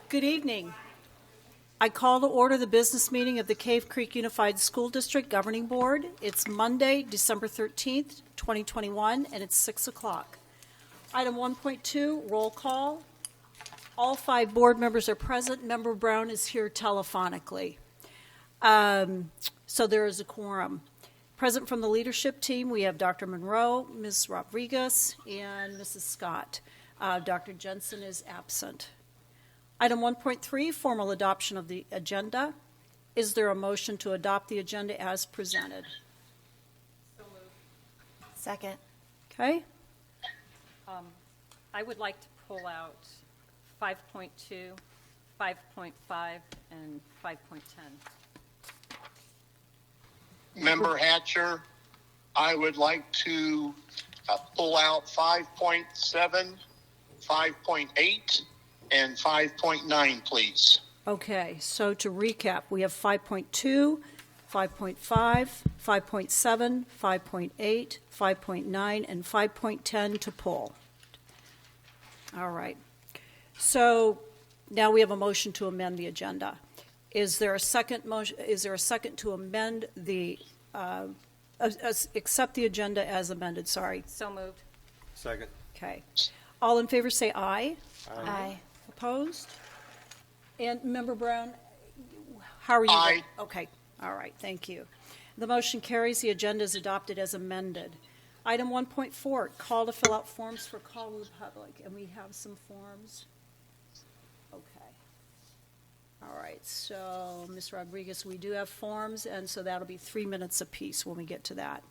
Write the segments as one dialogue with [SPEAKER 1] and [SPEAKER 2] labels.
[SPEAKER 1] Good evening. I call to order the business meeting of the Cave Creek Unified School District Governing Board. It's Monday, December 13th, 2021, and it's 6 o'clock. Item 1.2, roll call. All 5 board members are present. Member Brown is here telephonically. So there is a quorum. Present from the leadership team, we have Dr. Monroe, Ms. Rodriguez, and Mrs. Scott. Dr. Jensen is absent. Item 1.3, formal adoption of the agenda. Is there a motion to adopt the agenda as presented?
[SPEAKER 2] So moved.
[SPEAKER 3] Second.
[SPEAKER 1] Okay.
[SPEAKER 2] I would like to pull out 5.2, 5.5, and 5.10.
[SPEAKER 4] Member Hatcher, I would like to pull out 5.7, 5.8, and 5.9, please.
[SPEAKER 1] Okay, so to recap, we have 5.2, 5.5, 5.7, 5.8, 5.9, and 5.10 to pull. All right. So now we have a motion to amend the agenda. Is there a second motion? Is there a second to amend the accept the agenda as amended? Sorry.
[SPEAKER 2] So moved.
[SPEAKER 5] Second.
[SPEAKER 1] Okay. All in favor say aye.
[SPEAKER 3] Aye.
[SPEAKER 1] Opposed? And Member Brown, how are you?
[SPEAKER 4] Aye.
[SPEAKER 1] Okay. All right. Thank you. The motion carries. The agenda is adopted as amended. Item 1.4, call to fill out forms for call to the public. And we have some forms. Okay. All right. So, Ms. Rodriguez, we do have forms, and so that'll be 3 minutes apiece when we get to that.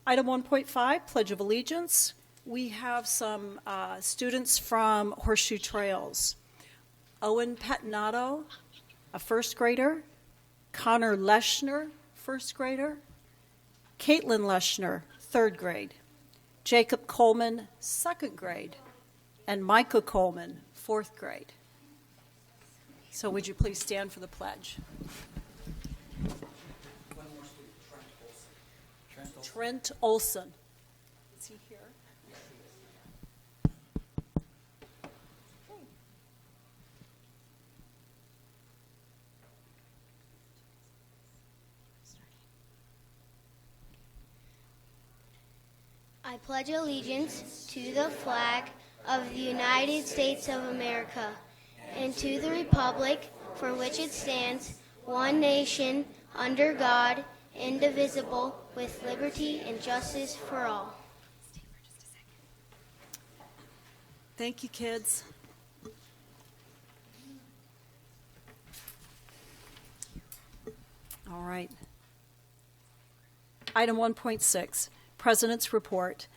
[SPEAKER 1] Item 1.5, Pledge of Allegiance. We have some students from Horseshoe Trails. Owen Petinato, a first grader. Connor Leschner, first grader. Caitlin Leschner, third grade. Jacob Coleman, second grade. And Micah Coleman, fourth grade. So would you please stand for the pledge? Trent Olson. Is he here?
[SPEAKER 6] I pledge allegiance to the flag of the United States of America and to the republic for which it stands, one nation, under God, indivisible, with liberty and justice for all.
[SPEAKER 1] Thank you, kids. All right. Item 1.6. President's Report.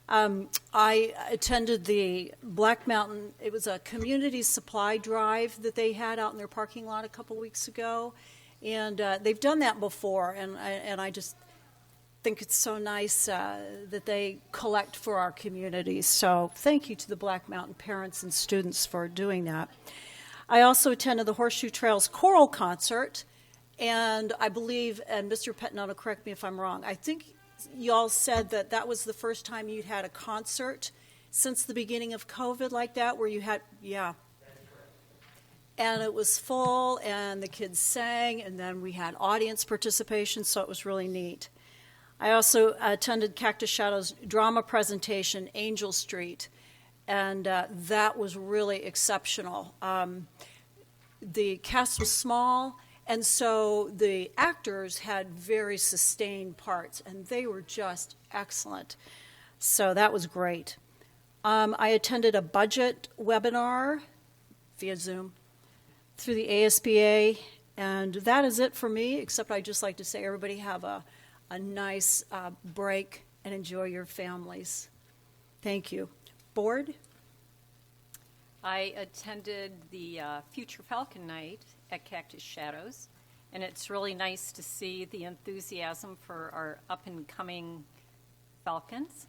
[SPEAKER 1] I attended the Black Mountain, it was a community supply drive that they had out in their parking lot a couple weeks ago, and they've done that before, and I just think it's so nice that they collect for our communities. So thank you to the Black Mountain parents and students for doing that. I also attended the Horseshoe Trails Choral Concert, and I believe, and Mr. Petinato, correct me if I'm wrong, I think y'all said that that was the first time you'd had a concert since the beginning of COVID like that, where you had, yeah. And it was full, and the kids sang, and then we had audience participation, so it was really neat. I also attended Cactus Shadow's drama presentation, Angel Street, and that was really exceptional. The cast was small, and so the actors had very sustained parts, and they were just excellent. So that was great. I attended a budget webinar via Zoom through the ASBA, and that is it for me, except I'd just like to say everybody have a nice break and enjoy your families. Thank you. Board?
[SPEAKER 2] I attended the Future Falcon Night at Cactus Shadows, and it's really nice to see the enthusiasm for our up-and-coming Falcons.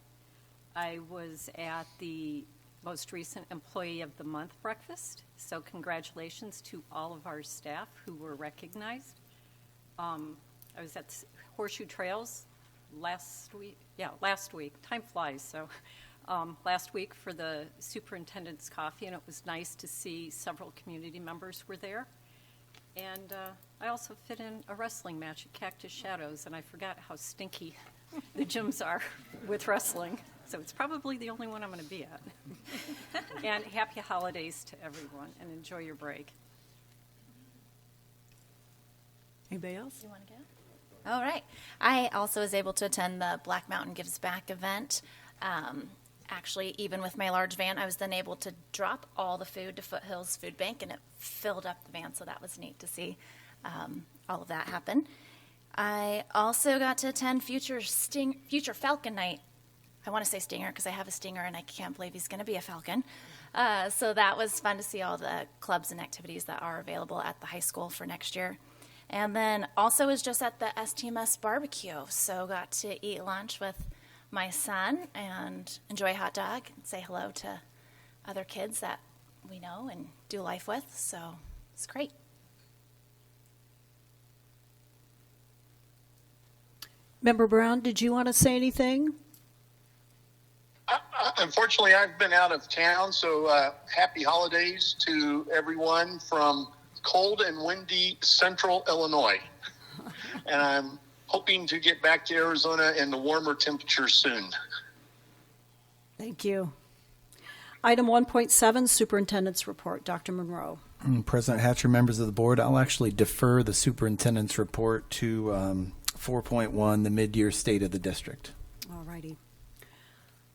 [SPEAKER 2] I was at the most recent Employee of the Month breakfast, so congratulations to all of our staff who were recognized. I was at Horseshoe Trails last week. Time flies, so last week for the superintendent's coffee, and it was nice to see several community members were there. And I also fit in a wrestling match at Cactus Shadows, and I forgot how stinky the gyms are with wrestling. So it's probably the only one I'm going to be at. And happy holidays to everyone, and enjoy your break.
[SPEAKER 1] Anybody else?
[SPEAKER 3] You want to go? All right. I also was able to attend the Black Mountain Gives Back event. Actually, even with my large van, I was then able to drop all the food to Foothills Food Bank, and it filled up the van, so that was neat to see all of that happen. I also got to attend Future Falcon Night. I want to say Stinger because I have a Stinger, and I can't believe he's going to be a Falcon. So that was fun to see all the clubs and activities that are available at the high school for next year. And then also was just at the STMS barbecue, so got to eat lunch with my son and enjoy a hot dog and say hello to other kids that we know and do life with, so it's great.
[SPEAKER 1] Member Brown, did you want to say anything?
[SPEAKER 4] Unfortunately, I've been out of town, so happy holidays to everyone from cold and windy central Illinois. And I'm hoping to get back to Arizona in the warmer temperatures soon.
[SPEAKER 1] Thank you. Item 1.7, Superintendent's Report. Dr. Monroe.
[SPEAKER 5] President Hatcher, members of the board, I'll actually defer the superintendent's report to 4.1, the mid-year state of the district.
[SPEAKER 1] All righty.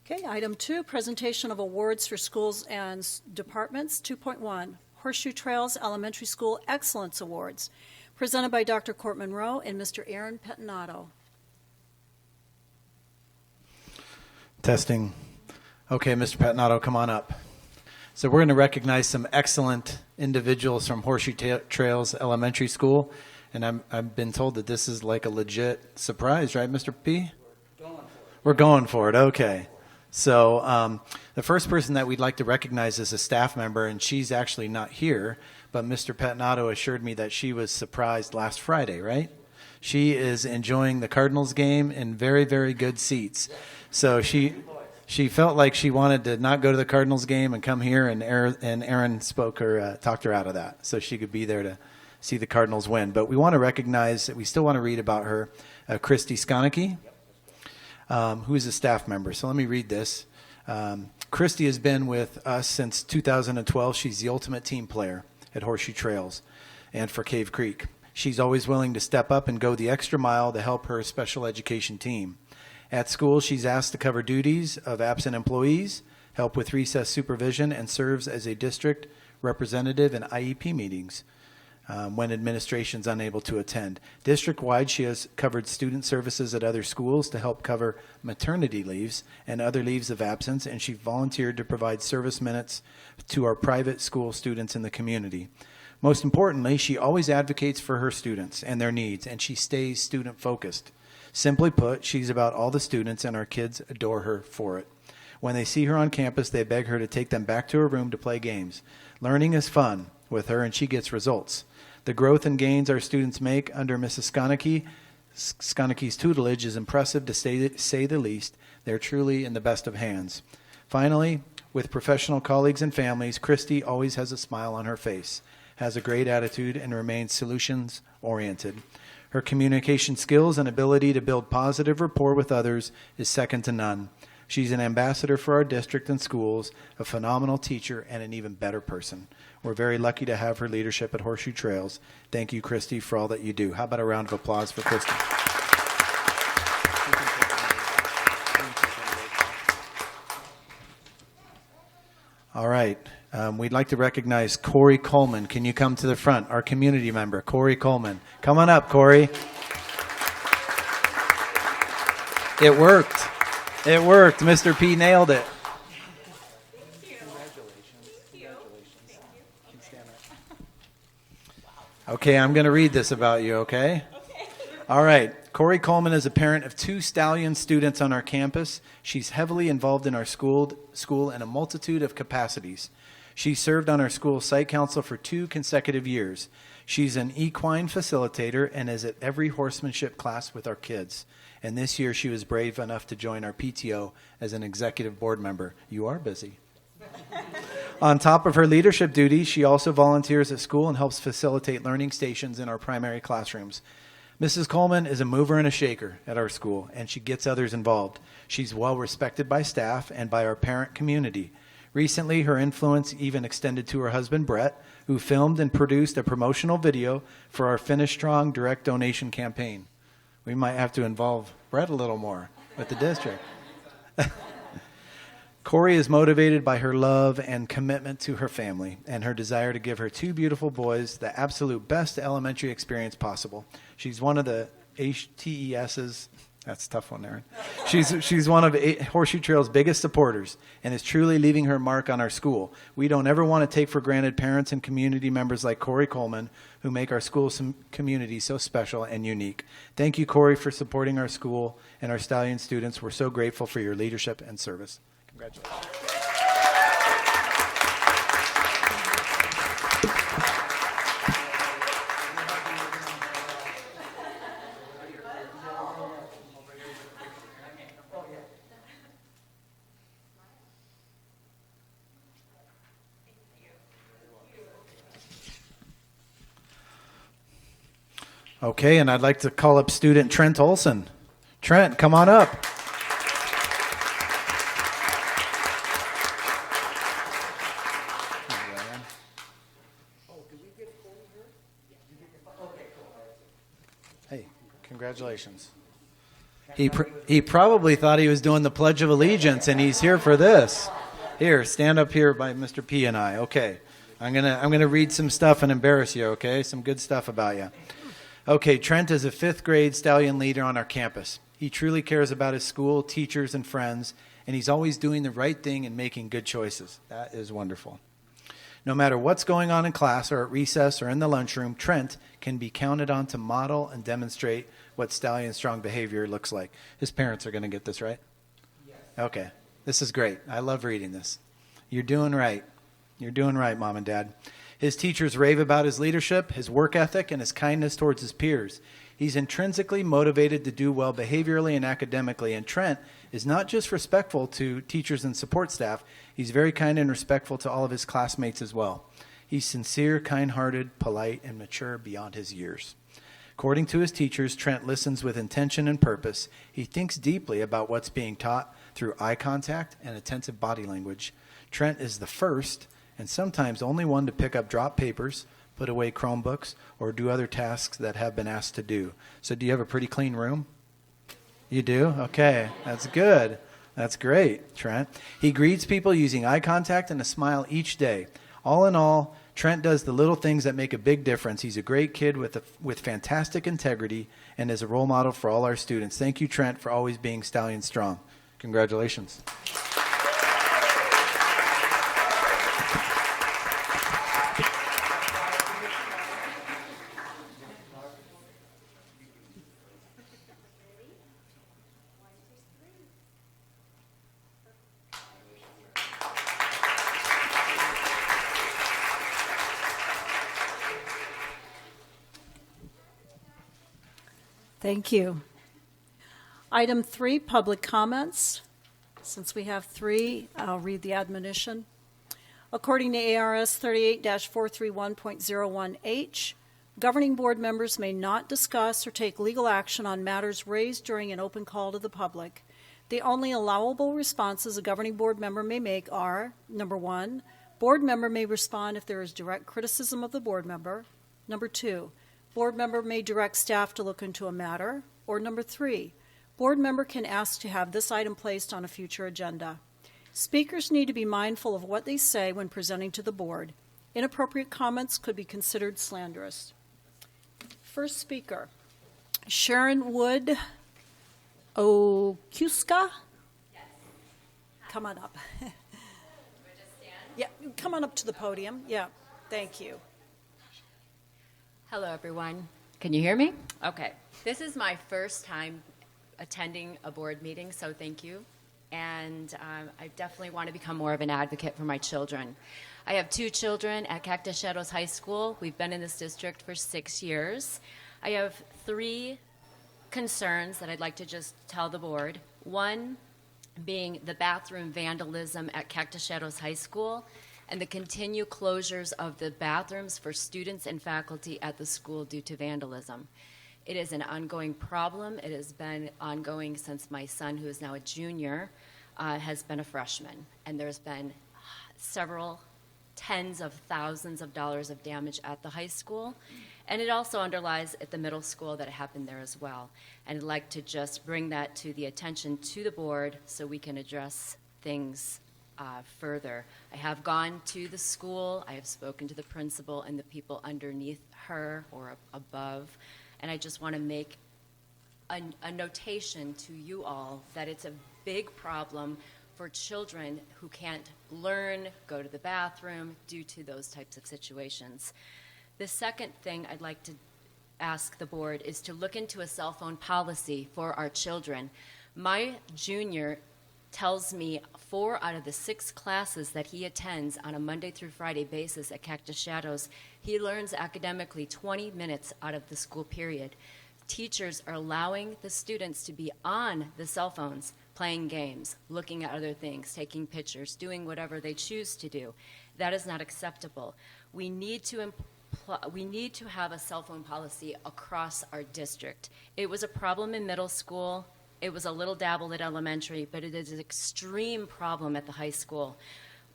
[SPEAKER 1] Okay, item 2, presentation of awards for schools and departments. 2.1, Horseshoe Trails Elementary School Excellence Awards, presented by Dr. Court Monroe and Mr. Aaron Pettinato.
[SPEAKER 5] Testing. Okay, Mr. Pettinato, come on up. So we're going to recognize some excellent individuals from Horseshoe Trails Elementary School, and I've been told that this is like a legit surprise, right, Mr. P? We're going for it, okay. So the first person that we'd like to recognize is a staff member, and she's actually not here, but Mr. Pettinato assured me that she was surprised last Friday, right? She is enjoying the Cardinals game in very, very good seats. So she felt like she wanted to not go to the Cardinals game and come here, and Aaron talked her out of that, so she could be there to see the Cardinals win. But we want to recognize, we still want to read about her, Christy Skonecki, who is a staff member. So let me read this. Christy has been with us since 2012. She's the ultimate team player at Horseshoe Trails and for Cave Creek. She's always willing to step up and go the extra mile to help her special education team. At school, she's asked to cover duties of absent employees, help with recess supervision, and serves as a district representative in IEP meetings when administration's unable to attend. District-wide, she has covered student services at other schools to help cover maternity leaves and other leaves of absence, and she volunteered to provide service minutes to our private school students in the community. Most importantly, she always advocates for her students and their needs, and she stays student-focused. Simply put, she's about all the students, and our kids adore her for it. When they see her on campus, they beg her to take them back to her room to play games. Learning is fun with her, and she gets results. The growth and gains our students make under Mrs. Skonecki's tutelage is impressive, to say the least. They're truly in the best of hands. Finally, with professional colleagues and families, Christy always has a smile on her face, has a great attitude, and remains solutions-oriented. Her communication skills and ability to build positive rapport with others is second to none. She's an ambassador for our district and schools, a phenomenal teacher, and an even better person. We're very lucky to have her leadership at Horseshoe Trails. Thank you, Christy, for all that you do. How about a round of applause for Christy? All right. We'd like to recognize Corey Coleman. Can you come to the front? Our community member, Corey Coleman. Come on up, Corey. It worked. It worked. Mr. P nailed it. Okay, I'm going to read this about you, okay? All right. Corey Coleman is a parent of 2 stallion students on our campus. She's heavily involved in our school in a multitude of capacities. She served on our school site council for 2 consecutive years. She's an equine facilitator and is at every horsemanship class with our kids. And this year she was brave enough to join our PTO as an executive board member. You are busy. On top of her leadership duties, she also volunteers at school and helps facilitate learning stations in our primary classrooms. Mrs. Coleman is a mover and a shaker at our school, and she gets others involved. She's well respected by staff and by our parent community. Recently, her influence even extended to her husband, Brett, who filmed and produced a promotional video for our Finish Strong direct donation campaign. We might have to involve Brett a little more with the district. Corey is motivated by her love and commitment to her family and her desire to give her 2 beautiful boys the absolute best elementary experience possible. She's one of the HTES's, that's a tough one, Aaron. She's one of Horseshoe Trail's biggest supporters and is truly leaving her mark on our school. We don't ever want to take for granted parents and community members like Corey Coleman who make our school community so special and unique. Thank you, Corey, for supporting our school and our Stallion students. We're so grateful for your leadership and service. Congratulations. Okay, and I'd like to call up student Trent Olson. Trent, come on up. Hey, congratulations. He probably thought he was doing the Pledge of Allegiance, and he's here for this. Here, stand up here by Mr. P and I. Okay, I'm gonna read some stuff and embarrass you. Okay, some good stuff about you. Okay, Trent is a 5th grade Stallion leader on our campus. He truly cares about his school, teachers, and friends, and he's always doing the right thing and making good choices. That is wonderful. No matter what's going on in class or at recess or in the lunchroom, Trent can be counted on to model and demonstrate what Stallion Strong behavior looks like. His parents are going to get this, right? Yes. Okay. This is great. I love reading this. You're doing right. You're doing right, Mom and Dad. His teachers rave about his leadership, his work ethic, and his kindness towards his peers. He's intrinsically motivated to do well behaviorally and academically, and Trent is not just respectful to teachers and support staff, he's very kind and respectful to all of his classmates as well. He's sincere, kind-hearted, polite, and mature beyond his years. According to his teachers, Trent listens with intention and purpose. He thinks deeply about what's being taught through eye contact and attentive body language. Trent is the first and sometimes only one to pick up drop papers, put away Chromebooks, or do other tasks that have been asked to do. So do you have a pretty clean room? You do? Okay, that's good. That's great, Trent. He greets people using eye contact and a smile each day. All in all, Trent does the little things that make a big difference. He's a great kid with fantastic integrity and is a role model for all our students. Thank you, Trent, for always being Stallion Strong. Congratulations.
[SPEAKER 1] Thank you. Item 3, public comments. Since we have 3, I'll read the admonition. According to ARS 38-431.01H, governing board members may not discuss or take legal action on matters raised during an open call to the public. The only allowable responses a governing board member may make are, number 1, board member may respond if there is direct criticism of the board member. Number 2, board member may direct staff to look into a matter. Or number 3, board member can ask to have this item placed on a future agenda. Speakers need to be mindful of what they say when presenting to the board. Inappropriate comments could be considered slanderous. First speaker, Sharon Wood Okuska. Yes. Come on up. Yeah, come on up to the podium. Yeah, thank you.
[SPEAKER 7] Hello, everyone. Can you hear me? Okay. This is my first time attending a board meeting, so thank you. And I definitely want to become more of an advocate for my children. I have 2 children at Cactus Shadows High School. We've been in this district for 6 years. I have 3 concerns that I'd like to just tell the board. One being the bathroom vandalism at Cactus Shadows High School and the continued closures of the bathrooms for students and faculty at the school due to vandalism. It is an ongoing problem. It has been ongoing since my son, who is now a junior, has been a freshman. And there's been several tens of thousands of dollars of damage at the high school. And it also underlies at the middle school that it happened there as well. And I'd like to just bring that to the attention to the board so we can address things further. I have gone to the school. I have spoken to the principal and the people underneath her or above. And I just want to make a notation to you all that it's a big problem for children who can't learn, go to the bathroom due to those types of situations. The second thing I'd like to ask the board is to look into a cell phone policy for our children. My junior tells me 4 out of the 6 classes that he attends on a Monday through Friday basis at Cactus Shadows, he learns academically 20 minutes out of the school period. Teachers are allowing the students to be on the cell phones, playing games, looking at other things, taking pictures, doing whatever they choose to do. That is not acceptable. We need to have a cell phone policy across our district. It was a problem in middle school. It was a little dabble at elementary, but it is an extreme problem at the high school.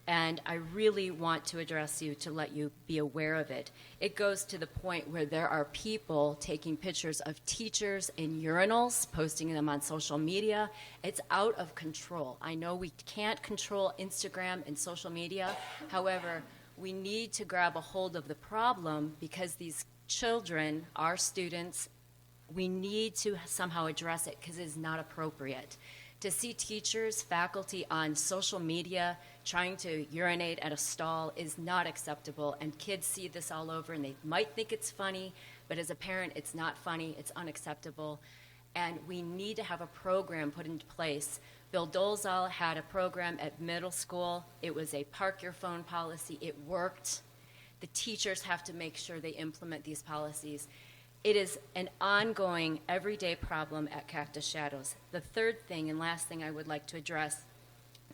[SPEAKER 7] And I really want to address you to let you be aware of it. It goes to the point where there are people taking pictures of teachers in urinals, posting them on social media. It's out of control. I know we can't control Instagram and social media. However, we need to grab a hold of the problem because these children, our students, we need to somehow address it because it is not appropriate. To see teachers, faculty on social media trying to urinate at a stall is not acceptable, and kids see this all over and they might think it's funny, but as a parent it's not funny, it's unacceptable, and we need to have a program put into place. Bill Dolezal had a program at middle school. It was a park your phone policy. It worked. The teachers have to make sure they implement these policies. It is an ongoing, everyday problem at Cactus Shadows. The third thing and last thing I would like to address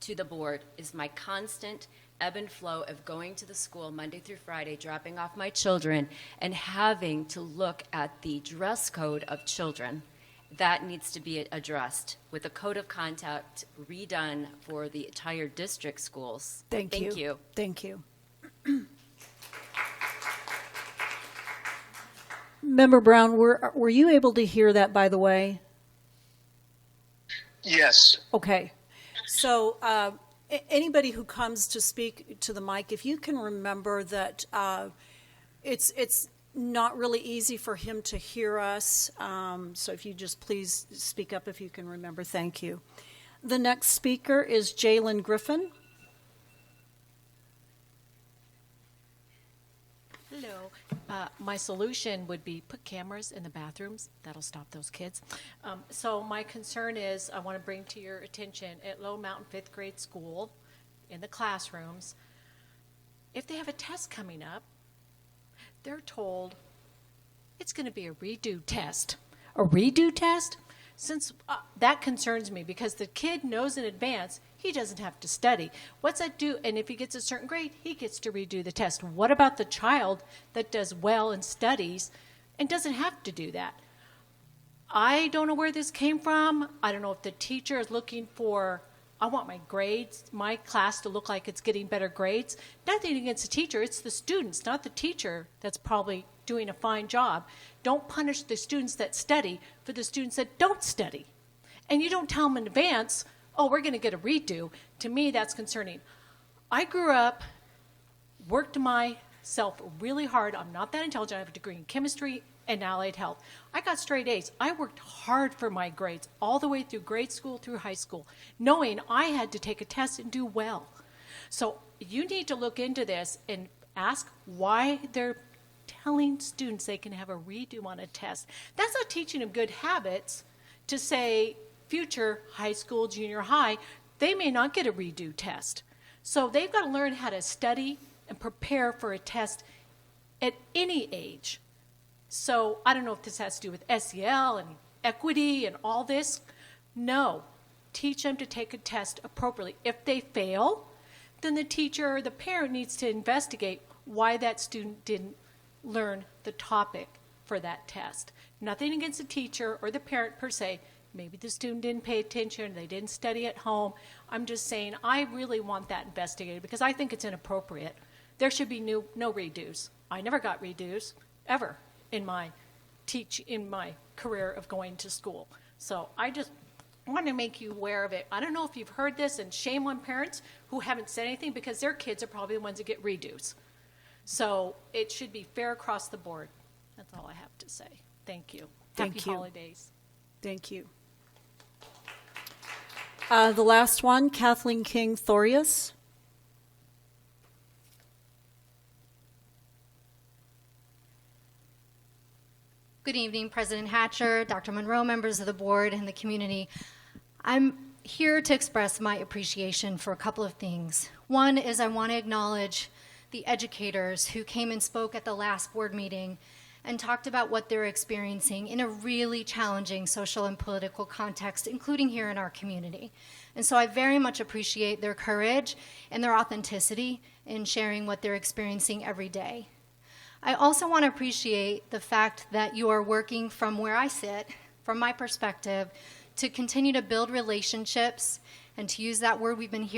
[SPEAKER 7] to the board is my constant ebb and flow of going to the school Monday through Friday, dropping off my children, and having to look at the dress code of children. That needs to be addressed with a code of conduct redone for the entire district schools.
[SPEAKER 1] Thank you. Thank you. Member Brown, were you able to hear that, by the way?
[SPEAKER 4] Yes.
[SPEAKER 1] Okay. So anybody who comes to speak to the mic, if you can remember that it's not really easy for him to hear us. So if you just please speak up if you can remember. Thank you. The next speaker is Jalen Griffin.
[SPEAKER 8] Hello. My solution would be put cameras in the bathrooms. That'll stop those kids. So my concern is I want to bring to your attention at Low Mountain 5th grade school in the classrooms, if they have a test coming up, they're told it's going to be a redo test. A redo test? Since that concerns me because the kid knows in advance he doesn't have to study. What's that do? And if he gets a certain grade, he gets to redo the test. What about the child that does well and studies and doesn't have to do that? I don't know where this came from. I don't know if the teacher is looking for, I want my grades, my class to look like it's getting better grades. Nothing against the teacher. It's the students, not the teacher, that's probably doing a fine job. Don't punish the students that study for the students that don't study. And you don't tell them in advance, oh, we're going to get a redo. To me, that's concerning. I grew up, worked myself really hard. I'm not that intelligent. I have a degree in chemistry and allied health. I got straight A's. I worked hard for my grades all the way through grade school through high school, knowing I had to take a test and do well. So you need to look into this and ask why they're telling students they can have a redo on a test. That's not teaching them good habits to say future high school, junior high, they may not get a redo test. So they've got to learn how to study and prepare for a test at any age. So I don't know if this has to do with SEL and equity and all this. No. Teach them to take a test appropriately. If they fail, then the teacher or the parent needs to investigate why that student didn't learn the topic for that test. Nothing against the teacher or the parent per se. Maybe the student didn't pay attention, they didn't study at home. I'm just saying I really want that investigated because I think it's inappropriate. There should be no redos. I never got redos, ever, in my career of going to school. So I just want to make you aware of it. I don't know if you've heard this, and shame on parents who haven't said anything because their kids are probably the ones that get redos. So it should be fair across the board. That's all I have to say. Thank you.
[SPEAKER 1] Thank
[SPEAKER 8] Happy
[SPEAKER 1] you.
[SPEAKER 8] holidays.
[SPEAKER 1] Thank you. The last one, Kathleen King-Thorius.
[SPEAKER 9] Good evening, President Hatcher, Dr. Monroe, members of the board, and the community. I'm here to express my appreciation for a couple of things. One is I want to acknowledge the educators who came and spoke at the last board meeting and talked about what they're experiencing in a really challenging social and political context, including here in our community. And so I very much appreciate their courage and their authenticity in sharing what they're experiencing every day. I also want to appreciate the fact that you are working from where I sit, from my perspective, to continue to build relationships and to use that word we've been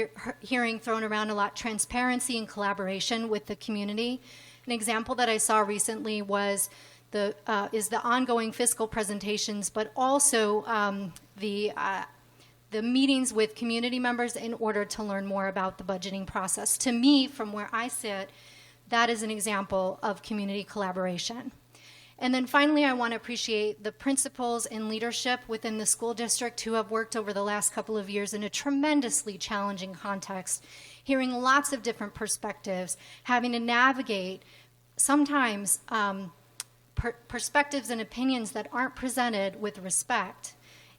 [SPEAKER 9] hearing thrown around a lot, transparency and collaboration with the community. An example that I saw recently was the ongoing fiscal presentations, but also the meetings with community members in order to learn more about the budgeting process. To me, from where I sit, that is an example of community collaboration. And then finally, I want to appreciate the principals and leadership within the school district who have worked over the last couple of years in a tremendously challenging context, hearing lots of different perspectives, having to navigate sometimes perspectives and opinions that aren't presented with respect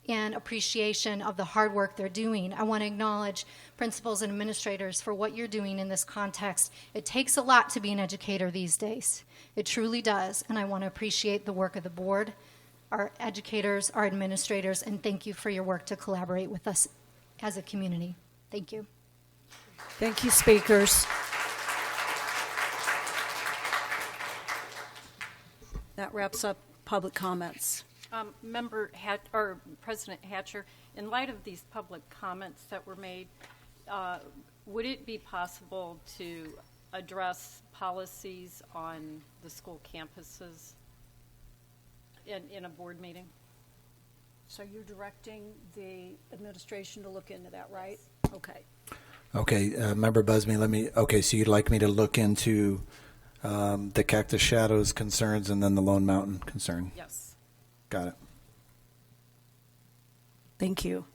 [SPEAKER 9] and appreciation of the hard work they're doing. I want to acknowledge principals and administrators for what you're doing in this context. It takes a lot to be an educator these days. It truly does, and I want to appreciate the work of the board, our educators, our administrators, and thank you for your work to collaborate with us as a community. Thank you.
[SPEAKER 1] Thank you, speakers. That wraps up public comments.
[SPEAKER 2] President Hatcher, in light of these public comments that were made, would it be possible to address policies on the school campuses in a board meeting?
[SPEAKER 1] So you're directing the administration to look into that, right? Okay.
[SPEAKER 5] Okay, Member Busby, so you'd like me to look into the Cactus Shadows concerns and then the Lone Mountain concern?
[SPEAKER 2] Yes.
[SPEAKER 5] Got it.
[SPEAKER 1] Thank you.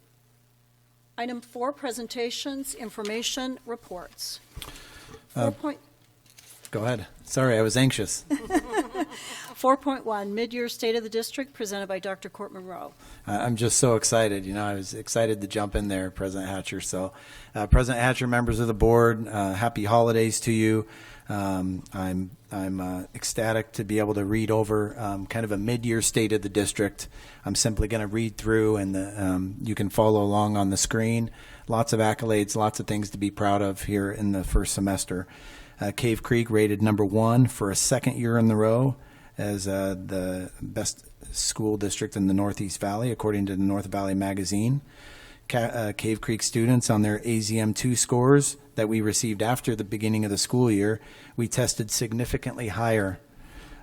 [SPEAKER 1] Item 4, presentations, information, reports. 4.
[SPEAKER 5] Go ahead. Sorry, I was anxious.
[SPEAKER 1] 4.1, mid-year State of the District, presented by Dr. Court Monroe.
[SPEAKER 5] I'm just so excited. I was excited to jump in there, President Hatcher. So, President Hatcher, members of the board, happy holidays to you. I'm ecstatic to be able to read over kind of a mid-year State of the District. I'm simply going to read through, and you can follow along on the screen. Lots of accolades, lots of things to be proud of here in the first semester. Cave Creek rated number 1 for a second year in a row as the best school district in the Northeast Valley, according to the North Valley Magazine. Cave Creek students on their AZM2 scores that we received after the beginning of the school year, we tested significantly higher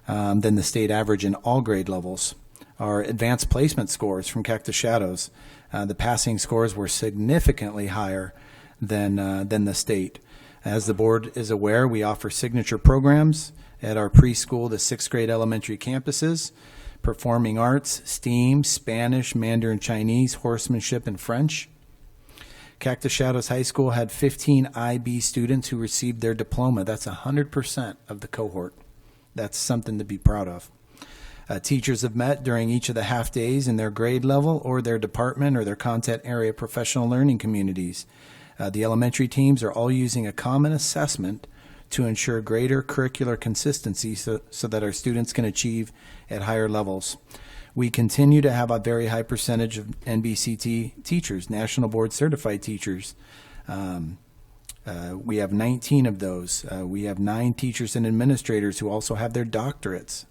[SPEAKER 5] than the state average in all grade levels. Our advanced placement scores from Cactus Shadows, the passing scores were significantly higher than the state. As the board is aware, we offer signature programs at our preschool to 6th grade elementary campuses: performing arts, STEAM, Spanish, Mandarin Chinese, horsemanship, and French. Cactus Shadows High School had 15 IB students who received their diploma. That's 100% of the cohort. That's something to be proud of. Teachers have met during each of the half days in their grade level or their department or their content area professional learning communities. The elementary teams are all using a common assessment to ensure greater curricular consistency so that our students can achieve at higher levels. We continue to have a very high percentage of NBCT teachers, National Board Certified teachers. We have 19 of those. We have 9 teachers and administrators who also have their doctorates.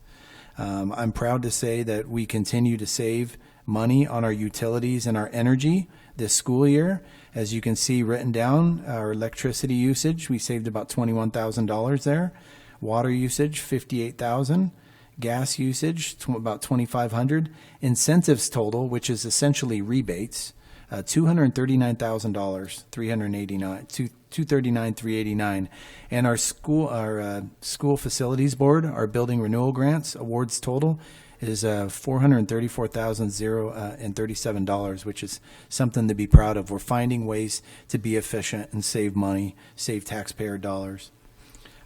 [SPEAKER 5] I'm proud to say that we continue to save money on our utilities and our energy this school year. As you can see written down, our electricity usage, we saved about $21,000 there. Water usage, $58,000. Gas usage, about $2,500. Incentives total, which is essentially rebates, $239,000, $239,389. And our school facilities board, our building renewal grants awards total is $434,037, which is something to be proud of. We're finding ways to be efficient and save money, save taxpayer dollars.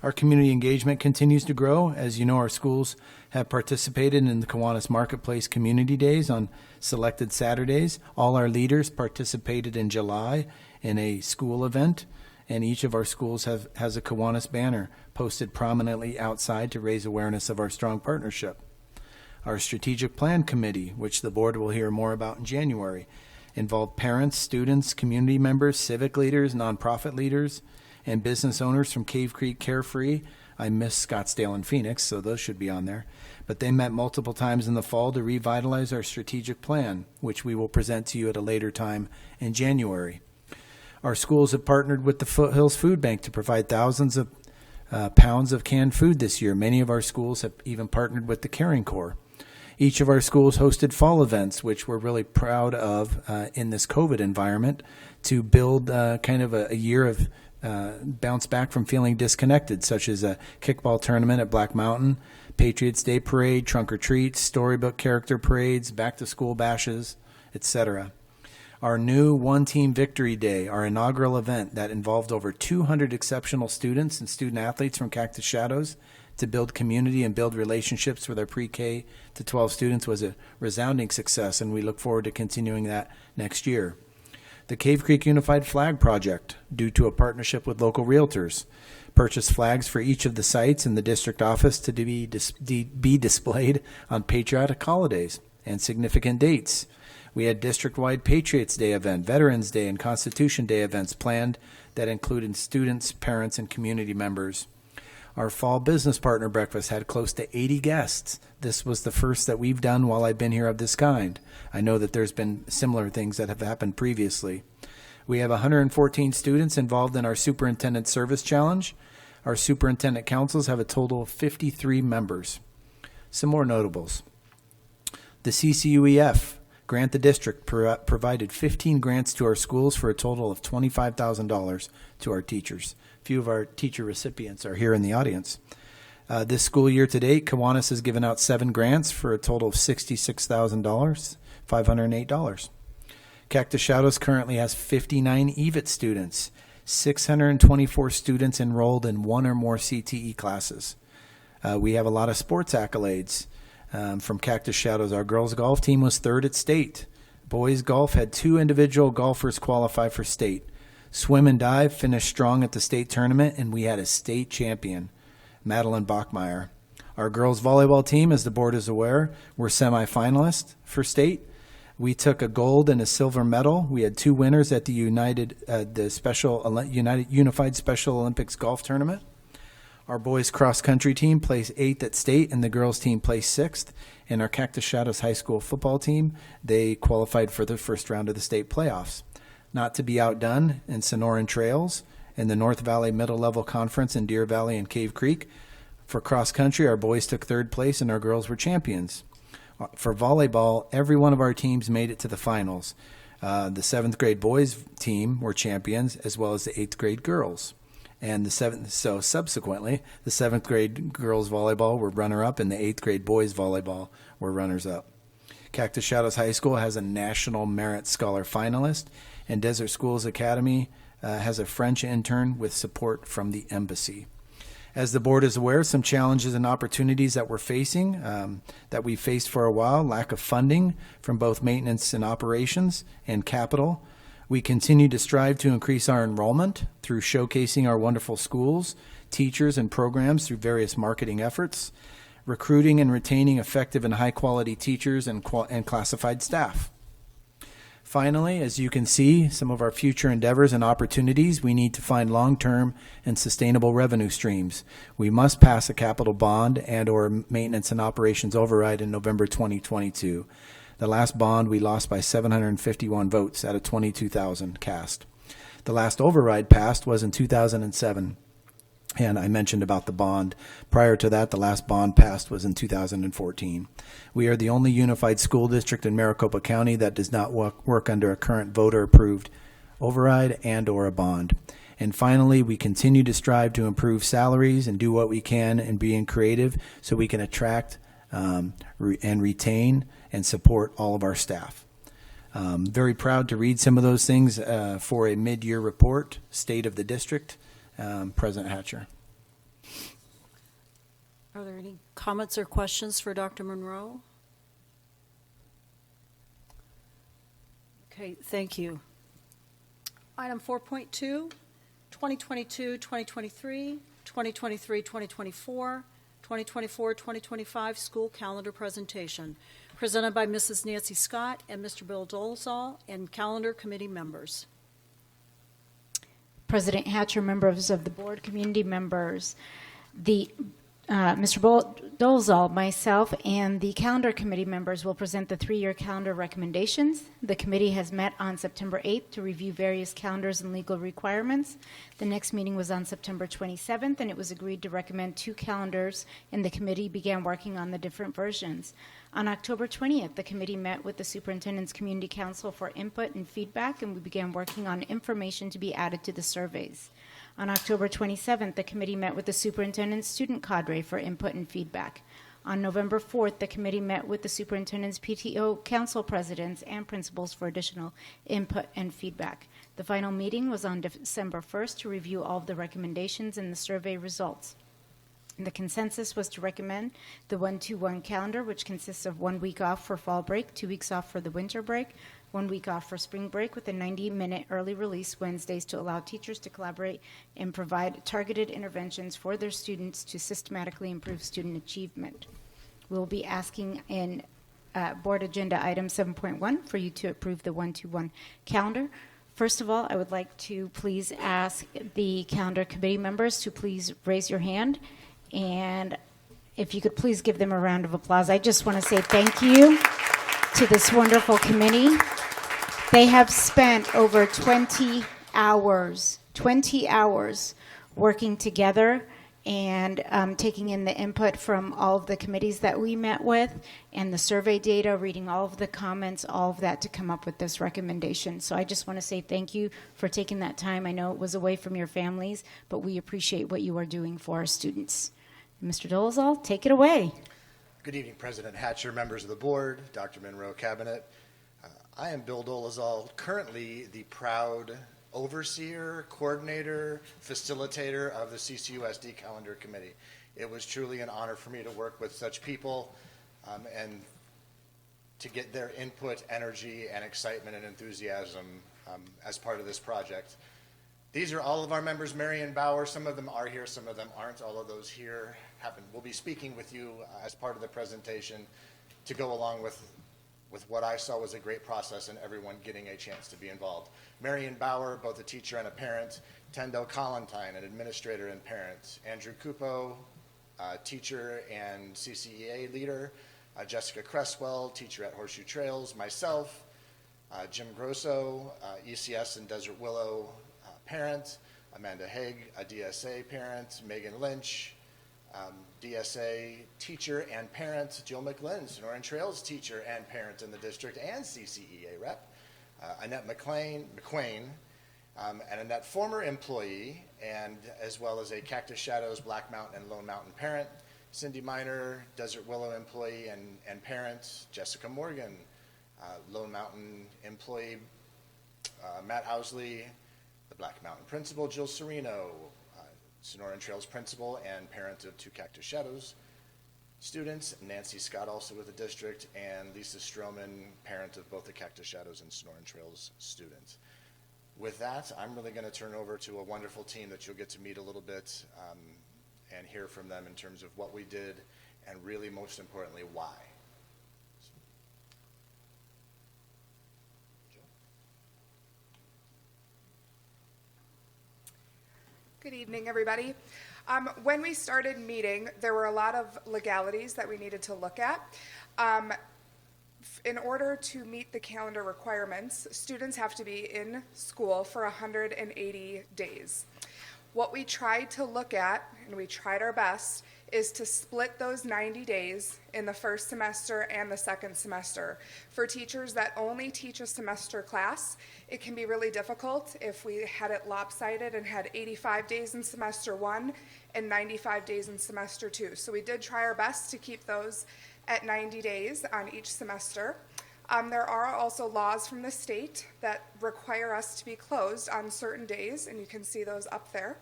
[SPEAKER 5] Our community engagement continues to grow. As you know, our schools have participated in the Kiwanis Marketplace Community Days on selected Saturdays. All our leaders participated in July in a school event, and each of our schools has a Kiwanis banner posted prominently outside to raise awareness of our strong partnership. Our strategic plan committee, which the board will hear more about in January, involved parents, students, community members, civic leaders, nonprofit leaders, and business owners from Cave Creek Carefree. I miss Scottsdale and Phoenix, so those should be on there. But they met multiple times in the fall to revitalize our strategic plan, which we will present to you at a later time in January. Our schools have partnered with the Foothills Food Bank to provide thousands of pounds of canned food this year. Many of our schools have even partnered with the Caring Corps. Each of our schools hosted fall events, which we're really proud of in this COVID environment, to build kind of a year of bounce back from feeling disconnected, such as a kickball tournament at Black Mountain, Patriots Day Parade, trunk or treats, storybook character parades, back-to-school bashes, etc. Our new One Team Victory Day, our inaugural event that involved over 200 exceptional students and student athletes from Cactus Shadows to build community and build relationships with our pre-K to 12 students, was a resounding success, and we look forward to continuing that next year. The Cave Creek Unified Flag Project, due to a partnership with local realtors, purchased flags for each of the sites in the district office to be displayed on patriotic holidays and significant dates. We had district-wide Patriots Day event, Veterans Day, and Constitution Day events planned that included students, parents, and community members. Our fall business partner breakfast had close to 80 guests. This was the first that we've done while I've been here of this kind. I know that there's been similar things that have happened previously. We have 114 students involved in our Superintendent Service Challenge. Our superintendent councils have a total of 53 members. Some more notables. The CCUEF Grant the District provided 15 grants to our schools for a total of $25,000 to our teachers. A few of our teacher recipients are here in the audience. This school year to date, Kiwanis has given out 7 grants for a total of $66,508. Cactus Shadows currently has 59 EVIT students, 624 students enrolled in one or more CTE classes. We have a lot of sports accolades from Cactus Shadows. Our girls golf team was 3rd at state. Boys golf had 2 individual golfers qualify for state. Swim and dive finished strong at the state tournament, and we had a state champion, Madeline Bachmeyer. Our girls volleyball team, as the board is aware, were semifinalists for state. We took a gold and a silver medal. We had 2 winners at the Unified Special Olympics golf tournament. Our boys cross-country team placed 8th at state, and the girls team placed 6th. And our Cactus Shadows High School football team, they qualified for the first round of the state playoffs. Not to be outdone in Sonoran Trails and the North Valley Middle Level Conference in Deer Valley and Cave Creek. For cross-country, our boys took 3rd place, and our girls were champions. For volleyball, every one of our teams made it to the finals. The 7th grade boys team were champions, as well as the 8th grade girls. And subsequently, the 7th grade girls volleyball were runner-up, and the 8th grade boys volleyball were runners-up. Cactus Shadows High School has a National Merit Scholar finalist, and Desert Schools Academy has a French intern with support from the embassy. As the board is aware, some challenges and opportunities that we're facing, that we faced for a while: lack of funding from both maintenance and operations and capital. We continue to strive to increase our enrollment through showcasing our wonderful schools, teachers and programs through various marketing efforts, recruiting and retaining effective and high-quality teachers and classified staff. Finally, as you can see, some of our future endeavors and opportunities, we need to find long-term and sustainable revenue streams. We must pass a capital bond and/or maintenance and operations override in November 2022. The last bond, we lost by 751 votes out of 22,000 cast. The last override passed was in 2007. And I mentioned about the bond. Prior to that, the last bond passed was in 2014. We are the only unified school district in Maricopa County that does not work under a current voter-approved override and/or a bond. And finally, we continue to strive to improve salaries and do what we can in being creative so we can attract and retain and support all of our staff. Very proud to read some of those things for a mid-year report, State of the District. President Hatcher.
[SPEAKER 1] Are there any comments or questions for Dr. Monroe? Okay, thank you. Item 4.2, 2022-2023, 2023-2024, 2024-2025 school calendar presentation, presented by Mrs. Nancy Scott and Mr. Bill Dolezal and calendar committee members.
[SPEAKER 10] President Hatcher, members of the board, community members, Mr. Dolezal, myself, and the calendar committee members will present the 3-year calendar recommendations. The committee has met on September 8th to review various calendars and legal requirements. The next meeting was on September 27th, and it was agreed to recommend 2 calendars, and the committee began working on the different versions. On October 20th, the committee met with the Superintendent's Community Council for input and feedback, and we began working on information to be added to the surveys. On October 27th, the committee met with the Superintendent's Student Cadre for input and feedback. On November 4th, the committee met with the Superintendent's PTO Council Presidents and Principals for additional input and feedback. The final meeting was on December 1st to review all of the recommendations and the survey results. The consensus was to recommend the 1-2-1 calendar, which consists of 1 week off for fall break, 2 weeks off for the winter break, 1 week off for spring break, with a 90-minute early release Wednesdays to allow teachers to collaborate and provide targeted interventions for their students to systematically improve student achievement. We'll be asking in Board Agenda Item 7.1 for you to approve the 1-2-1 calendar. First of all, I would like to please ask the calendar committee members to please raise your hand. And if you could please give them a round of applause. I just want to say thank you to this wonderful committee. They have spent over 20 hours working together and taking in the input from all of the committees that we met with and the survey data, reading all of the comments, all of that to come up with this recommendation. So I just want to say thank you for taking that time. I know it was away from your families, but we appreciate what you are doing for our students. Mr. Dolezal, take it away.
[SPEAKER 11] Good evening, President Hatcher, members of the board, Dr. Monroe, Cabinet. I am Bill Dolezal, currently the proud overseer, coordinator, facilitator of the CCUSD Calendar Committee. It was truly an honor for me to work with such people and to get their input, energy, and excitement and enthusiasm as part of this project. These are all of our members. Marion Bauer, some of them are here, some of them aren't. All of those here will be speaking with you as part of the presentation to go along with what I saw was a great process and everyone getting a chance to be involved. Marion Bauer, both a teacher and a parent. Tendell Collentine, an administrator and parent. Andrew Cupo, teacher and CCEA leader. Jessica Cresswell, teacher at Horseshoe Trails. Myself, Jim Grosso, ECS and Desert Willow parent. Amanda Haig, a DSA parent. Megan Lynch, DSA teacher and parent. Jill McLean, Sonoran Trails teacher and parent in the district and CCEA rep. Annette Mclean, and Annette, former employee, and as well as a Cactus Shadows, Black Mountain, and Lone Mountain parent. Cindy Miner, Desert Willow employee and parent. Jessica Morgan, Lone Mountain employee. Matt Owsley, the Black Mountain principal. Jill Serino, Sonoran Trails principal and parent of 2 Cactus Shadows students. Nancy Scott, also with the district, and Lisa Stroman, parent of both the Cactus Shadows and Sonoran Trails students. With that, I'm really going to turn over to a wonderful team that you'll get to meet a little bit and hear from them in terms of what we did and really most importantly why.
[SPEAKER 12] Good evening, everybody. When we started meeting, there were a lot of legalities that we needed to look at. In order to meet the calendar requirements, students have to be in school for 180 days. What we tried to look at, and we tried our best, is to split those 90 days in the first semester and the second semester. For teachers that only teach a semester class, it can be really difficult if we had it lopsided and had 85 days in semester 1 and 95 days in semester 2. So we did try our best to keep those at 90 days on each semester. There are also laws from the state that require us to be closed on certain days, and you can see those up there.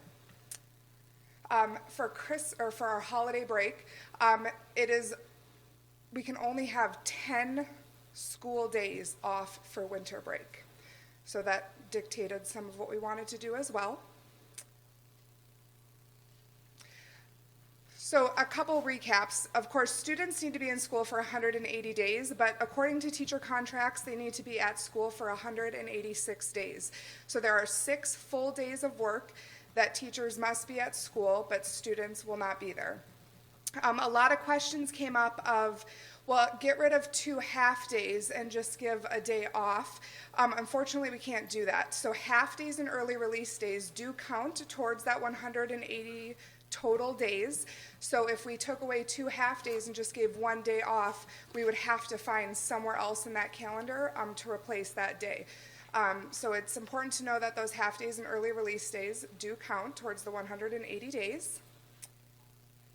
[SPEAKER 12] For our holiday break, we can only have 10 school days off for winter break. So that dictated some of what we wanted to do as well. So a couple recaps. Of course, students need to be in school for 180 days, but according to teacher contracts, they need to be at school for 186 days. So there are 6 full days of work that teachers must be at school, but students will not be there. A lot of questions came up of, well, get rid of 2 half days and just give a day off. Unfortunately, we can't do that. So half days and early release days do count towards that 180 total days. So if we took away 2 half days and just gave 1 day off, we would have to find somewhere else in that calendar to replace that day. So it's important to know that those half days and early release days do count towards the 180 days.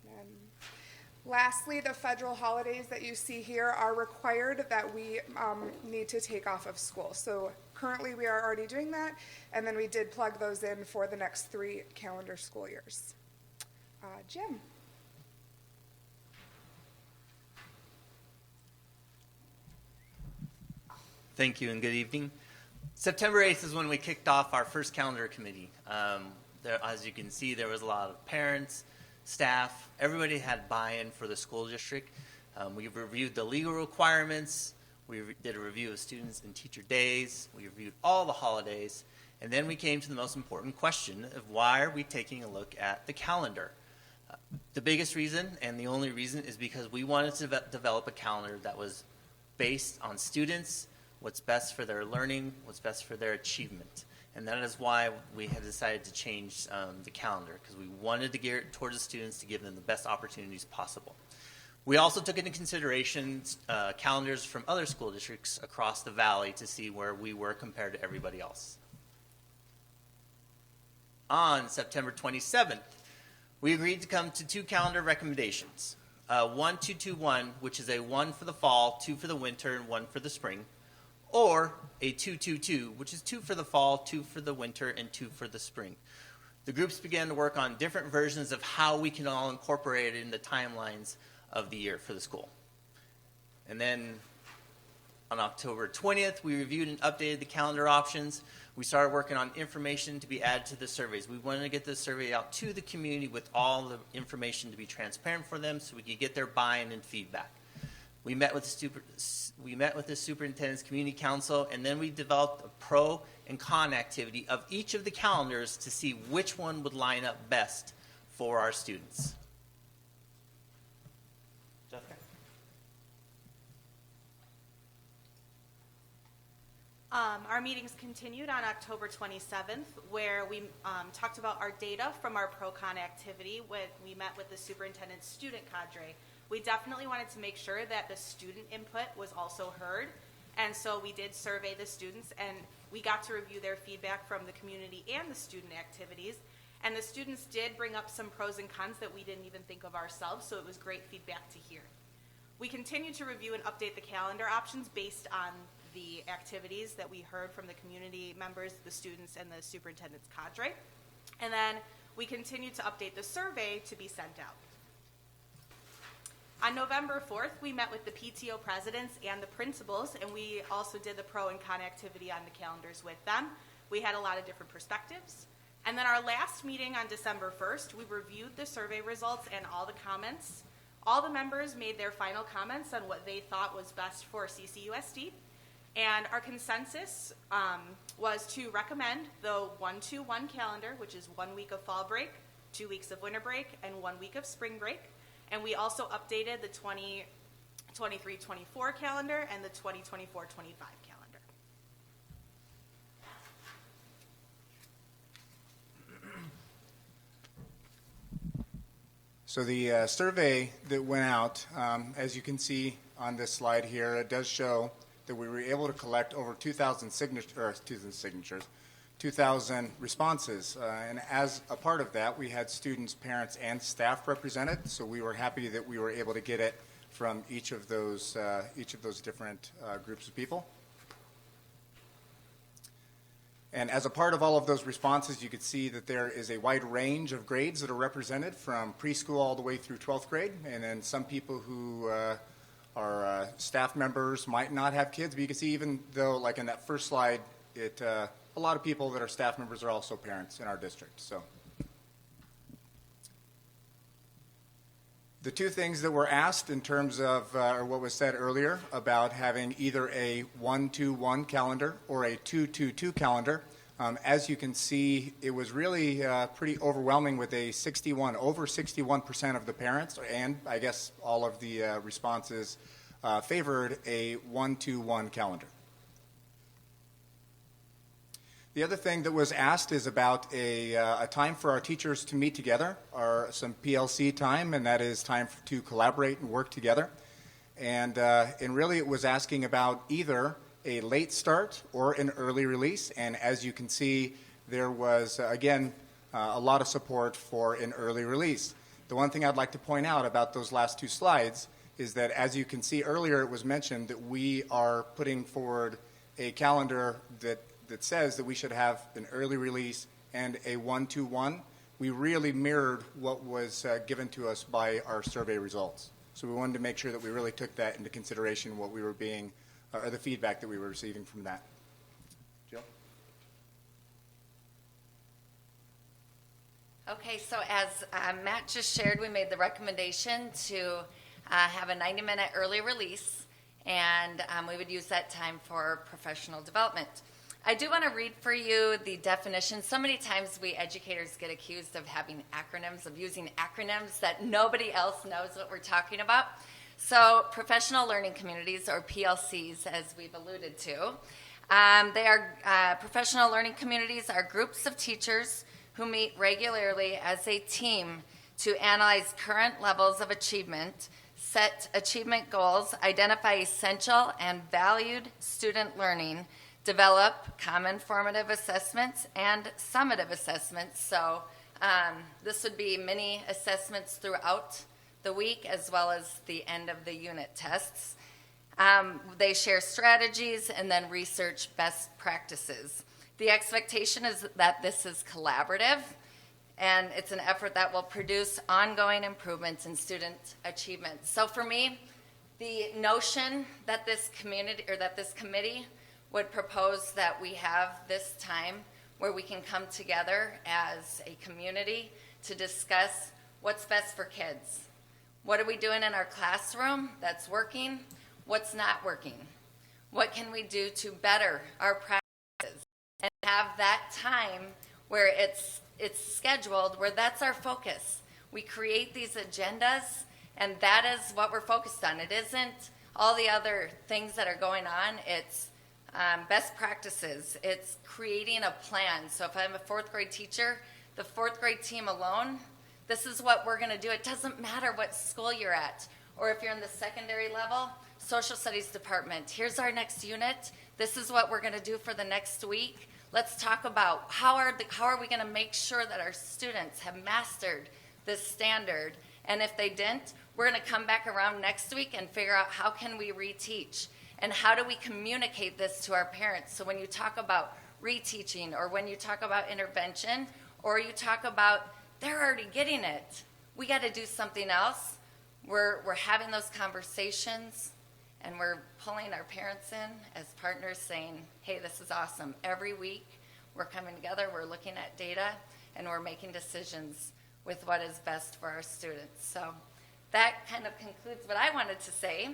[SPEAKER 12] And lastly, the federal holidays that you see here are required that we need to take off of school. So currently we are already doing that, and then we did plug those in for the next 3 calendar school years. Jim.
[SPEAKER 13] Thank you and good evening. September 8th is when we kicked off our first calendar committee. As you can see, there was a lot of parents, staff, everybody had buy-in for the school district. We reviewed the legal requirements, we did a review of students and teacher days, we reviewed all the holidays, and then we came to the most important question of why are we taking a look at the calendar? The biggest reason and the only reason is because we wanted to develop a calendar that was based on students, what's best for their learning, what's best for their achievement. And that is why we have decided to change the calendar, because we wanted to gear it towards the students to give them the best opportunities possible. We also took into consideration calendars from other school districts across the valley to see where we were compared to everybody else. On September 27th, we agreed to come to 2 calendar recommendations. 1-2-2-1, which is a 1 for the fall, 2 for the winter, and 1 for the spring. Or a 2-2-2, which is 2 for the fall, 2 for the winter, and 2 for the spring. The groups began to work on different versions of how we can all incorporate it in the timelines of the year for the school. And then on October 20th, we reviewed and updated the calendar options. We started working on information to be added to the surveys. We wanted to get this survey out to the community with all the information to be transparent for them so we could get their buy-in and feedback. We met with the superintendent's community council, and then we developed a pro and con activity of each of the calendars to see which one would line up best for our students. Jessica?
[SPEAKER 14] Our meetings continued on October 27th, where we talked about our data from our pro-con activity when we met with the superintendent's student cadre. We definitely wanted to make sure that the student input was also heard, and so we did survey the students, and we got to review their feedback from the community and the student activities, and the students did bring up some pros and cons that we didn't even think of ourselves, so it was great feedback to hear. We continue to review and update the calendar options based on the activities that we heard from the community members, the students, and the superintendent's cadre. And then we continue to update the survey to be sent out. On November 4th, we met with the PTO presidents and the principals, and we also did the pro and con activity on the calendars with them. We had a lot of different perspectives, And then our last meeting on December 1st, we reviewed the survey results and all the comments. All the members made their final comments on what they thought was best for CCUSD. And our consensus was to recommend the 1-2-1 calendar, which is 1 week of fall break, 2 weeks of winter break, and 1 week of spring break. And we also updated the 2023-24 calendar and the 2024-25 calendar.
[SPEAKER 15] So the survey that went out, as you can see on this slide here, it does show that we were able to collect over 2,000 responses. And as a part of that, we had students, parents, and staff represented. So we were happy that we were able to get it from each of those different groups of people. And as a part of all of those responses, you could see that there is a wide range of grades that are represented from preschool all the way through 12th grade. And then some people who are staff members might not have kids, but you can see even though, like in that first slide, a lot of people that are staff members are also parents in our district. So the two things that were asked in terms of, or what was said earlier about having either a 1-2-1 calendar or a 2-2-2 calendar, as you can see, it was really pretty overwhelming with over 61% of the parents, and I guess all of the responses favored a 1-2-1 calendar. The other thing that was asked is about a time for our teachers to meet together, or some PLC time, and that is time to collaborate and work together. And really it was asking about either a late start or an early release. And as you can see, there was, again, a lot of support for an early release. The one thing I'd like to point out about those last two slides is that, as you can see earlier, it was mentioned that we are putting forward a calendar that says that we should have an early release and a 1-2-1. We really mirrored what was given to us by our survey results. So we wanted to make sure that we really took that into consideration, what we were being, or the feedback that we were receiving from that. Jill?
[SPEAKER 16] Okay, so as Matt just shared, we made the recommendation to have a 90-minute early release, and we would use that time for professional development. I do want to read for you the definition. So many times we educators get accused of having acronyms, of using acronyms that nobody else knows what we're talking about. So professional learning communities, or PLCs, as we've alluded to, they are professional learning communities are groups of teachers who meet regularly as a team to analyze current levels of achievement, set achievement goals, identify essential and valued student learning, develop common formative assessments and summative assessments. So this would be mini assessments throughout the week as well as the end of the unit tests. They share strategies and then research best practices. The expectation is that this is collaborative, and it's an effort that will produce ongoing improvements in student achievement. So for me, the notion that this community, or that this committee would propose that we have this time where we can come together as a community to discuss what's best for kids. What are we doing in our classroom that's working? What's not working? What can we do to better our practices? And have that time where it's scheduled, where that's our focus. We create these agendas, and that is what we're focused on. It isn't all the other things that are going on. It's best practices. It's creating a plan. So if I'm a fourth grade teacher, the fourth grade team alone, this is what we're going to do. It doesn't matter what school you're at, or if you're in the secondary level, social studies department. Here's our next unit. This is what we're going to do for the next week. Let's talk about how are we going to make sure that our students have mastered this standard. And if they didn't, we're going to come back around next week and figure out how can we reteach. And how do we communicate this to our parents? So when you talk about reteaching, or when you talk about intervention, or you talk about they're already getting it, we got to do something else. We're having those conversations, and we're pulling our parents in as partners saying, hey, this is awesome. Every week we're coming together, we're looking at data, and we're making decisions with what is best for our students. So that kind of concludes what I wanted to say.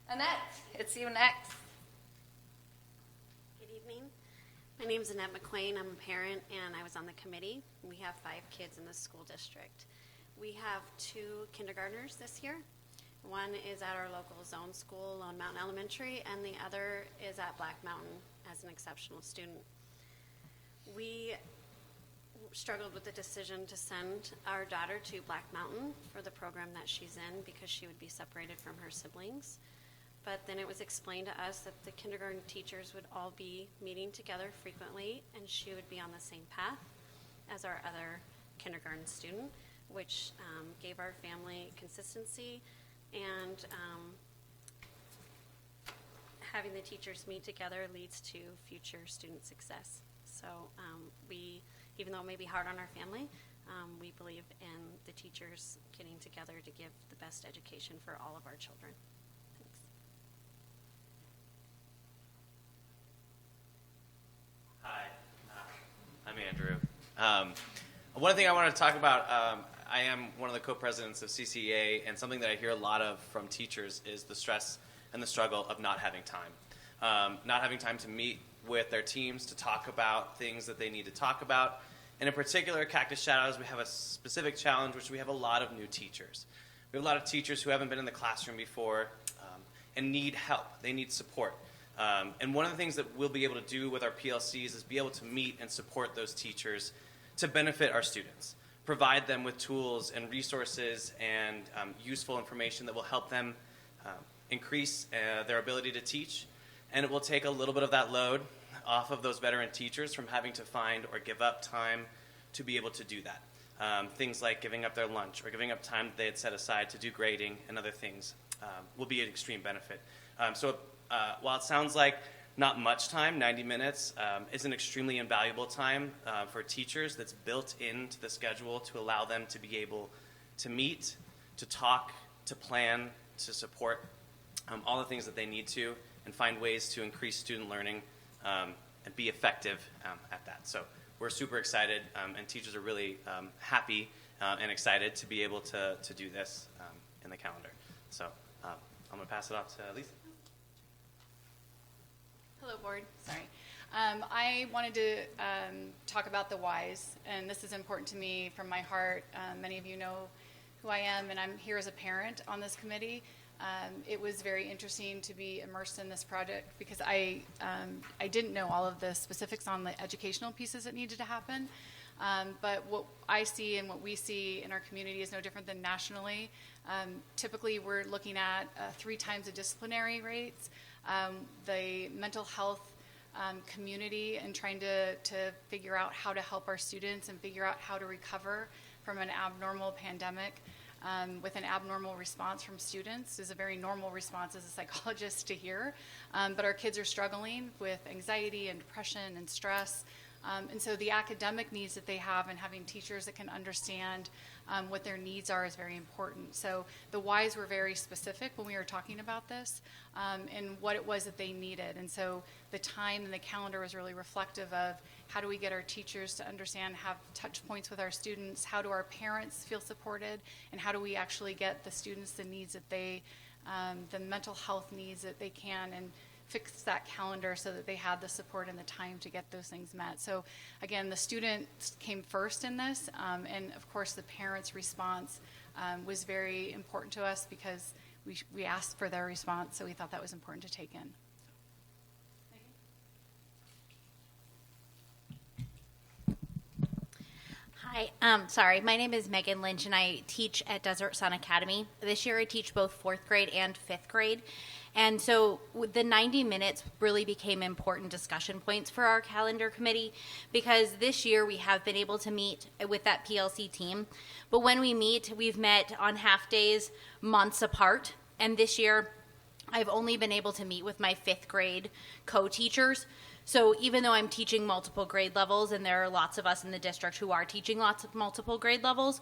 [SPEAKER 16] Annette, it's you next.
[SPEAKER 17] Good evening. My name is Annette Mclean. I'm a parent, and I was on the committee. We have 5 kids in the school district. We have 2 kindergartners this year. One is at our local zone school, Lone Mountain Elementary, and the other is at Black Mountain as an exceptional student. We struggled with the decision to send our daughter to Black Mountain for the program that she's in because she would be separated from her siblings. But then it was explained to us that the kindergarten teachers would all be meeting together frequently, and she would be on the same path as our other kindergarten student, which gave our family consistency, and having the teachers meet together leads to future student success. So we, even though it may be hard on our family, we believe in the teachers getting together to give the best education for all of our children. Thanks.
[SPEAKER 18] Hi, I'm Andrew. One thing I wanted to talk about, I am one of the co-presidents of CCEA, and something that I hear a lot of from teachers is the stress and the struggle of not having time. Not having time to meet with their teams to talk about things that they need to talk about. And in particular, at Cactus Shadows, we have a specific challenge, which we have a lot of new teachers. We have a lot of teachers who haven't been in the classroom before and need help. They need support. And one of the things that we'll be able to do with our PLCs is be able to meet and support those teachers to benefit our students, provide them with tools and resources and useful information that will help them increase their ability to teach. And it will take a little bit of that load off of those veteran teachers from having to find or give up time to be able to do that. Things like giving up their lunch or giving up time that they had set aside to do grading and other things will be an extreme benefit. So while it sounds like not much time, 90 minutes, is an extremely invaluable time for teachers that's built into the schedule to allow them to be able to meet, to talk, to plan, to support all the things that they need to, and find ways to increase student learning and be effective at that. So we're super excited, and teachers are really happy and excited to be able to do this in the calendar. So I'm going to pass it off to Lisa.
[SPEAKER 19] Hello, board. Sorry. I wanted to talk about the whys, and this is important to me from my heart. Many of you know who I am, and I'm here as a parent on this committee. It was very interesting to be immersed in this project because I didn't know all of the specifics on the educational pieces that needed to happen. But what I see and what we see in our community is no different than nationally. Typically, we're looking at 3 times the disciplinary rates. The mental health community and trying to figure out how to help our students and figure out how to recover from an abnormal pandemic with an abnormal response from students is a very normal response as a psychologist to hear. But our kids are struggling with anxiety and depression and stress. And so the academic needs that they have and having teachers that can understand what their needs are is very important. So the whys were very specific when we were talking about this and what it was that they needed. And so the time and the calendar was really reflective of how do we get our teachers to understand, have touch points with our students, how do our parents feel supported, and how do we actually get the students the needs that they, the mental health needs that they can, and fix that calendar so that they had the support and the time to get those things met. So again, the students came first in this, and of course the parents' response was very important to us because we asked for their response, so we thought that was important to take in.
[SPEAKER 20] Hi, sorry, my name is Megan Lynch, and I teach at Desert Sun Academy. This year I teach both 4th grade and 5th grade. And so the 90 minutes really became important discussion points for our calendar committee because this year we have been able to meet with that PLC team. But when we meet, we've met on half days, months apart. And this year I've only been able to meet with my 5th grade co-teachers. So even though I'm teaching multiple grade levels, and there are lots of us in the district who are teaching lots of multiple grade levels,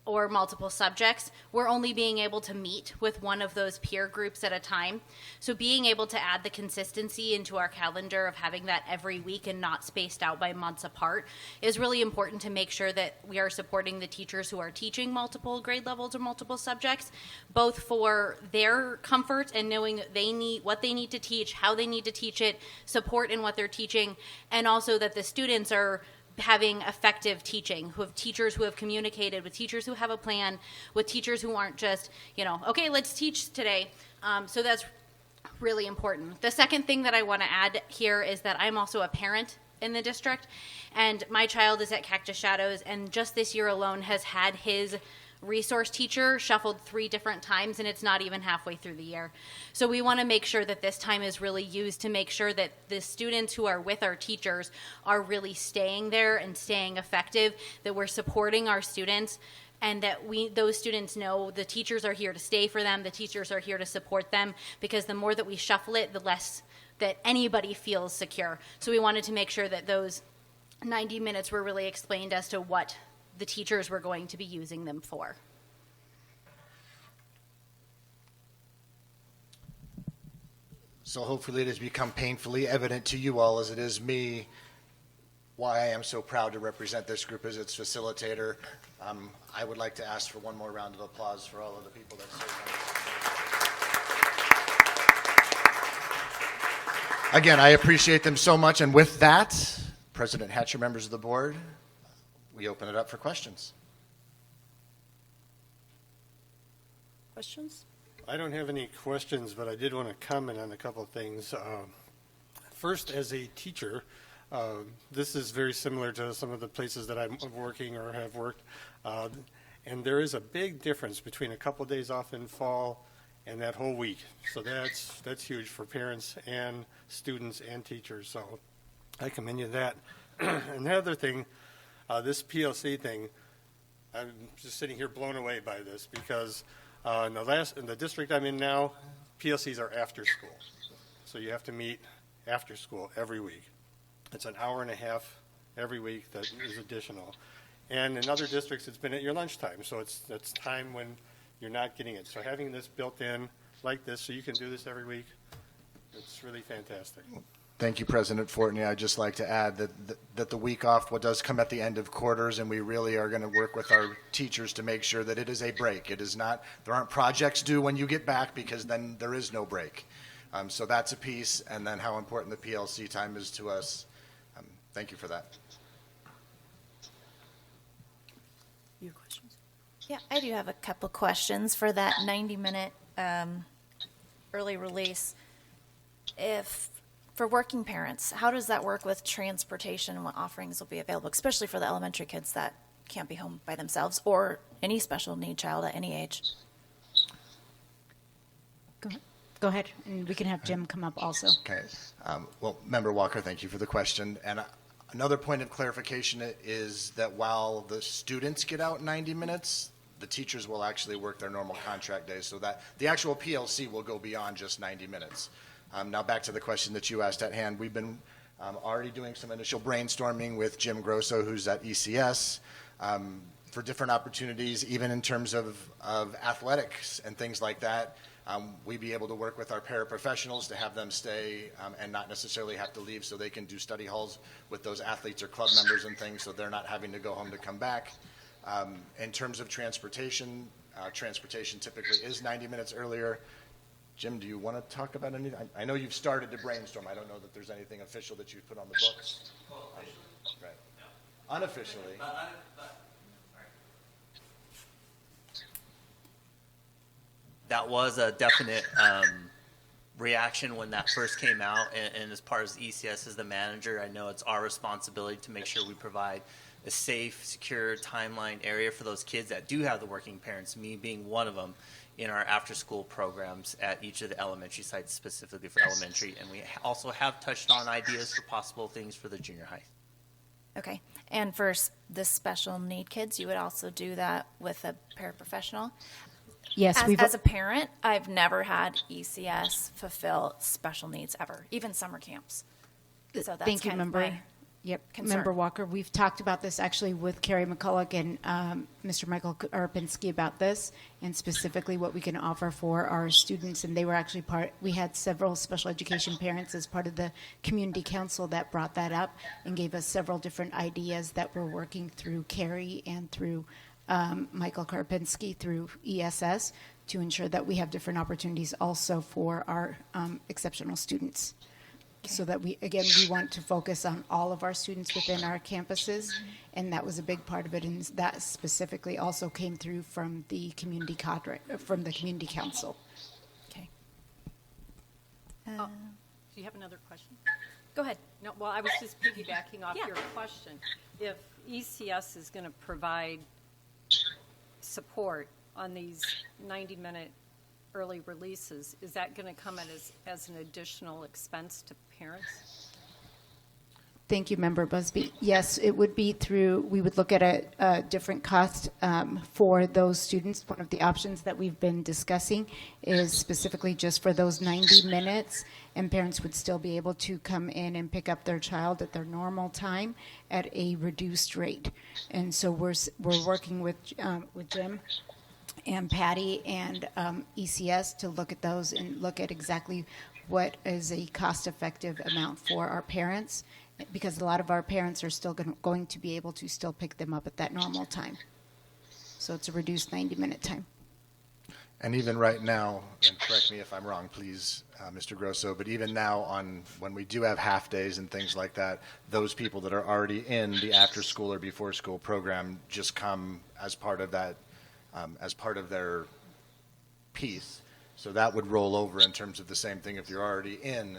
[SPEAKER 20] or multiple subjects, we're only being able to meet with one of those peer groups at a time. So being able to add the consistency into our calendar of having that every week and not spaced out by months apart is really important to make sure that we are supporting the teachers who are teaching multiple grade levels or multiple subjects, both for their comfort and knowing they need what they need to teach, how they need to teach it, support in what they're teaching, and also that the students are having effective teaching, who have teachers who have communicated, with teachers who have a plan, with teachers who aren't just, okay, let's teach today. So that's really important. The second thing that I want to add here is that I'm also a parent in the district, and my child is at Cactus Shadows, and just this year alone has had his resource teacher shuffled 3 different times, and it's not even halfway through the year. So we want to make sure that this time is really used to make sure that the students who are with our teachers are really staying there and staying effective, that we're supporting our students, and that those students know the teachers are here to stay for them, the teachers are here to support them, because the more that we shuffle it, the less that anybody feels secure. So we wanted to make sure that those 90 minutes were really explained as to what the teachers were going to be using them for.
[SPEAKER 11] So hopefully it has become painfully evident to you all, as it is me, why I am so proud to represent this group as its facilitator. I would like to ask for one more round of applause for all of the people that serve on this. Again, I appreciate them so much, and with that, President Hatcher, members of the board, we open it up for questions.
[SPEAKER 1] Questions?
[SPEAKER 21] I don't have any questions, but I did want to comment on a couple of things. First, as a teacher, this is very similar to some of the places that I'm working or have worked, and there is a big difference between a couple of days off in fall and that whole week. So that's huge for parents and students and teachers. So I commend you that. And the other thing, this PLC thing, I'm just sitting here blown away by this, because in the district I'm in now, PLCs are after school. So you have to meet after school every week. It's an hour and a half every week that is additional. And in other districts, it's been at your lunchtime. So that's time when you're not getting it. So having this built in like this, so you can do this every week, it's really fantastic.
[SPEAKER 11] Thank you, President Fortney. I'd just like to add that the week off does come at the end of quarters, and we really are going to work with our teachers to make sure that it is a break. It is not, there aren't projects due when you get back, because then there is no break. So that's a piece, and then how important the PLC time is to us. Thank you for that.
[SPEAKER 1] Your questions?
[SPEAKER 3] Yeah, I do have a couple questions for that 90-minute early release. For working parents, how does that work with transportation and what offerings will be available, especially for the elementary kids that can't be home by themselves, or any special need child at any age?
[SPEAKER 10] Go ahead, and we can have Jim come up also.
[SPEAKER 11] Okay. Well, Member Walker, thank you for the question. And another point of clarification is that while the students get out 90 minutes, the teachers will actually work their normal contract days, so that the actual PLC will go beyond just 90 minutes. Now back to the question that you asked at hand. We've been already doing some initial brainstorming with Jim Grosso, who's at ECS, for different opportunities, even in terms of athletics and things like that. We'd be able to work with our paraprofessionals to have them stay and not necessarily have to leave, so they can do study halls with those athletes or club members and things, so they're not having to go home to come back. In terms of transportation, transportation typically is 90 minutes earlier. Jim, do you want to talk about anything? I know you've started to brainstorm. I don't know that there's anything official that you've put on the books. Right. Unofficially.
[SPEAKER 13] That was a definite reaction when that first came out, and as part of ECS as the manager, I know it's our responsibility to make sure we provide a safe, secure, timeline area for those kids that do have the working parents, me being one of them, in our after-school programs at each of the elementary sites, specifically for elementary. And we also have touched on ideas for possible things for the junior high.
[SPEAKER 3] Okay. And for the special need kids, you would also do that with a paraprofessional?
[SPEAKER 10] Yes.
[SPEAKER 3] As a parent, I've never had ECS fulfill special needs ever, even summer camps. So that's
[SPEAKER 10] Thank you,
[SPEAKER 3] kind of
[SPEAKER 10] member. Yep,
[SPEAKER 3] concern.
[SPEAKER 10] Member Walker, we've talked about this actually with Carrie McCulloch and Mr. Michael Arpinski about this, and specifically what we can offer for our students. And they were actually we had several special education parents as part of the community council that brought that up and gave us several different ideas that we're working through Carrie and through Michael Karpinski through ESS to ensure that we have different opportunities also for our exceptional students. So that we want to focus on all of our students within our campuses, and that was a big part of it, and that specifically also came through from the community cadre, from the community council.
[SPEAKER 3] Okay.
[SPEAKER 2] Do you have another question?
[SPEAKER 3] Go ahead.
[SPEAKER 2] No, well, I was just piggybacking off
[SPEAKER 3] Yeah.
[SPEAKER 2] your question. If ECS is going to provide support on these 90-minute early releases, is that going to come as an additional expense to parents?
[SPEAKER 10] Thank you, Member Busby. Yes, it would be through, we would look at a different cost for those students. One of the options that we've been discussing is specifically just for those 90 minutes, and parents would still be able to come in and pick up their child at their normal time at a reduced rate. And so we're working with Jim and Patty and ECS to look at those and look at exactly what is a cost-effective amount for our parents, because a lot of our parents are still going to be able to still pick them up at that normal time. So it's a reduced 90-minute time.
[SPEAKER 11] And even right now, and correct me if I'm wrong, please, Mr. Grosso, but even now when we do have half days and things like that, those people that are already in the after school or before school program just come as part of that, as part of their piece. So that would roll over in terms of the same thing. If you're already in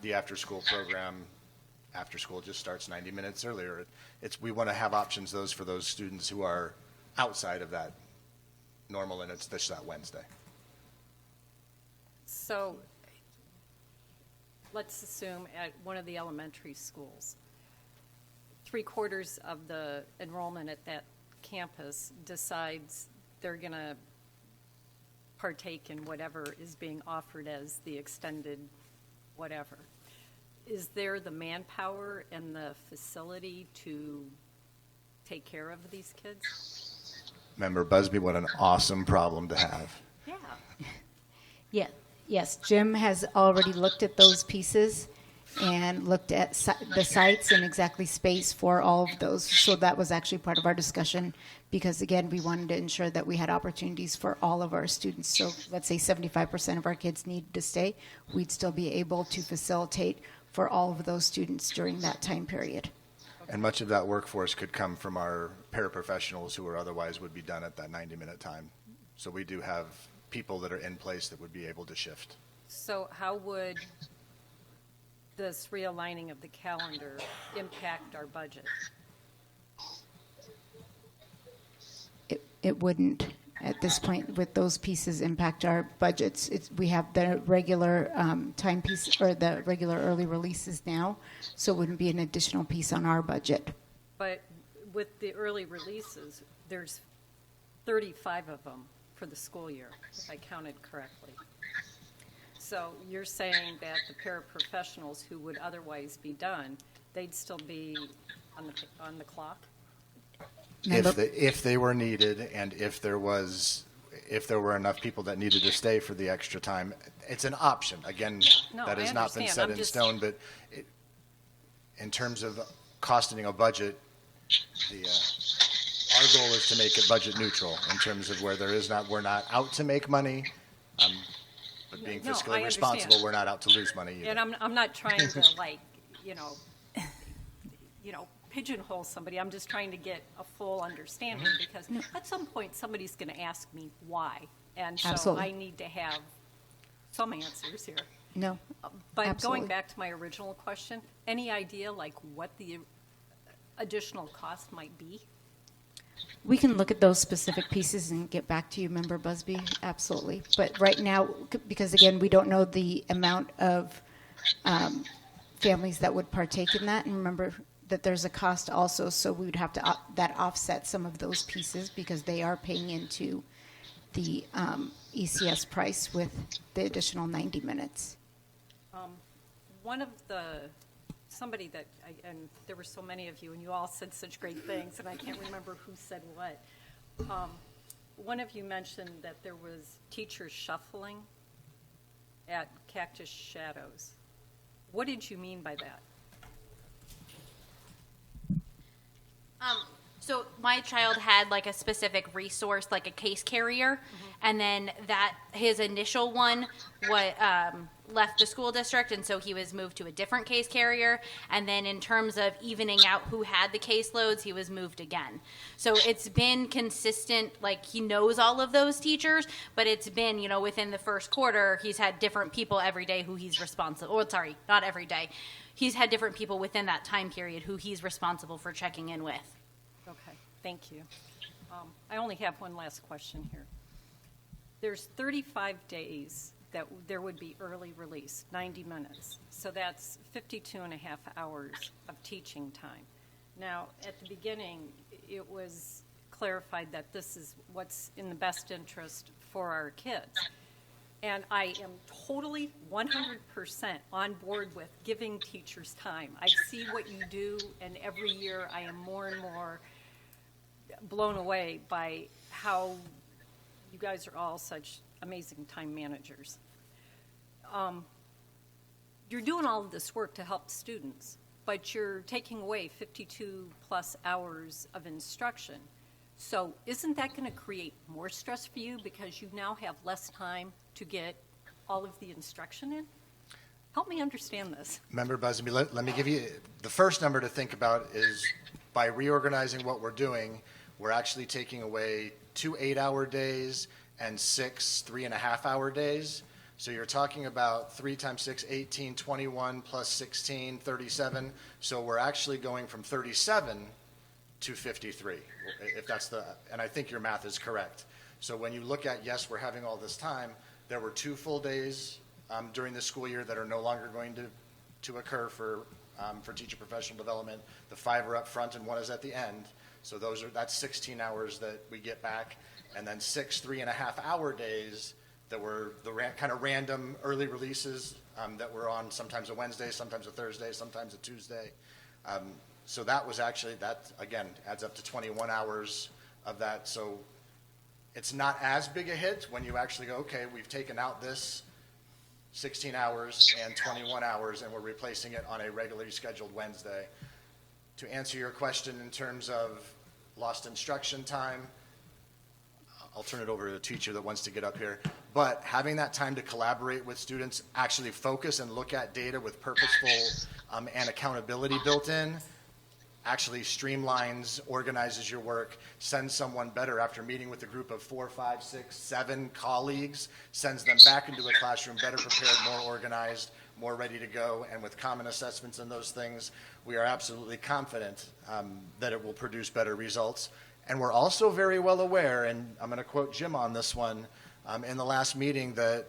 [SPEAKER 11] the after school program, after school just starts 90 minutes earlier. We want to have options for those students who are outside of that normal, and it's that Wednesday.
[SPEAKER 2] So let's assume at one of the elementary schools, 3/4 of the enrollment at that campus decides they're going to partake in whatever is being offered as the extended whatever. Is there the manpower and the facility to take care of these kids?
[SPEAKER 11] Member Busby, what an awesome problem to have.
[SPEAKER 2] Yeah.
[SPEAKER 10] Yeah. Yes, Jim has already looked at those pieces and looked at the sites and exactly space for all of those. So that was actually part of our discussion because, again, we wanted to ensure that we had opportunities for all of our students. So let's say 75% of our kids needed to stay. We'd still be able to facilitate for all of those students during that time period.
[SPEAKER 11] And much of that workforce could come from our paraprofessionals who otherwise would be done at that 90-minute time. So we do have people that are in place that would be able to shift.
[SPEAKER 2] So how would this realigning of the calendar impact our budget?
[SPEAKER 10] It wouldn't at this point with those pieces impact our budgets. We have the regular time piece or the regular early releases now, so it wouldn't be an additional piece on our budget.
[SPEAKER 2] But with the early releases, there's 35 of them for the school year, if I counted correctly. So you're saying that the paraprofessionals who would otherwise be done, they'd still be on the clock?
[SPEAKER 11] If they were needed, and if there were enough people that needed to stay for the extra time, it's an option. Again,
[SPEAKER 2] No,
[SPEAKER 11] that has
[SPEAKER 2] I
[SPEAKER 11] not been set
[SPEAKER 2] understand.
[SPEAKER 11] in stone. But in terms of costing a budget, our goal is to make it budget neutral in terms of where we're not out to make money, but being fiscally responsible, we're not out to lose money either.
[SPEAKER 2] And I'm not trying to pigeonhole somebody. I'm just trying to get a full understanding because at some point somebody's going to ask me why, and so
[SPEAKER 10] Absolutely.
[SPEAKER 2] I need to have some answers here.
[SPEAKER 10] No,
[SPEAKER 2] But
[SPEAKER 10] absolutely.
[SPEAKER 2] going back to my original question, any idea what the additional cost might be?
[SPEAKER 10] We can look at those specific pieces and get back to you, Member Busby, absolutely. But right now, because again, we don't know the amount of families that would partake in that, and remember that there's a cost also, so we would have to that offset some of those pieces because they are paying into the ECS price with the additional 90 minutes.
[SPEAKER 2] One of the somebody that, and there were so many of you, and you all said such great things, and I can't remember who said what. One of you mentioned that there was teachers shuffling at Cactus Shadows. What did you mean by that?
[SPEAKER 20] So my child had like a specific resource, like a case carrier, and then that his initial one left the school district, and so he was moved to a different case carrier. And then in terms of evening out who had the caseloads, he was moved again. So it's been consistent, like he knows all of those teachers, but it's been, you know, within the first quarter, he's had different people every day who he's responsible, or sorry, not every day. He's had different people within that time period who he's responsible for checking in with.
[SPEAKER 2] Okay, thank you. I only have one last question here. There's 35 days that there would be early release, 90 minutes. So that's 52 and a half hours of teaching time. Now, at the beginning, it was clarified that this is what's in the best interest for our kids. And I am totally 100% on board with giving teachers time. I see what you do, and every year I am more and more blown away by how you guys are all such amazing time managers. You're doing all of this work to help students, but you're taking away 52 plus hours of instruction. So isn't that going to create more stress for you because you now have less time to get all of the instruction in? Help me understand this.
[SPEAKER 11] Member Busby, let me give you the first number to think about is by reorganizing what we're doing, we're actually taking away 2 8-hour days and 6 3.5-hour days. So you're talking about 3 times 6, 18, 21 plus 16, 37. So we're actually going from 37 to 53, if that's the, and I think your math is correct. So when you look at, yes, we're having all this time, there were 2 full days during the school year that are no longer going to occur for teacher professional development. The 5 are up front and 1 is at the end. So that's 16 hours that we get back, and then 6 3.5-hour days that were the kind of random early releases that were on sometimes a Wednesday, sometimes a Thursday, sometimes a Tuesday. So that was actually, that again adds up to 21 hours of that. So it's not as big a hit when you actually go, okay, we've taken out this 16 hours and 21 hours and we're replacing it on a regularly scheduled Wednesday. To answer your question in terms of lost instruction time, I'll turn it over to a teacher that wants to get up here. But having that time to collaborate with students, actually focus and look at data with purposeful and accountability built in, actually streamlines, organizes your work, sends someone better after meeting with a group of 4, 5, 6, 7 colleagues, sends them back into a classroom better prepared, more organized, more ready to go, and with common assessments and those things, we are absolutely confident that it will produce better results. And we're also very well aware, and I'm going to quote Jim on this one, in the last meeting, that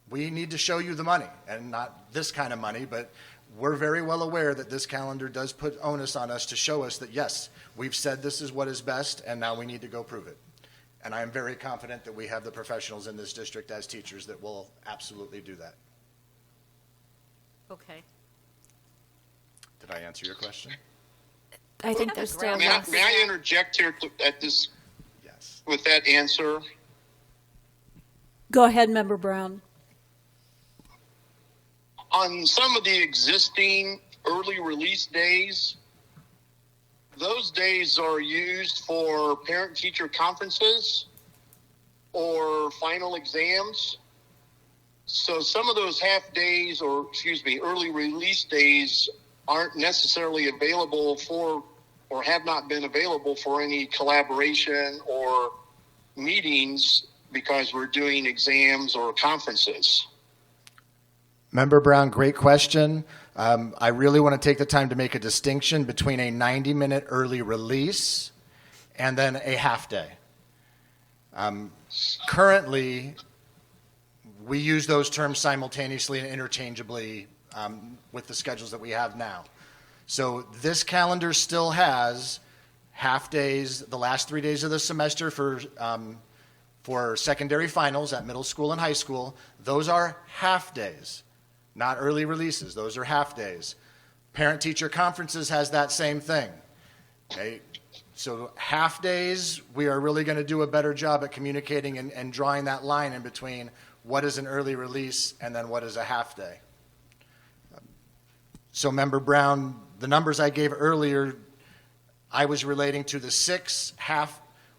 [SPEAKER 11] we need to show you the money, and not this kind of money, but we're very well aware that this calendar does put onus on us to show us that, yes, we've said this is what is best, and now we need to go prove it. And I am very confident that we have the professionals in this district as teachers that will absolutely do that.
[SPEAKER 2] Okay.
[SPEAKER 11] Did I answer your question?
[SPEAKER 3] I think there's still
[SPEAKER 4] May I interject here at this?
[SPEAKER 11] Yes.
[SPEAKER 4] With that answer?
[SPEAKER 1] Go ahead, Member Brown.
[SPEAKER 4] On some of the existing early release days, those days are used for parent-teacher conferences or final exams. So some of those half days, or excuse me, early release days aren't necessarily available for, or have not been available for any collaboration or meetings because we're doing exams or conferences.
[SPEAKER 11] Member Brown, great question. I really want to take the time to make a distinction between a 90-minute early release and then a half day. Currently, we use those terms simultaneously and interchangeably with the schedules that we have now. So this calendar still has half days, the last 3 days of the semester for secondary finals at middle school and high school. Those are half days. not early releases. Those are half days. Parent-teacher conferences has that same thing. Okay, so half days, we are really going to do a better job at communicating and drawing that line in between what is an early release and then what is a half day. So Member Brown, the numbers I gave earlier, I was relating to the 6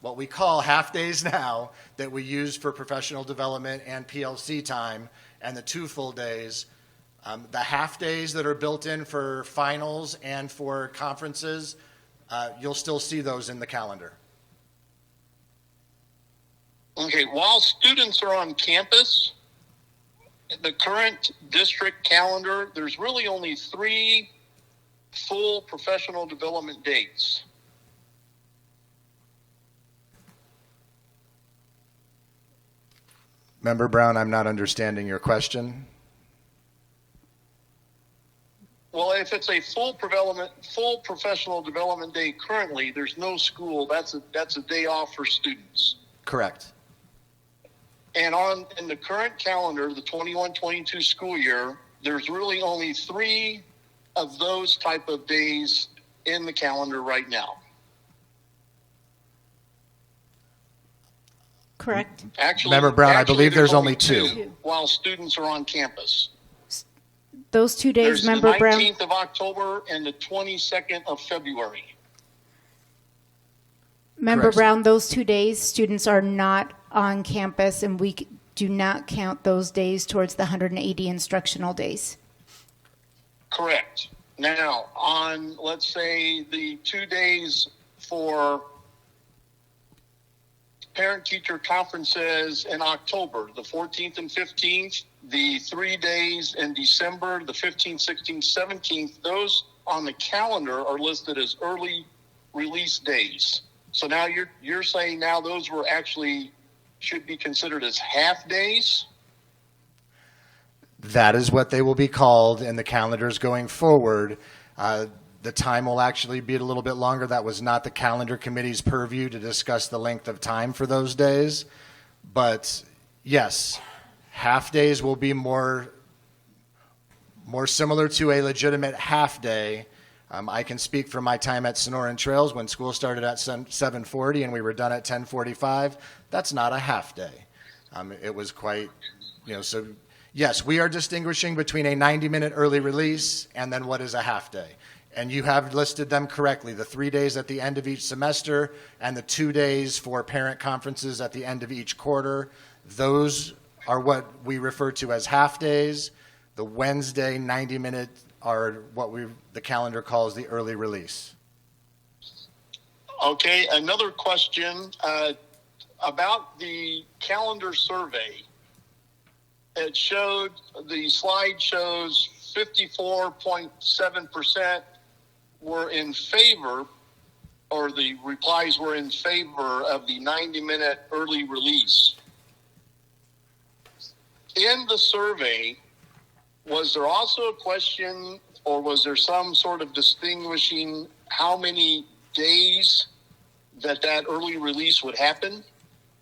[SPEAKER 11] what we call half days now that we use for professional development and PLC time, and the 2 full days. The half days that are built in for finals and for conferences, you'll still see those in the calendar.
[SPEAKER 4] Okay, while students are on campus, the current district calendar, there's really only 3 full professional development dates.
[SPEAKER 11] Member Brown, I'm not understanding your question.
[SPEAKER 4] Well, if it's a full professional development day currently, there's no school. That's a day off for students.
[SPEAKER 11] Correct.
[SPEAKER 4] And in the current calendar, the 21-22 school year, there's really only 3 of those type of days in the calendar right now.
[SPEAKER 10] Correct.
[SPEAKER 4] Actually,
[SPEAKER 11] Member Brown, I believe there's only 2.
[SPEAKER 4] While students are on campus.
[SPEAKER 10] Those 2 days,
[SPEAKER 4] There's
[SPEAKER 10] Member
[SPEAKER 4] the
[SPEAKER 10] Brown.
[SPEAKER 4] 19th of October and the 22nd of February.
[SPEAKER 10] Member
[SPEAKER 11] Correct.
[SPEAKER 10] Brown, those 2 days, students are not on campus, and we do not count those days towards the 180 instructional days.
[SPEAKER 4] Correct. Now, on, let's say, the 2 days for parent-teacher conferences in October, the 14th and 15th, the 3 days in December, the 15th, 16th, 17th, those on the calendar are listed as early release days. So now you're saying now those were actually should be considered as half days?
[SPEAKER 11] That is what they will be called in the calendars going forward. The time will actually be a little bit longer. That was not the calendar committee's purview to discuss the length of time for those days. But yes, half days will be more similar to a legitimate half day. I can speak from my time at Sonoran Trails when school started at 7:40 and we were done at 10:45. That's not a half day. It was quite, so yes, we are distinguishing between a 90-minute early release and then what is a half day. And you have listed them correctly, the 3 days at the end of each semester and the 2 days for parent conferences at the end of each quarter. Those are what we refer to as half days. The Wednesday 90-minute are what the calendar calls the early release.
[SPEAKER 4] Okay, another question about the calendar survey. The slide shows 54.7% were in favor, or the replies were in favor of the 90-minute early release. In the survey, was there also a question, or was there some sort of distinguishing how many days that early release would happen?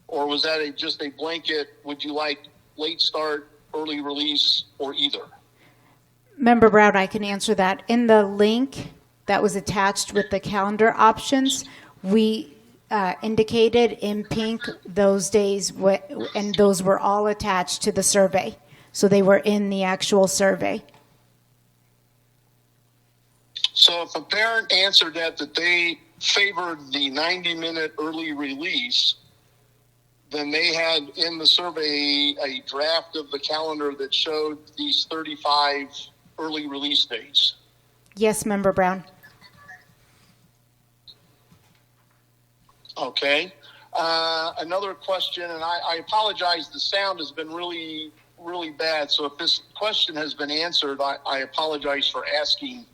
[SPEAKER 4] Or was that just a blanket, would you like late start, early release, or either?
[SPEAKER 10] Member Brown, I can answer that. In the link that was attached with the calendar options, we indicated in pink those days, and those were all attached to the survey. So they were in the actual survey.
[SPEAKER 4] So if a parent answered that they favored the 90-minute early release, then they had in the survey a draft of the calendar that showed these 35 early release dates.
[SPEAKER 10] Yes, Member Brown.
[SPEAKER 4] Okay. Another question, and I apologize, the sound has been really, really bad. So if this question has been answered, I apologize for asking.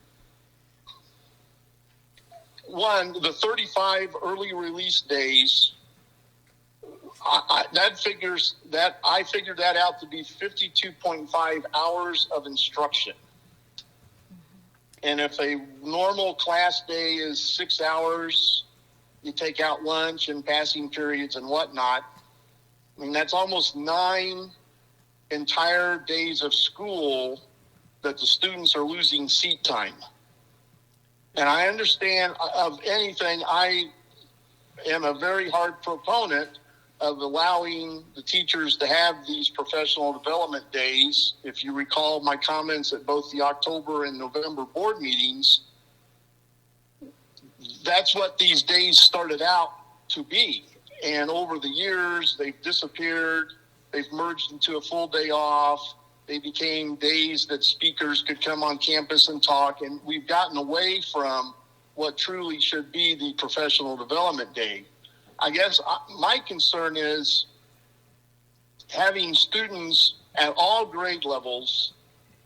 [SPEAKER 4] One, the 35 early release days, I figured that out to be 52.5 hours of instruction. And if a normal class day is 6 hours, you take out lunch and passing periods and whatnot, I mean, that's almost 9 entire days of school that the students are losing seat time. And I understand of anything, I am a very hard proponent of allowing the teachers to have these professional development days. If you recall my comments at both the October and November board meetings, that's what these days started out to be. And over the years, they've disappeared. They've merged into a full day off. They became days that speakers could come on campus and talk. And we've gotten away from what truly should be the professional development day. I guess my concern is having students at all grade levels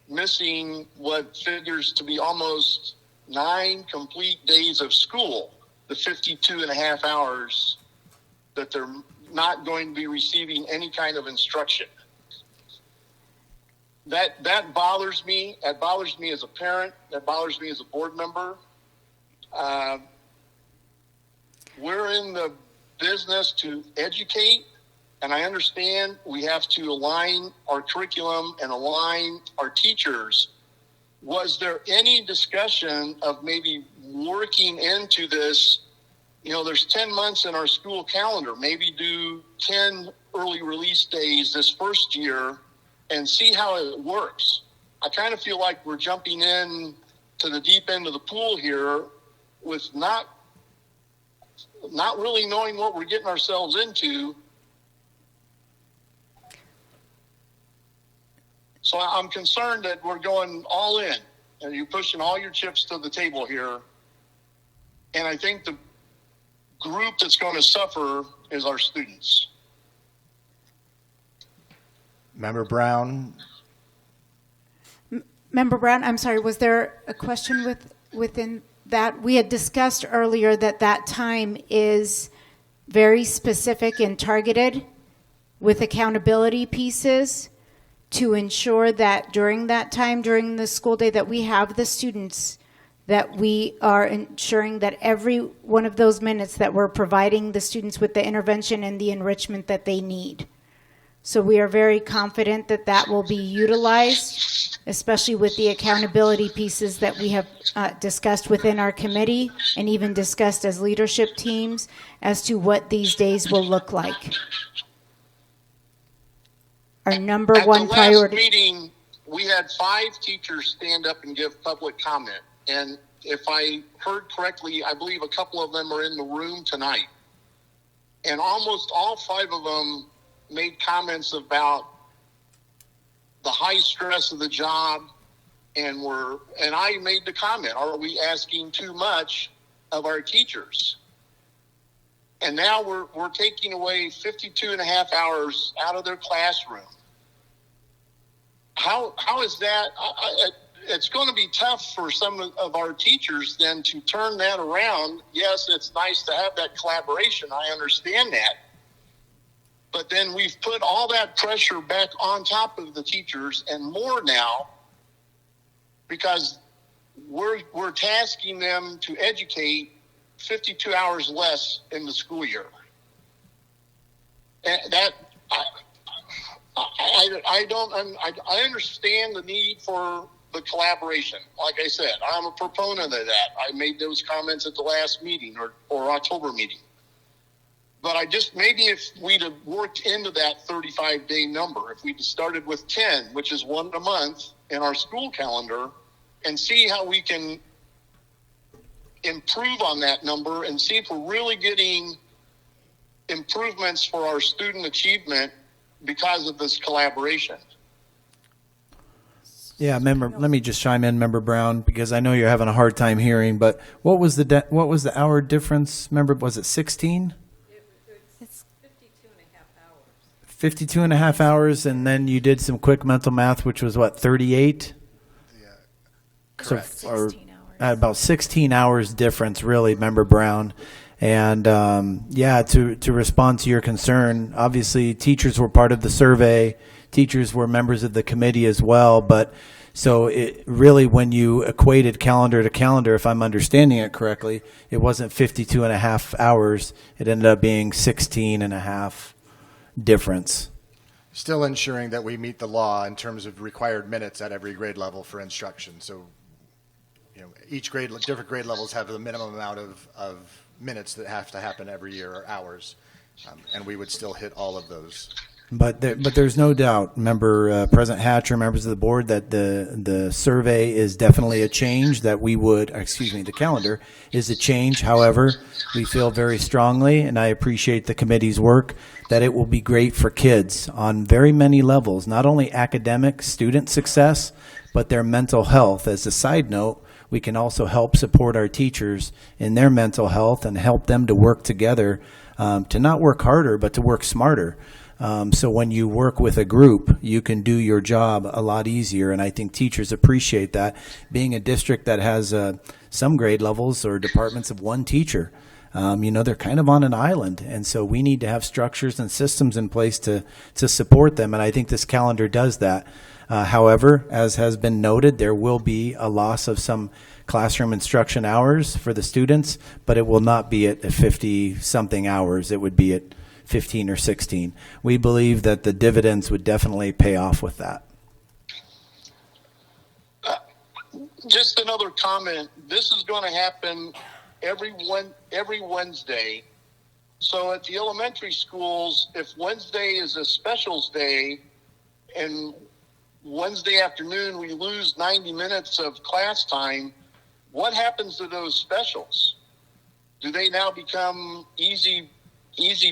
[SPEAKER 4] missing what figures to be almost 9 complete days of school, the 52 and a half hours that they're not going to be receiving any kind of instruction. That bothers me. That bothers me as a parent. That bothers me as a board member. We're in the business to educate, and I understand we have to align our curriculum and align our teachers. Was there any discussion of maybe working into this? You know, there's 10 months in our school calendar. Maybe do 10 early release days this first year and see how it works. I kind of feel like we're jumping in to the deep end of the pool here with not really knowing what we're getting ourselves into. So I'm concerned that we're going all in and you're pushing all your chips to the table here. And I think the group that's going to suffer is our students.
[SPEAKER 11] Member Brown.
[SPEAKER 10] Member Brown, I'm sorry, was there a question within that? We had discussed earlier that time is very specific and targeted with accountability pieces to ensure that during that time, during the school day, that we have the students, that we are ensuring that every one of those minutes that we're providing the students with the intervention and the enrichment that they need. So we are very confident that that will be utilized, especially with the accountability pieces that we have discussed within our committee and even discussed as leadership teams as to what these days will look like. Our number one priority.
[SPEAKER 4] At the last meeting, we had 5 teachers stand up and give public comment. And if I heard correctly, I believe a couple of them are in the room tonight. And almost all 5 of them made comments about the high stress of the job, and I made the comment, are we asking too much of our teachers? And now we're taking away 52 and a half hours out of their classroom. How is that? It's going to be tough for some of our teachers then to turn that around. Yes, it's nice to have that collaboration. I understand that. But then we've put all that pressure back on top of the teachers and more now because we're tasking them to educate 52 hours less in the school year. And that I understand the need for the collaboration. Like I said, I'm a proponent of that. I made those comments at the last meeting or October meeting. But maybe if we'd have worked into that 35-day number, if we'd started with 10, which is 1 a month in our school calendar, and see how we can improve on that number and see if we're really getting improvements for our student achievement because of this collaboration.
[SPEAKER 5] Yeah, let me just chime in, Member Brown, because I know you're having a hard time hearing, but what was the hour difference? Remember, was it 16? 52 and a half hours, and then you did some quick mental math, which was what, 38?
[SPEAKER 11] Yeah, correct.
[SPEAKER 5] So, about 16 hours difference, really, Member Brown. And to respond to your concern, obviously teachers were part of the survey. Teachers were members of the committee as well. But so it really, when you equated calendar to calendar, if I'm understanding it correctly, it wasn't 52 and a half hours. It ended up being 16 and a half difference.
[SPEAKER 11] still ensuring that we meet the law in terms of required minutes at every grade level for instruction. So, each different grade levels have the minimum amount of minutes that have to happen every year, or hours, and we would still hit all of those.
[SPEAKER 5] But there's no doubt, President Hatcher, members of the board, that the survey is definitely a change that the calendar is a change. However, we feel very strongly, and I appreciate the committee's work, that it will be great for kids on very many levels, not only academic student success, but their mental health. As a side note, we can also help support our teachers in their mental health and help them to work together, to not work harder, but to work smarter. So when you work with a group, you can do your job a lot easier, and I think teachers appreciate that. Being a district that has some grade levels or departments of one teacher, they're kind of on an island, and so we need to have structures and systems in place to support them, and I think this calendar does that. However, as has been noted, there will be a loss of some classroom instruction hours for the students, but it will not be at 50-something hours. It would be at 15 or 16. We believe that the dividends would definitely pay off with that.
[SPEAKER 4] Just another comment. This is going to happen every Wednesday. So at the elementary schools, if Wednesday is a specials day and Wednesday afternoon we lose 90 minutes of class time, what happens to those specials? Do they now become easy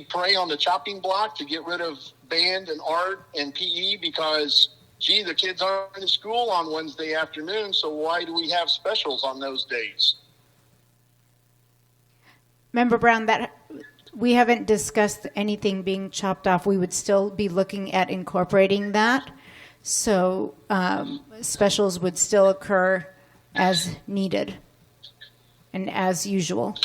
[SPEAKER 4] prey on the chopping block to get rid of band and art and PE because, the kids aren't in school on Wednesday afternoon, so why do we have specials on those days?
[SPEAKER 10] Member Brown, that we haven't discussed anything being chopped off. We would still be looking at incorporating that. So specials would still occur as needed and as usual.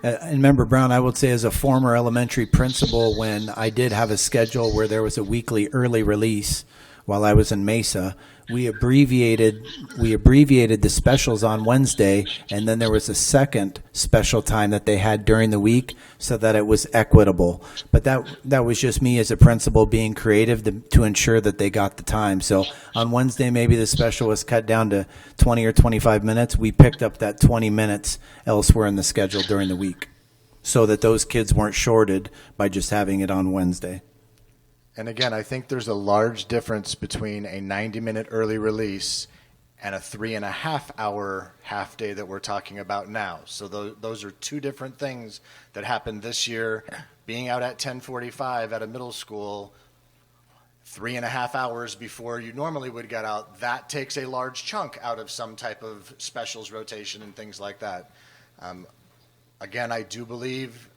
[SPEAKER 5] And Member Brown, I would say as a former elementary principal, when I did have a schedule where there was a weekly early release while I was in Mesa, we abbreviated the specials on Wednesday, and then there was a second special time that they had during the week so that it was equitable. But that was just me as a principal being creative to ensure that they got the time. So on Wednesday, maybe the special was cut down to 20 or 25 minutes. We picked up that 20 minutes elsewhere in the schedule during the week so that those kids weren't shorted by just having it on Wednesday.
[SPEAKER 11] And again, I think there's a large difference between a 90-minute early release and a 3.5-hour half day that we're talking about now. So those are two different things that happened this year. Being out at 10:45 at a middle school, 3.5 hours before you normally would get out, that takes a large chunk out of some type of specials rotation and things like that. Again, I do believe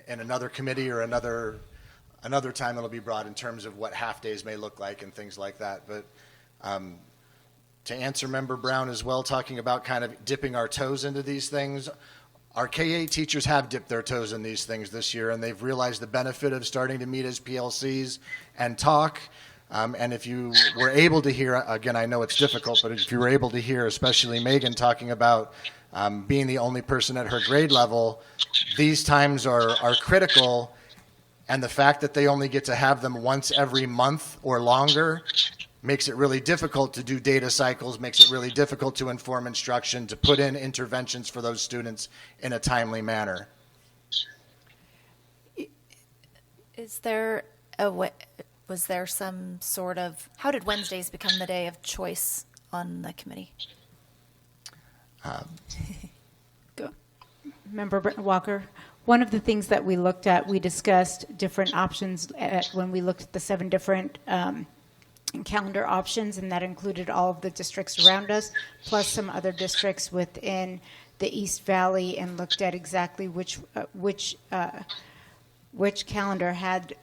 [SPEAKER 11] in another committee or another time it'll be brought in terms of what half days may look like and things like that. But to answer Member Brown as well, talking about kind of dipping our toes into these things, our K-8 teachers have dipped their toes in these things this year, and they've realized the benefit of starting to meet as PLCs and talk. And if you were able to hear, again, I know it's difficult, but if you were able to hear, especially Megan talking about being the only person at her grade level, these times are critical. And the fact that they only get to have them once every month or longer makes it really difficult to do data cycles, makes it really difficult to inform instruction, to put in interventions for those students in a timely manner.
[SPEAKER 3] Is there was there some sort of, how did Wednesdays become the day of choice on the committee?
[SPEAKER 10] Member Walker? One of the things that we looked at, we discussed different options when we looked at the 7 different calendar options, and that included all of the districts around us, plus some other districts within the East Valley, and looked at exactly which calendar had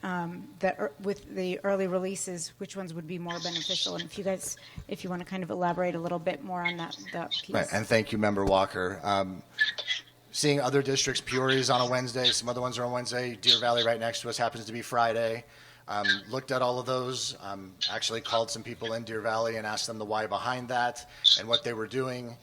[SPEAKER 10] with the early releases, which ones would be more beneficial. And if you want to kind of elaborate a little bit more on that piece.
[SPEAKER 11] Right, and thank you, Member Walker. Seeing other districts, Peoria is on a Wednesday, some other ones are on Wednesday. Deer Valley right next to us happens to be Friday. Looked at all of those, actually called some people in Deer Valley and asked them the why behind that and what they were doing.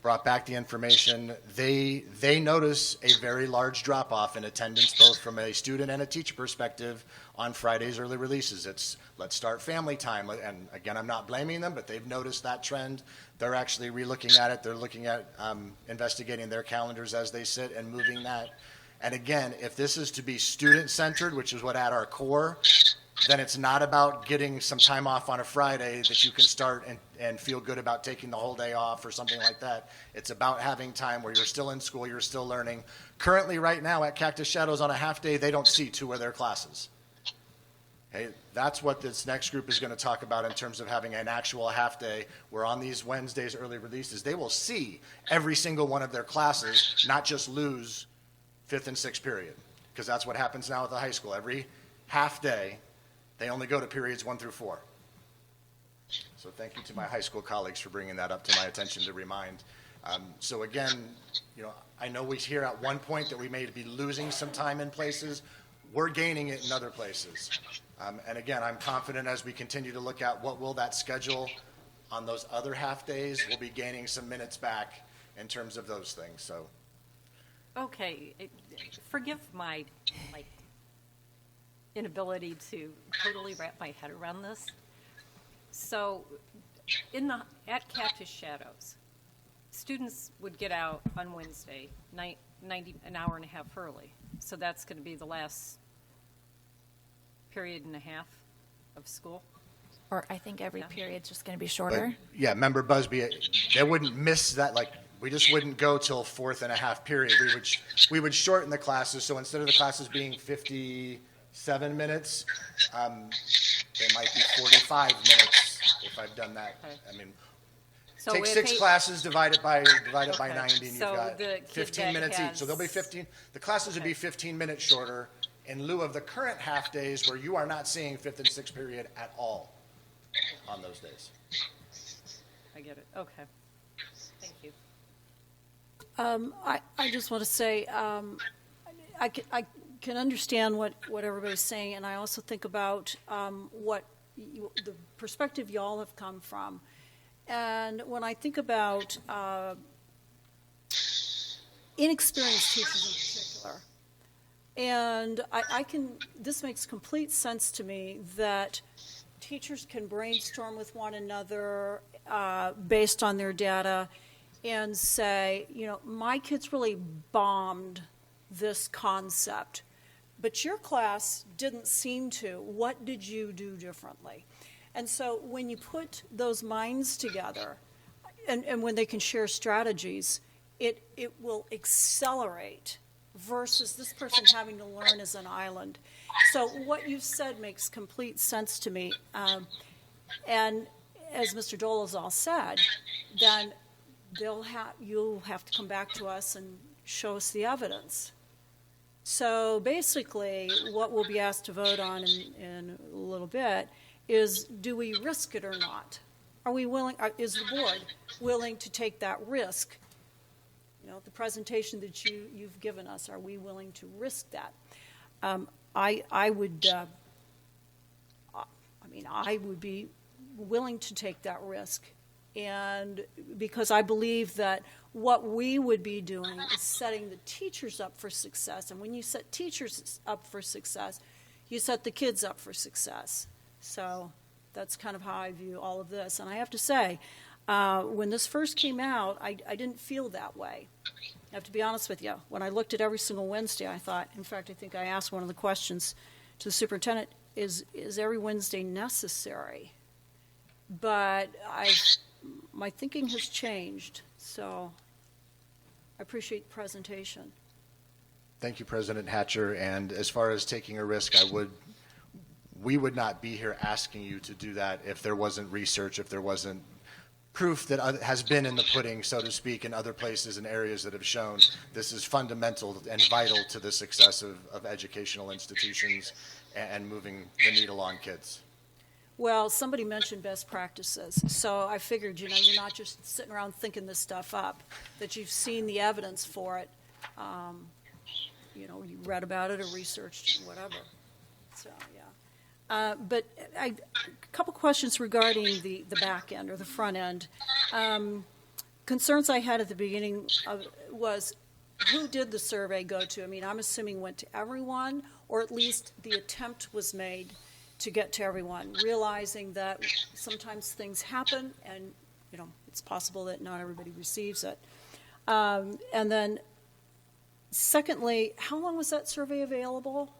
[SPEAKER 11] brought back the information. They notice a very large drop-off in attendance, both from a student and a teacher perspective, on Friday's early releases. It's let's start family time. And again, I'm not blaming them, but they've noticed that trend. They're actually re-looking at it. They're looking at investigating their calendars as they sit and moving that. And again, if this is to be student-centered, which is what at our core, then it's not about getting some time off on a Friday that you can start and feel good about taking the whole day off or something like that. It's about having time where you're still in school, you're still learning. Currently, right now, at Cactus Shadows on a half day, they don't see 2 of their classes. Okay, that's what this next group is going to talk about in terms of having an actual half day, where on these Wednesdays early releases, they will see every single one of their classes, not just lose 5th and 6th period, because that's what happens now at the high school. Every half day, they only go to periods 1 through 4. So thank you to my high school colleagues for bringing that up to my attention to remind. So again, I know we hear at one point that we may be losing some time in places. We're gaining it in other places. And again, I'm confident as we continue to look at what will that schedule on those other half days, we'll be gaining some minutes back in terms of those things. So.
[SPEAKER 2] Okay, forgive my inability to totally wrap my head around this. So, at Cactus Shadows, students would get out on Wednesday, an hour and a half early. So that's going to be the last period and a half of school.
[SPEAKER 3] Or I think every period's just going to be shorter.
[SPEAKER 11] But, yeah, Member Busby, they wouldn't miss that. We just wouldn't go till 4th and a half period. We would shorten the classes. So instead of the classes being 57 minutes, they might be 45 minutes if I've done that.
[SPEAKER 2] Okay.
[SPEAKER 11] I mean,
[SPEAKER 2] So
[SPEAKER 11] take
[SPEAKER 2] if
[SPEAKER 11] 6 classes, divide it by 90, and you've
[SPEAKER 2] So
[SPEAKER 11] got
[SPEAKER 2] the kid
[SPEAKER 11] 15
[SPEAKER 2] that
[SPEAKER 11] minutes each.
[SPEAKER 2] has-
[SPEAKER 11] So they'll be 15. The classes would be 15 minutes shorter in lieu of the current half days where you are not seeing 5th and 6th period at all on those days.
[SPEAKER 2] I get it. Okay. Thank you.
[SPEAKER 1] I just want to say I can understand what everybody's saying, and I also think about the perspective y'all have come from. And when I think about inexperienced teachers in particular, and this makes complete sense to me that teachers can brainstorm with one another based on their data and say, my kids really bombed this concept, but your class didn't seem to. What did you do differently? And so when you put those minds together and when they can share strategies, it will accelerate versus this person having to learn as an island. So what you've said makes complete sense to me. And as Mr. Dolezal said, then you'll have to come back to us and show us the evidence. So basically, what we'll be asked to vote on in a little bit is, do we risk it or not? Are we willing? Is the board willing to take that risk? The presentation that you've given us, are we willing to risk that? I would. I would be willing to take that risk, and because I believe that what we would be doing is setting the teachers up for success. And when you set teachers up for success, you set the kids up for success. So that's kind of how I view all of this. And I have to say, when this first came out, I didn't feel that way. I have to be honest with you. When I looked at every single Wednesday, I thought, in fact, I think I asked one of the questions to the superintendent, is every Wednesday necessary? But my thinking has changed, so I appreciate the presentation.
[SPEAKER 11] Thank you, President Hatcher. And as far as taking a risk, we would not be here asking you to do that if there wasn't research, if there wasn't proof that has been in the pudding, so to speak, in other places and areas that have shown this is fundamental and vital to the success of educational institutions and moving the needle on kids.
[SPEAKER 1] Well, somebody mentioned best practices, so I figured, you're not just sitting around thinking this stuff up, that you've seen the evidence for it. You read about it or researched whatever. So, yeah. But a couple questions regarding the back end or the front end. concerns I had at the beginning was who did the survey go to? I mean, I'm assuming went to everyone, or at least the attempt was made to get to everyone, realizing that sometimes things happen and, you know, it's possible that not everybody receives it. And then, secondly, how long was that survey available?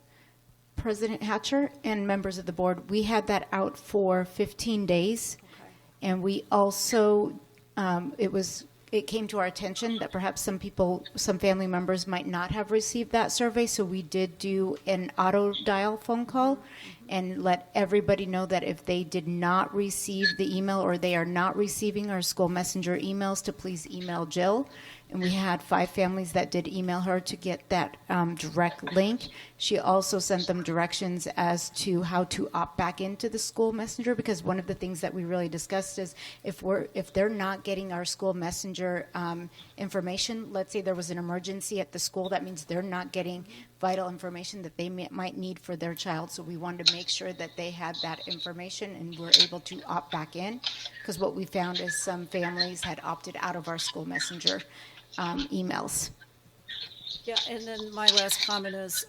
[SPEAKER 10] President Hatcher and members of the board, we had that out for 15 days.
[SPEAKER 1] Okay.
[SPEAKER 10] And we also, it came to our attention that perhaps some family members might not have received that survey, so we did do an auto dial phone call and let everybody know that if they did not receive the email or they are not receiving our school messenger emails, to please email Jill. And we had 5 families that did email her to get that direct link. She also sent them directions as to how to opt back into the school messenger, because one of the things that we really discussed is if they're not getting our school messenger information, let's say there was an emergency at the school, that means they're not getting vital information that they might need for their child. So we wanted to make sure that they had that information and were able to opt back in, because what we found is some families had opted out of our school messenger emails.
[SPEAKER 1] Yeah, and then my last comment is,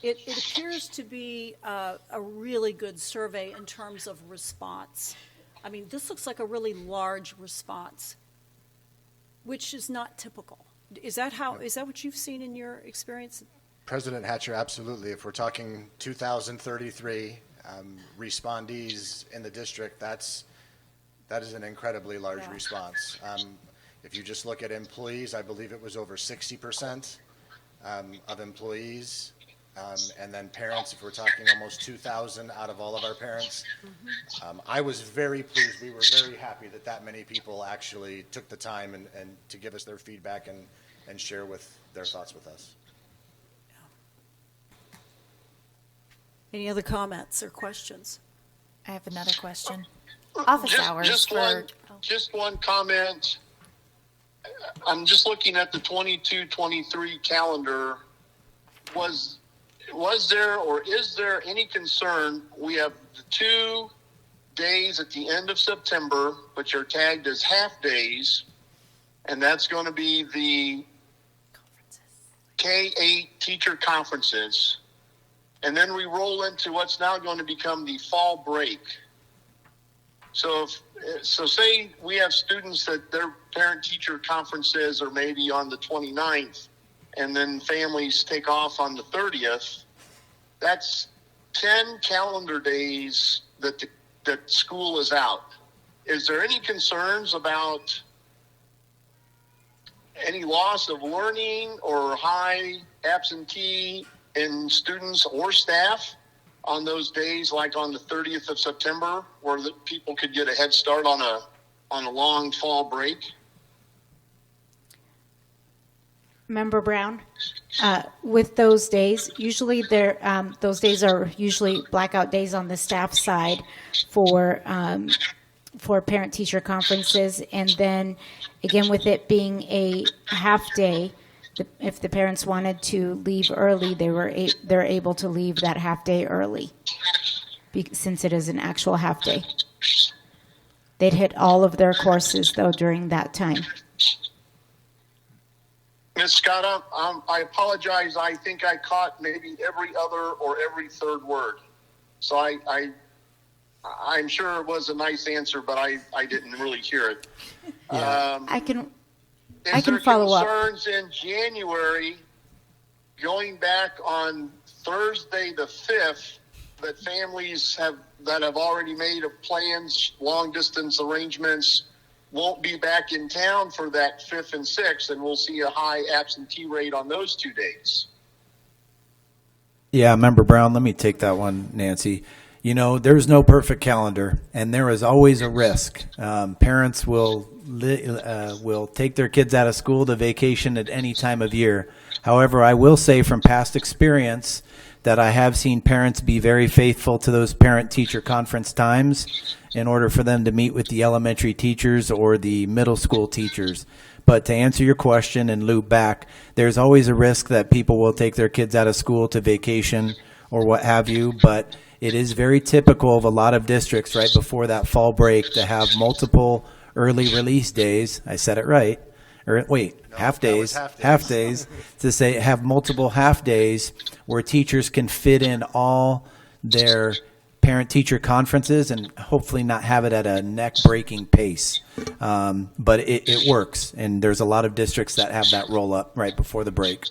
[SPEAKER 1] it appears to be a really good survey in terms of response. I mean, this looks like a really large response, which is not typical. Is that what you've seen in your experience?
[SPEAKER 11] President Hatcher, absolutely. If we're talking 2,033 respondees in the district, that is an incredibly large response. If you just look at employees, I believe it was over 60% of employees. And then parents, if we're talking almost 2,000 out of all of our parents. I was very pleased. We were very happy that many people actually took the time and to give us their feedback and share their thoughts with us.
[SPEAKER 1] Any other comments or questions?
[SPEAKER 3] I have another question. Office hours.
[SPEAKER 4] Just one comment. I'm just looking at the 22-23 calendar. Was there or is there any concern? We have the 2 days at the end of September, which are tagged as half days, and that's going to be the K-8 teacher conferences. And then we roll into what's now going to become the fall break. So say we have students that their parent-teacher conferences are maybe on the 29th, and then families take off on the 30th. That's 10 calendar days that school is out. Is there any concerns about any loss of learning or high absentee in students or staff on those days, like on the 30th of September, where the people could get a head start on a long fall break?
[SPEAKER 10] Member Brown, with those days, usually those days are usually blackout days on the staff side for parent-teacher conferences, and then again with it being a half day, if the parents wanted to leave early, they're able to leave that half day early, since it is an actual half day. They'd hit all of their courses though during that time.
[SPEAKER 4] Ms. Scott, I apologize. I think I caught maybe every other or every third word. So I'm sure it was a nice answer, but I didn't really hear it.
[SPEAKER 10] Yeah. I can
[SPEAKER 4] follow up. Is
[SPEAKER 10] up.
[SPEAKER 4] there concerns in January, going back on Thursday the 5th, that families that have already made plans, long-distance arrangements, won't be back in town for that 5th and 6th, and we'll see a high absentee rate on those 2 days?
[SPEAKER 5] Yeah, Member Brown, let me take that one, Nancy. You know, there's no perfect calendar, and there is always a risk. Parents will take their kids out of school to vacation at any time of year. However, I will say from past experience that I have seen parents be very faithful to those parent-teacher conference times in order for them to meet with the elementary teachers or the middle school teachers. But to answer your question and loop back, there's always a risk that people will take their kids out of school to vacation or what have you, but it is very typical of a lot of districts right before that fall break to have multiple early release days. I said it right. Or wait, half days, half days, to say have multiple half days where teachers can fit in all their parent-teacher conferences and hopefully not have it at a neck-breaking pace. But it works, and there's a lot of districts that have that roll-up right before the break.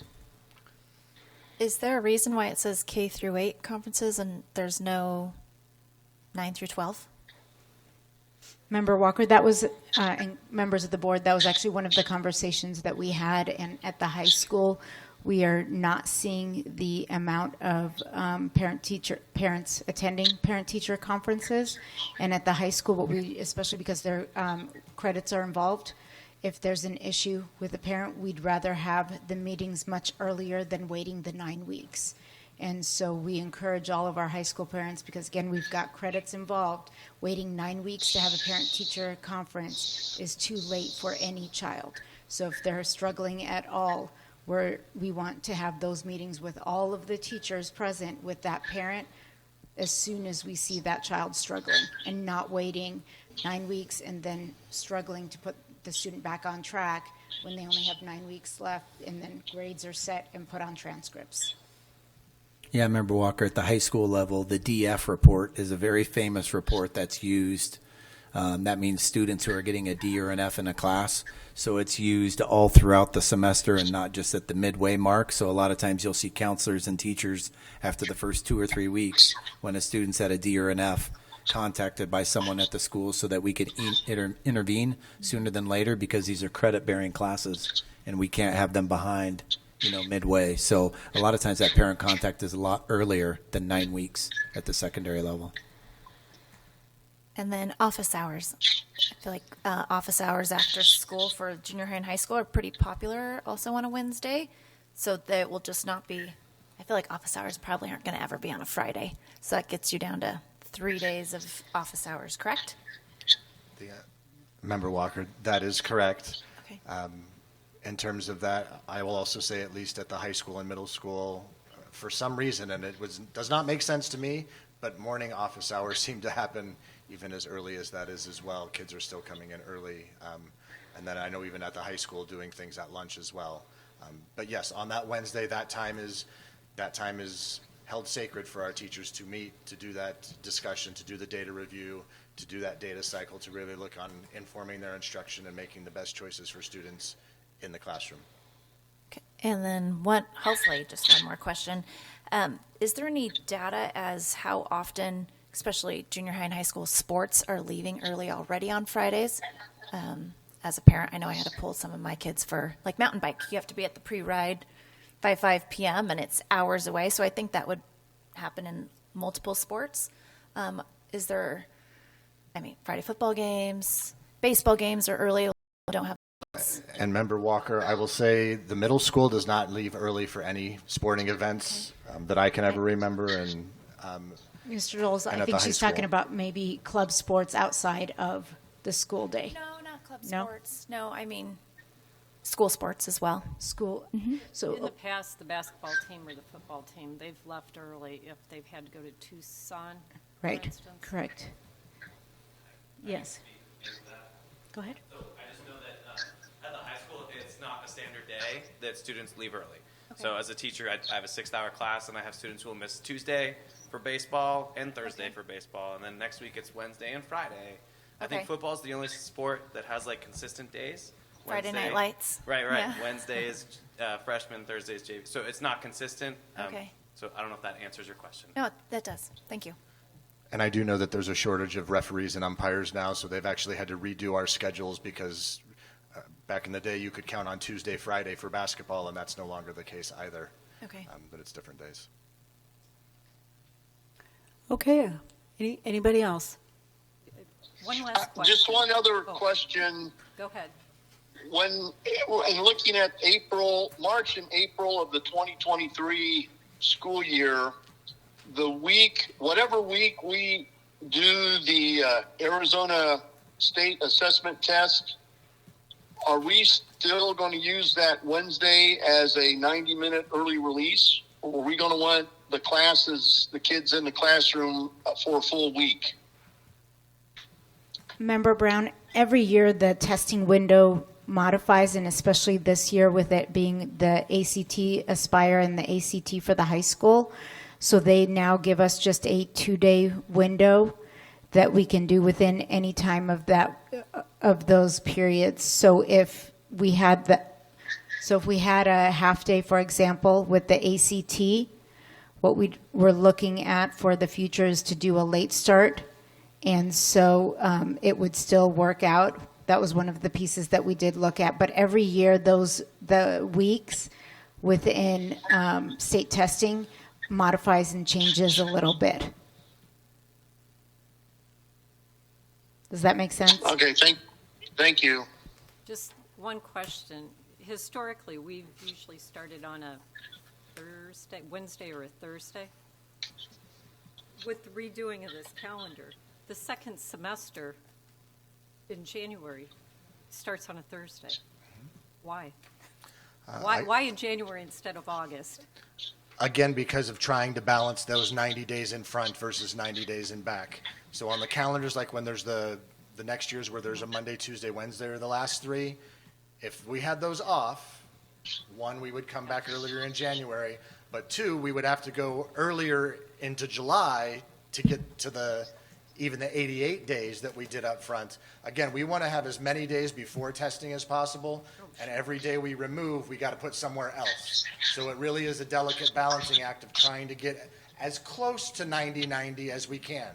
[SPEAKER 3] Is there a reason why it says K through 8 conferences and there's no 9 through 12?
[SPEAKER 10] Member Walker, that was, and members of the board, that was actually one of the conversations that we had. And at the high school, we are not seeing the amount of parents attending parent-teacher conferences. And at the high school, what we, especially because their credits are involved, if there's an issue with a parent, we'd rather have the meetings much earlier than waiting the 9 weeks. And so we encourage all of our high school parents, because again, we've got credits involved. Waiting 9 weeks to have a parent-teacher conference is too late for any child. So if they're struggling at all, we want to have those meetings with all of the teachers present with that parent as soon as we see that child struggling, and not waiting 9 weeks and then struggling to put the student back on track when they only have 9 weeks left, and then grades are set and put on transcripts.
[SPEAKER 5] Yeah, Member Walker, at the high school level, the DF report is a very famous report that's used. That means students who are getting a D or an F in a class. So it's used all throughout the semester and not just at the midway mark. So a lot of times you'll see counselors and teachers after the first 2 or 3 weeks, when a student's at a D or an F, contacted by someone at the school so that we could intervene sooner than later, because these are credit-bearing classes and we can't have them behind, midway. So a lot of times that parent contact is a lot earlier than 9 weeks at the secondary level.
[SPEAKER 3] And then office hours. I feel like office hours after school for junior high and high school are pretty popular also on a Wednesday. So that will just not be, I feel like office hours probably aren't going to ever be on a Friday. So that gets you down to 3 days of office hours, correct?
[SPEAKER 11] Member Walker, that is correct.
[SPEAKER 3] Okay.
[SPEAKER 11] In terms of that, I will also say, at least at the high school and middle school, for some reason, and does not make sense to me, but morning office hours seem to happen even as early as that is as well. Kids are still coming in early. And then I know even at the high school doing things at lunch as well. But yes, on that Wednesday, that time is held sacred for our teachers to meet, to do that discussion, to do the data review, to do that data cycle, to really look on informing their instruction and making the best choices for students in the classroom.
[SPEAKER 3] Okay. And then hopefully just one more question. Is there any data as how often, especially junior high and high school, sports are leaving early already on Fridays? As a parent, I know I had to pull some of my kids for like mountain bike. You have to be at the pre-ride by 5 p.m. and it's hours away. So I think that would happen in multiple sports. Is there, Friday football games, baseball games are early, don't have.
[SPEAKER 11] And Member Walker, I will say the middle school does not leave early for any sporting events that I can ever remember. And
[SPEAKER 10] Mr. Doles, I think she's talking about maybe club sports outside of the school day.
[SPEAKER 3] No, not club sports. No, I mean school sports as well.
[SPEAKER 10] School.
[SPEAKER 3] Mm-hmm.
[SPEAKER 10] So
[SPEAKER 2] in the past, the basketball team or the football team, they've left early if they've had to go to Tucson,
[SPEAKER 10] right.
[SPEAKER 2] for instance.
[SPEAKER 10] Correct. Yes. Go ahead.
[SPEAKER 18] So I just know that at the high school, it's not a standard day that students leave early. Okay. So as a teacher, I have a 6-hour class, and I have students who will miss Tuesday for baseball and Thursday for baseball, and then next week it's Wednesday and Friday. I think football is the only sport that has like consistent days.
[SPEAKER 3] Friday Night Lights.
[SPEAKER 18] Right.
[SPEAKER 3] Yeah.
[SPEAKER 18] Wednesday is freshman, Thursday is JV. So it's not consistent.
[SPEAKER 3] Okay.
[SPEAKER 18] So I don't know if that answers your question.
[SPEAKER 3] No, that does. Thank you.
[SPEAKER 11] And I do know that there's a shortage of referees and umpires now, so they've actually had to redo our schedules because back in the day you could count on Tuesday, Friday for basketball, and that's no longer the case either.
[SPEAKER 3] Okay.
[SPEAKER 11] But it's different days.
[SPEAKER 1] Okay. Anybody else?
[SPEAKER 2] One last question.
[SPEAKER 4] Just one other question.
[SPEAKER 2] Go ahead.
[SPEAKER 4] In looking at March and April of the 2023 school year, whatever week we do the Arizona State Assessment Test, are we still going to use that Wednesday as a 90-minute early release? Or are we going to want the kids in the classroom for a full week?
[SPEAKER 10] Member Brown, every year the testing window modifies, and especially this year with it being the ACT Aspire and the ACT for the high school. So they now give us just a 2-day window that we can do within any time of those periods. So if we had a half day, for example, with the ACT, what we're looking at for the future is to do a late start. And so it would still work out. That was one of the pieces that we did look at. But every year, the weeks within state testing modifies and changes a little bit. Does that make sense?
[SPEAKER 4] Okay, thank you.
[SPEAKER 2] Just one question. Historically, we've usually started on a Wednesday or a Thursday. With the redoing of this calendar, the second semester in January starts on a Thursday. Why? Why in January instead of August?
[SPEAKER 11] Again, because of trying to balance those 90 days in front versus 90 days in back. So on the calendars, like when there's the next year's where there's a Monday, Tuesday, Wednesday, or the last 3, if we had those off, 1, we would come back earlier in January, but 2, we would have to go earlier into July to get to even the 88 days that we did up front. Again, we want to have as many days before testing as possible, and every day we remove, we got to put somewhere else. So it really is a delicate balancing act of trying to get as close to 90-90 as we can.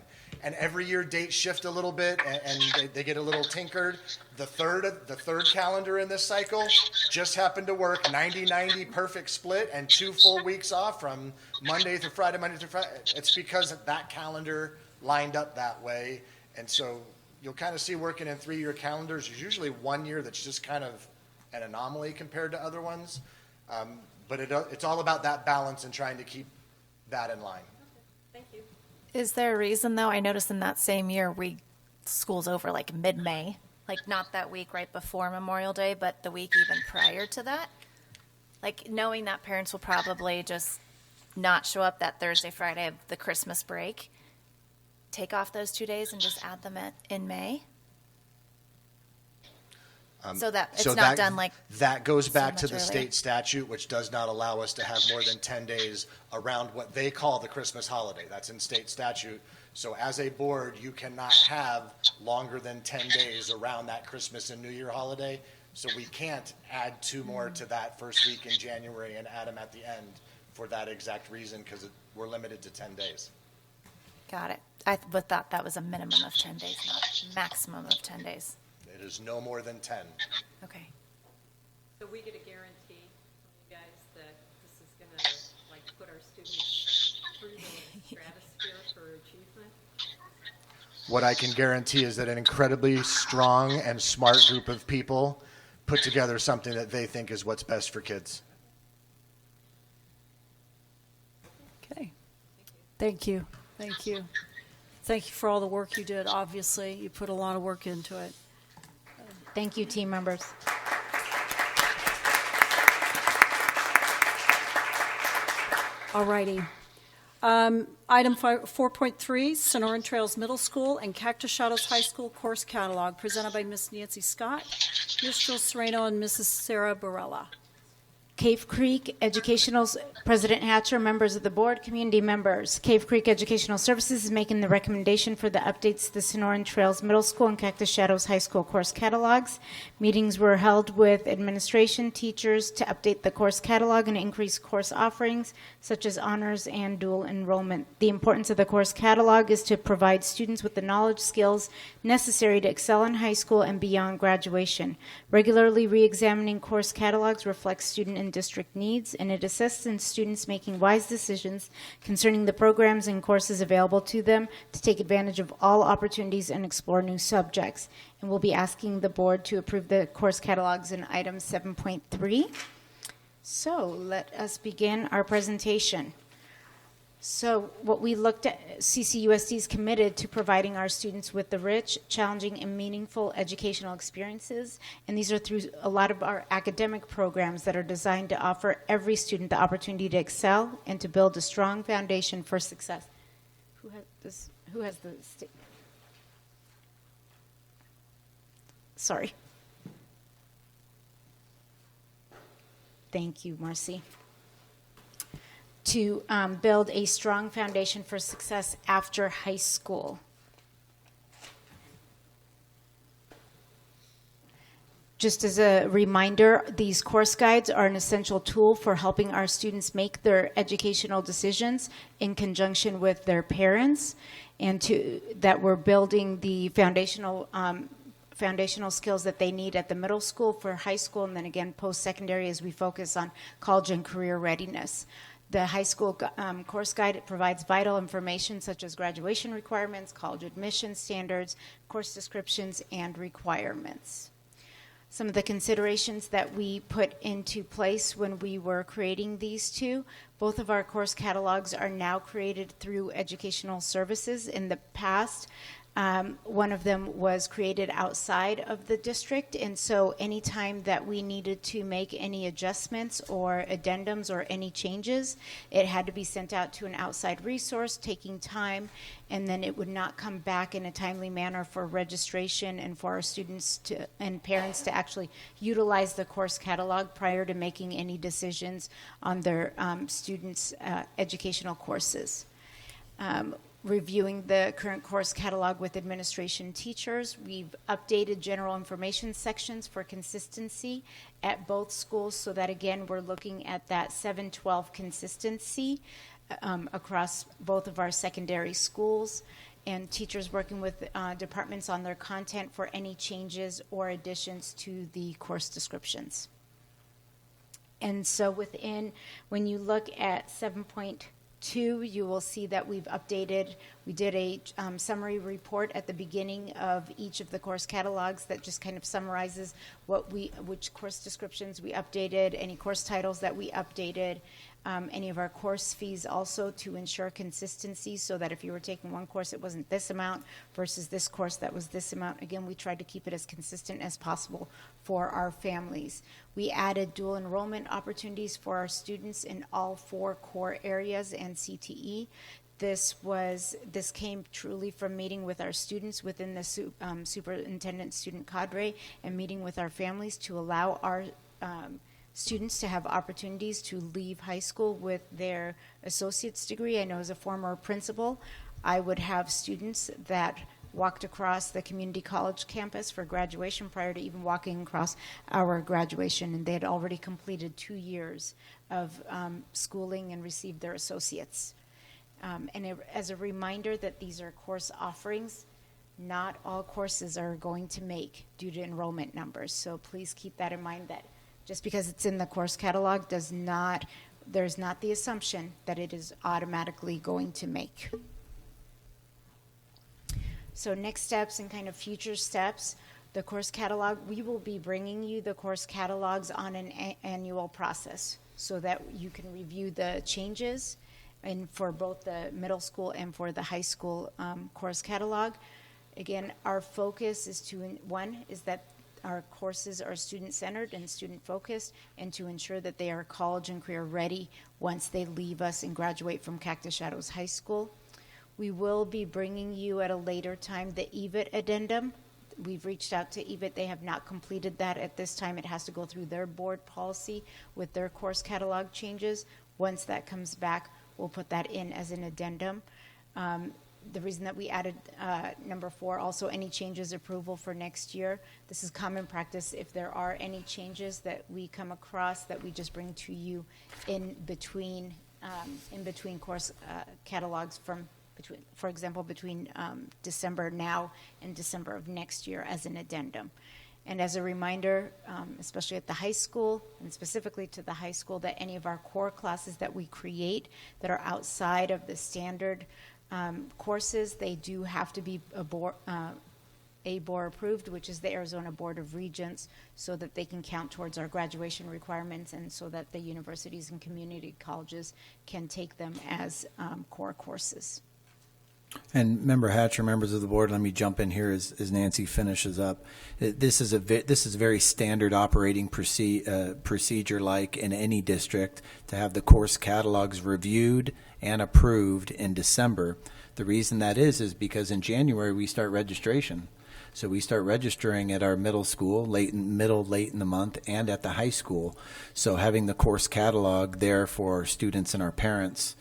[SPEAKER 11] And every year dates shift a little bit, and they get a little tinkered. The third calendar in this cycle just happened to work 90-90 perfect split and 2 full weeks off from Monday through Friday, Monday through Friday. It's because that calendar lined up that way. And so you'll kind of see working in 3-year calendars, there's usually 1 year that's just kind of an anomaly compared to other ones. But it's all about that balance and trying to keep that in line.
[SPEAKER 2] Thank you.
[SPEAKER 3] Is there a reason, though? I noticed in that same year, school's over like mid-May, like not that week right before Memorial Day, but the week even prior to that. Like knowing that parents will probably just not show up that Thursday, Friday of the Christmas break, take off those 2 days and just add them in May? So that it's not done like
[SPEAKER 11] that goes back to the
[SPEAKER 3] earlier.
[SPEAKER 11] state statute, which does not allow us to have more than 10 days around what they call the Christmas holiday. That's in state statute. So as a board, you cannot have longer than 10 days around that Christmas and New Year holiday. So we can't add 2 more to that first week in January and add them at the end for that exact reason, because we're limited to 10 days.
[SPEAKER 3] Got it. I thought that was a minimum of 10 days, not maximum of 10 days.
[SPEAKER 11] It is no more than 10.
[SPEAKER 3] Okay.
[SPEAKER 2] So we get a guarantee from you guys that this is going to put our students through the stratosphere for achievement?
[SPEAKER 11] What I can guarantee is that an incredibly strong and smart group of people put together something that they think is what's best for kids.
[SPEAKER 1] Okay. Thank you. Thank you. Thank you for all the work you did. Obviously, you put a lot of work into it.
[SPEAKER 10] Thank you, team members.
[SPEAKER 1] All righty. Item 4.3, Sonoran Trails Middle School and Cactus Shadows High School course catalog, presented by Ms. Nancy Scott, Ms. Jill Sereno, and Mrs. Sarah Barella.
[SPEAKER 10] Cave Creek Educational, President Hatcher, members of the board, community members. Cave Creek Educational Services is making the recommendation for the updates to the Sonoran Trails Middle School and Cactus Shadows High School course catalogs. Meetings were held with administration, teachers to update the course catalog and increase course offerings, such as honors and dual enrollment. The importance of the course catalog is to provide students with the knowledge, skills necessary to excel in high school and beyond graduation. Regularly re-examining course catalogs reflects student and district needs, and it assists in students making wise decisions concerning the programs and courses available to them to take advantage of all opportunities and explore new subjects. And we'll be asking the board to approve the course catalogs in item 7.3. So let us begin our presentation. So what we looked at, CCUSD is committed to providing our students with the rich, challenging, and meaningful educational experiences. And these are through a lot of our academic programs that are designed to offer every student the opportunity to excel and to build a strong foundation for success. Who has the Sorry. Thank you, Marcy. To build a strong foundation for success after high school. Just as a reminder, these course guides are an essential tool for helping our students make their educational decisions in conjunction with their parents, and that we're building the foundational skills that they need at the middle school, for high school, and then again post-secondary as we focus on college and career readiness. The high school course guide provides vital information such as graduation requirements, college admission standards, course descriptions, and requirements. Some of the considerations that we put into place when we were creating these two: both of our course catalogs are now created through educational services. In the past, one of them was created outside of the district, and so anytime that we needed to make any adjustments or addendums or any changes, it had to be sent out to an outside resource, taking time, and then it would not come back in a timely manner for registration and for our students and parents to actually utilize the course catalog prior to making any decisions on their students' educational courses. Reviewing the current course catalog with administration teachers, we've updated general information sections for consistency at both schools, so that again we're looking at that 7-12 consistency across both of our secondary schools, and teachers working with departments on their content for any changes or additions to the course descriptions. And so when you look at 7.2, you will see that we've updated. We did a summary report at the beginning of each of the course catalogs that just kind of summarizes which course descriptions we updated, any course titles that we updated, any of our course fees also, to ensure consistency, so that if you were taking one course it wasn't this amount versus this course that was this amount. Again, we tried to keep it as consistent as possible for our families. We added dual enrollment opportunities for our students in all 4 core areas and CTE. This came truly from meeting with our students within the superintendent student cadre and meeting with our families to allow our students to have opportunities to leave high school with their associate's degree. I know as a former principal, I would have students that walked across the community college campus for graduation prior to even walking across our graduation, and they had already completed 2 years of schooling and received their associates. As a reminder that these are course offerings, not all courses are going to make due to enrollment numbers, so please keep that in mind, that just because it's in the course catalog there's not the assumption that it is automatically going to make. So next steps and kind of future steps, the course catalog, we will be bringing you the course catalogs on an annual process so that you can review the changes, and for both the middle school and for the high school course catalog. Again, our focus is is that our courses are student-centered and student-focused, and to ensure that they are college and career ready once they leave us and graduate from Cactus Shadows High School. We will be bringing you at a later time the EVIT addendum. We've reached out to EVIT. They have not completed that at this time. It has to go through their board policy with their course catalog changes. Once that comes back, we'll put that in as an addendum. The reason that we added number 4, also any changes approval for next year. This is common practice. If there are any changes that we come across, that we just bring to you in between course catalogs for example, between December now and December of next year as an addendum. And as a reminder, especially at the high school, and specifically to the high school, that any of our core classes that we create that are outside of the standard courses, they do have to be ABOR approved, which is the Arizona Board of Regents, so that they can count towards our graduation requirements, and so that the universities and community colleges can take them as core courses.
[SPEAKER 5] And Member Hatcher, members of the board, let me jump in here as Nancy finishes up. This is very standard operating procedure, like in any district, to have the course catalogs reviewed and approved in December. The reason that is because in January we start registration. So we start registering at our middle school, late in the month, and at the high school. So having the course catalog there for our students and our parents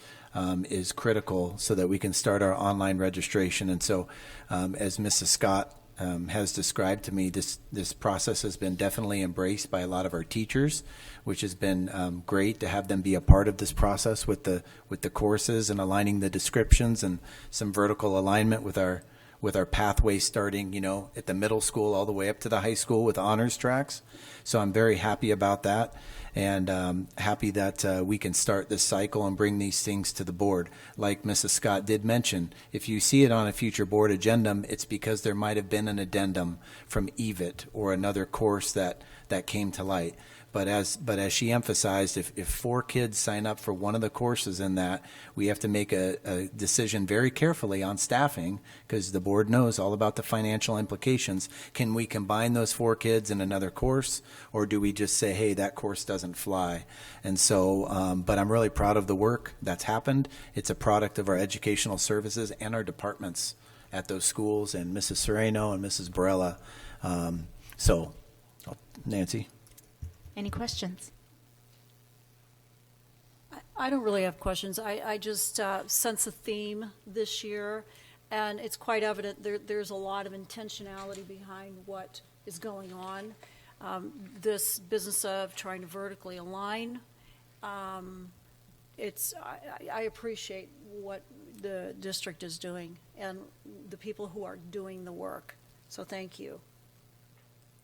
[SPEAKER 5] is critical so that we can start our online registration. And so as Mrs. Scott has described to me, this process has been definitely embraced by a lot of our teachers, which has been great to have them be a part of this process with the courses and aligning the descriptions and some vertical alignment with our pathway starting, at the middle school all the way up to the high school with honors tracks. So I'm very happy about that, and happy that we can start this cycle and bring these things to the board. Like Mrs. Scott did mention, if you see it on a future board agenda, it's because there might have been an addendum from EVIT or another course that came to light. But as she emphasized, if 4 kids sign up for one of the courses in that, we have to make a decision very carefully on staffing, because the board knows all about the financial implications. Can we combine those 4 kids in another course, or do we just say, hey, that course doesn't fly? And so, but I'm really proud of the work that's happened. It's a product of our educational services and our departments at those schools, and Mrs. Sereno and Mrs. Barella. So, Nancy.
[SPEAKER 10] Any questions?
[SPEAKER 1] I don't really have questions. I just sense a theme this year, and it's quite evident there's a lot of intentionality behind what is going on. This business of trying to vertically align, I appreciate what the district is doing and the people who are doing the work. So thank you.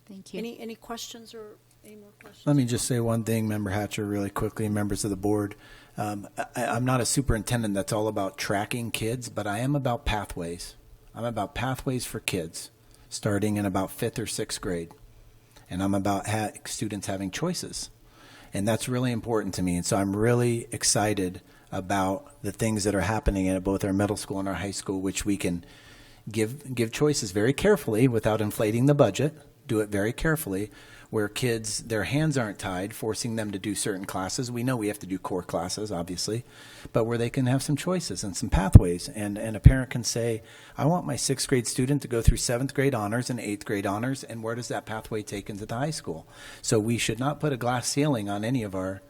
[SPEAKER 10] Thank you.
[SPEAKER 1] Any questions or any more questions?
[SPEAKER 5] Let me just say one thing, Member Hatcher, really quickly, members of the board. I'm not a superintendent that's all about tracking kids, but I am about pathways. I'm about pathways for kids, starting in about 5th or 6th grade. And I'm about students having choices. And that's really important to me. And so I'm really excited about the things that are happening at both our middle school and our high school, which we can give choices very carefully without inflating the budget. Do it very carefully, where kids, their hands aren't tied, forcing them to do certain classes. We know we have to do core classes, obviously, but where they can have some choices and some pathways. And a parent can say, I want my 6th grade student to go through 7th grade honors and 8th grade honors, and where does that pathway take into the high school? So we should not put a glass ceiling on any of our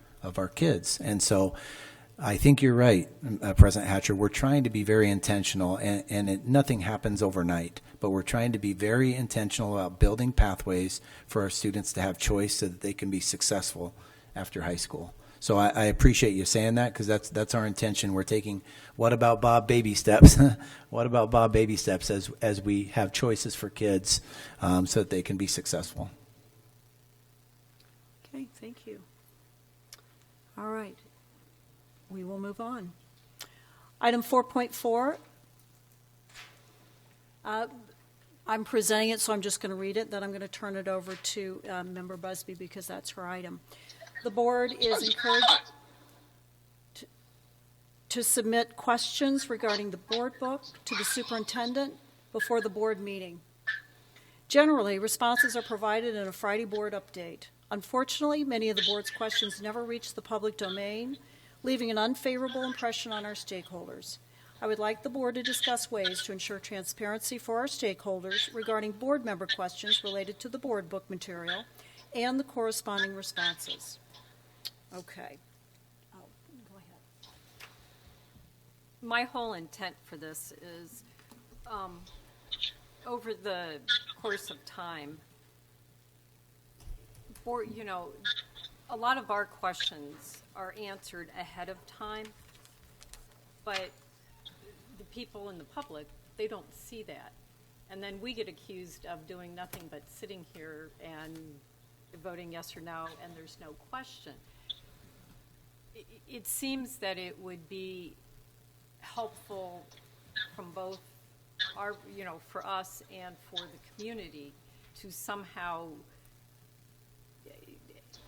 [SPEAKER 5] kids. And so I think you're right, President Hatcher. We're trying to be very intentional, and nothing happens overnight, but we're trying to be very intentional about building pathways for our students to have choice so that they can be successful after high school. So I appreciate you saying that, because that's our intention. We're taking, what about Bob baby steps? What about Bob baby steps as we have choices for kids so that they can be successful?
[SPEAKER 1] Okay, thank you. All right. We will move on. Item 4.4. I'm presenting it, so I'm just going to read it. Then I'm going to turn it over to Member Busby, because that's her item. The board is encouraged to submit questions regarding the board book to the superintendent before the board meeting. Generally, responses are provided in a Friday board update. Unfortunately, many of the board's questions never reach the public domain, leaving an unfavorable impression on our stakeholders. I would like the board to discuss ways to ensure transparency for our stakeholders regarding board member questions related to the board book material and the corresponding responses. Okay. Oh, go ahead.
[SPEAKER 2] My whole intent for this is, over the course of time, a lot of our questions are answered ahead of time, but the people in the public, they don't see that. And then we get accused of doing nothing but sitting here and voting yes or no, and there's no question. It seems that it would be helpful from both our, for us and for the community to somehow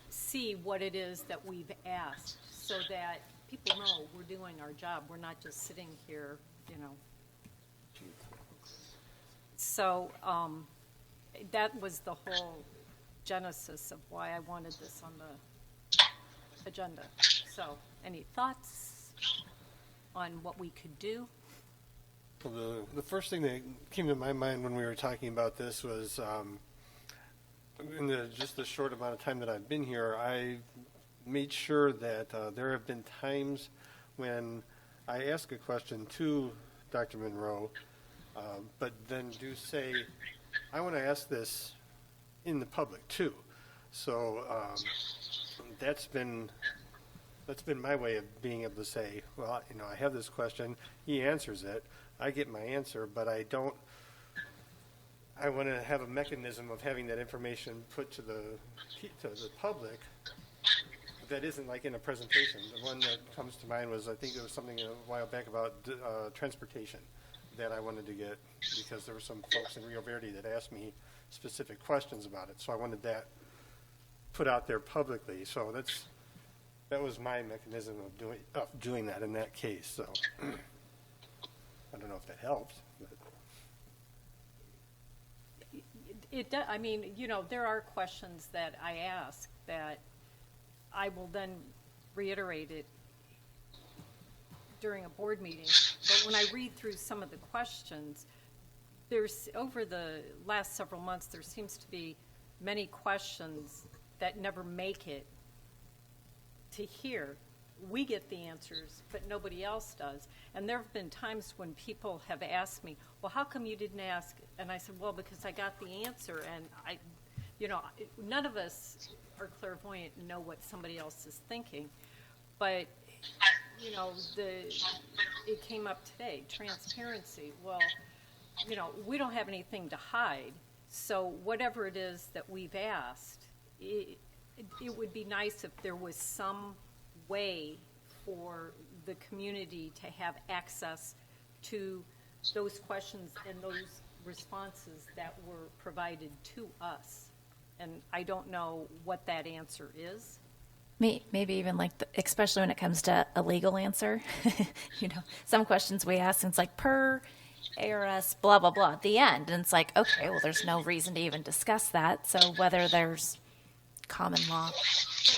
[SPEAKER 2] see what it is that we've asked, so that people know we're doing our job. We're not just sitting here, So that was the whole genesis of why I wanted this on the agenda. So any thoughts on what we could do?
[SPEAKER 21] Well, the first thing that came to my mind when we were talking about this was, in just the short amount of time that I've been here, I made sure that there have been times when I ask a question to Dr. Monroe, but then do say, I want to ask this in the public too. So that's been my way of being able to say, well, I have this question, he answers it, I get my answer, but I want to have a mechanism of having that information put to the public that isn't like in a presentation. The one that comes to mind was, I think there was something a while back about transportation that I wanted to get, because there were some folks in Rio Verde that asked me specific questions about it. So I wanted that put out there publicly. So that was my mechanism of doing that in that case. So I don't know if that helps.
[SPEAKER 2] I mean, there are questions that I ask that I will then reiterate it during a board meeting. But when I read through some of the questions, over the last several months, there seems to be many questions that never make it to here. We get the answers, but nobody else does. And there have been times when people have asked me, well, how come you didn't ask? And I said, well, because I got the answer, and none of us are clairvoyant and know what somebody else is thinking. But, it came up today, transparency. Well, we don't have anything to hide. So whatever it is that we've asked, it would be nice if there was some way for the community to have access to those questions and those responses that were provided to us. And I don't know what that answer is.
[SPEAKER 3] Maybe even especially when it comes to a legal answer. Some questions we ask, and it's like per ARS, blah, blah, blah, at the end. And it's like, okay, well, there's no reason to even discuss that. So whether there's common law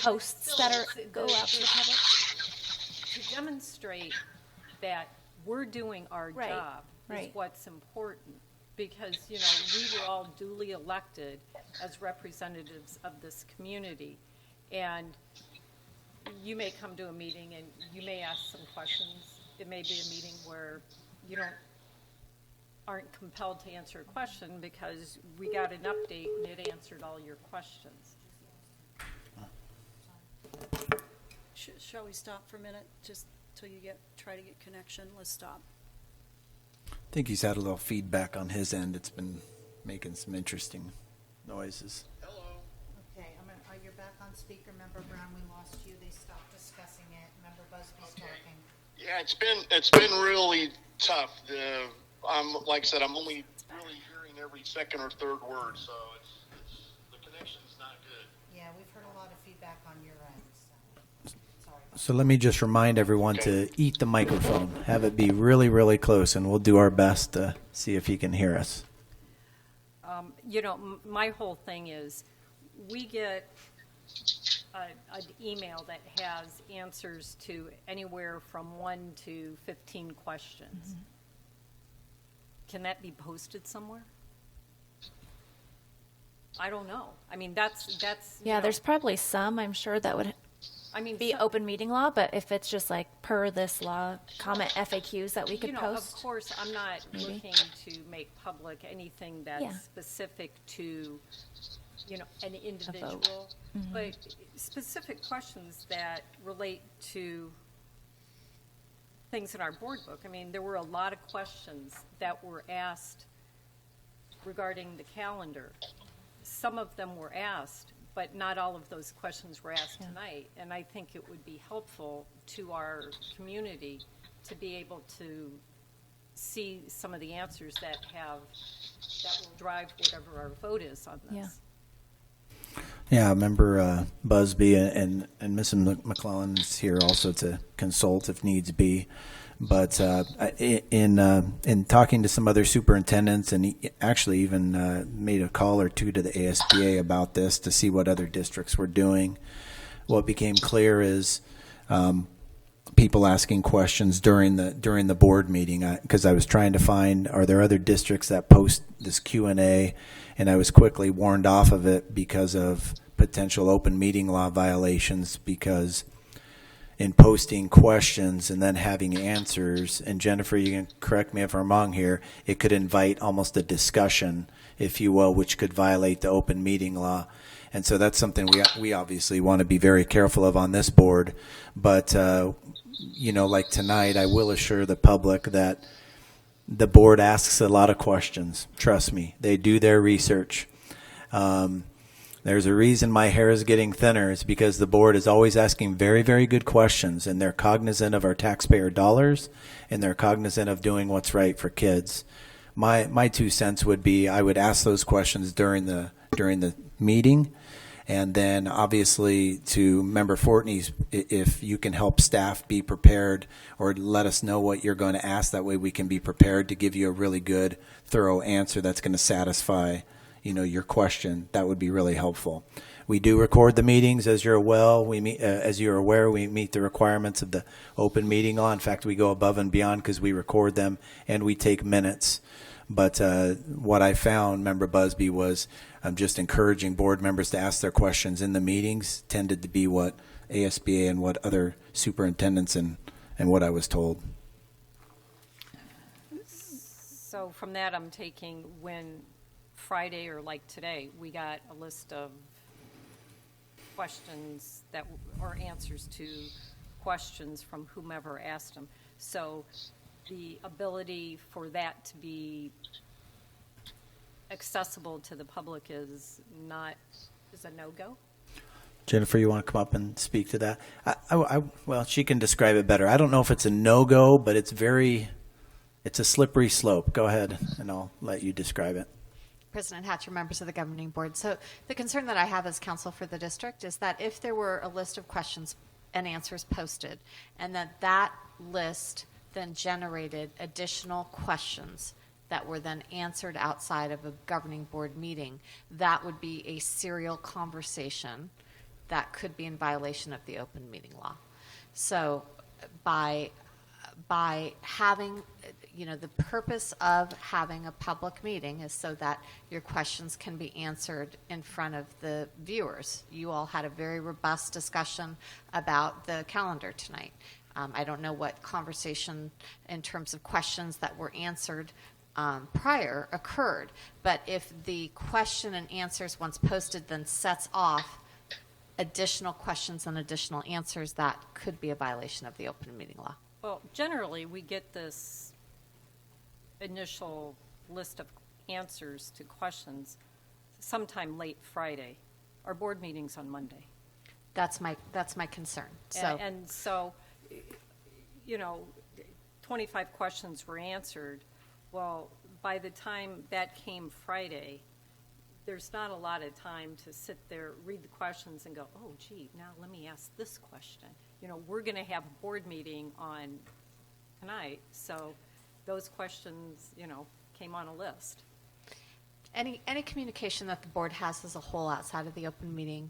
[SPEAKER 3] posts that go out to the public.
[SPEAKER 2] To demonstrate that we're doing our job is what's important. Because, we were all duly elected as representatives of this community. And you may come to a meeting and you may ask some questions. It may be a meeting where you aren't compelled to answer a question because we got an update and it answered all your questions.
[SPEAKER 1] Shall we stop for a minute, just till you try to get connection? Let's stop.
[SPEAKER 5] I think he's had a little feedback on his end. It's been making some interesting noises.
[SPEAKER 6] Okay, you're back on speaker. Member Brown, we lost you. They stopped discussing it. Member Busby's talking.
[SPEAKER 4] Yeah, it's been really tough. Like I said, I'm only really hearing every second or third word, so the connection's not good.
[SPEAKER 6] Yeah, we've heard a lot of feedback on your end. Sorry.
[SPEAKER 5] So let me just remind everyone to eat the microphone. Have it be really, really close, and we'll do our best to see if he can hear us.
[SPEAKER 2] My whole thing is we get an email that has answers to anywhere from 1 to 15 questions. Mm-hmm. Can that be posted somewhere? I don't know. I mean, that's
[SPEAKER 3] yeah, there's probably some, I'm sure, that would be open meeting law, but if it's just like per this law, comment FAQs that we could post.
[SPEAKER 2] Of course, I'm not looking to make public anything that's specific to, an individual, but specific questions that relate to things in our board book. I mean, there were a lot of questions that were asked regarding the calendar. Some of them were asked, but not all of those questions were asked tonight. And I think it would be helpful to our community to be able to see some of the answers that will drive whatever our vote is on this.
[SPEAKER 5] Yeah, I remember Busby and Mrs. McClellan is here also to consult if needs be. But in talking to some other superintendents, and he actually even made a call or two to the ASBA about this to see what other districts were doing, what became clear is people asking questions during the board meeting, because I was trying to find, are there other districts that post this Q&A, and I was quickly warned off of it because of potential open meeting law violations, because in posting questions and then having answers, and Jennifer, you can correct me if I'm wrong here, it could invite almost a discussion, if you will, which could violate the open meeting law. And so that's something we obviously want to be very careful of on this board. But, like tonight, I will assure the public that the board asks a lot of questions. Trust me, they do their research. There's a reason my hair is getting thinner. It's because the board is always asking very, very good questions, and they're cognizant of our taxpayer dollars, and they're cognizant of doing what's right for kids. My 2 cents would be I would ask those questions during the meeting, and then obviously to Member Fortney's, if you can help staff be prepared or let us know what you're going to ask, that way we can be prepared to give you a really good, thorough answer that's going to satisfy your question. That would be really helpful. We do record the meetings, as you're aware. We meet the requirements of the open meeting law. In fact, we go above and beyond because we record them and we take minutes. But what I found, Member Busby, was just encouraging board members to ask their questions in the meetings tended to be what ASBA and what other superintendents and what I was told.
[SPEAKER 2] So from that, I'm taking when Friday or like today, we got a list of questions or answers to questions from whomever asked them. So the ability for that to be accessible to the public is a no-go?
[SPEAKER 5] Jennifer, you want to come up and speak to that? Well, she can describe it better. I don't know if it's a no-go, but it's a slippery slope. Go ahead, and I'll let you describe it.
[SPEAKER 6] President Hatcher, members of the governing board. So the concern that I have as counsel for the district is that if there were a list of questions and answers posted, and that list then generated additional questions that were then answered outside of a governing board meeting, that would be a serial conversation that could be in violation of the open meeting law. So by having, the purpose of having a public meeting is so that your questions can be answered in front of the viewers. You all had a very robust discussion about the calendar tonight. I don't know what conversation in terms of questions that were answered prior occurred, but if the question and answers once posted then sets off additional questions and additional answers, that could be a violation of the open meeting law.
[SPEAKER 2] Well, generally, we get this initial list of answers to questions sometime late Friday. Our board meeting's on Monday.
[SPEAKER 6] That's my concern. So
[SPEAKER 2] and so, 25 questions were answered. Well, by the time that came Friday, there's not a lot of time to sit there, read the questions, and go, oh, gee, now let me ask this question. We're going to have a board meeting on tonight, so those questions, came on a list.
[SPEAKER 6] Any communication that the board has as a whole outside of the open meeting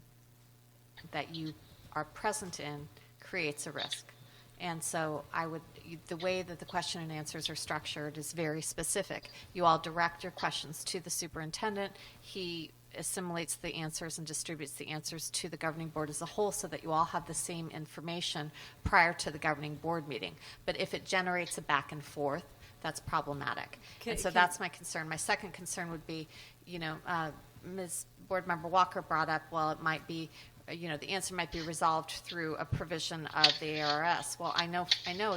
[SPEAKER 6] that you are present in creates a risk. And so the way that the question and answers are structured is very specific. You all direct your questions to the superintendent. He assimilates the answers and distributes the answers to the governing board as a whole so that you all have the same information prior to the governing board meeting. But if it generates a back and forth, that's problematic. And so that's my concern. My second concern would be, Ms. Board Member Walker brought up, well, it might be, the answer might be resolved through a provision of the ARS. Well, I know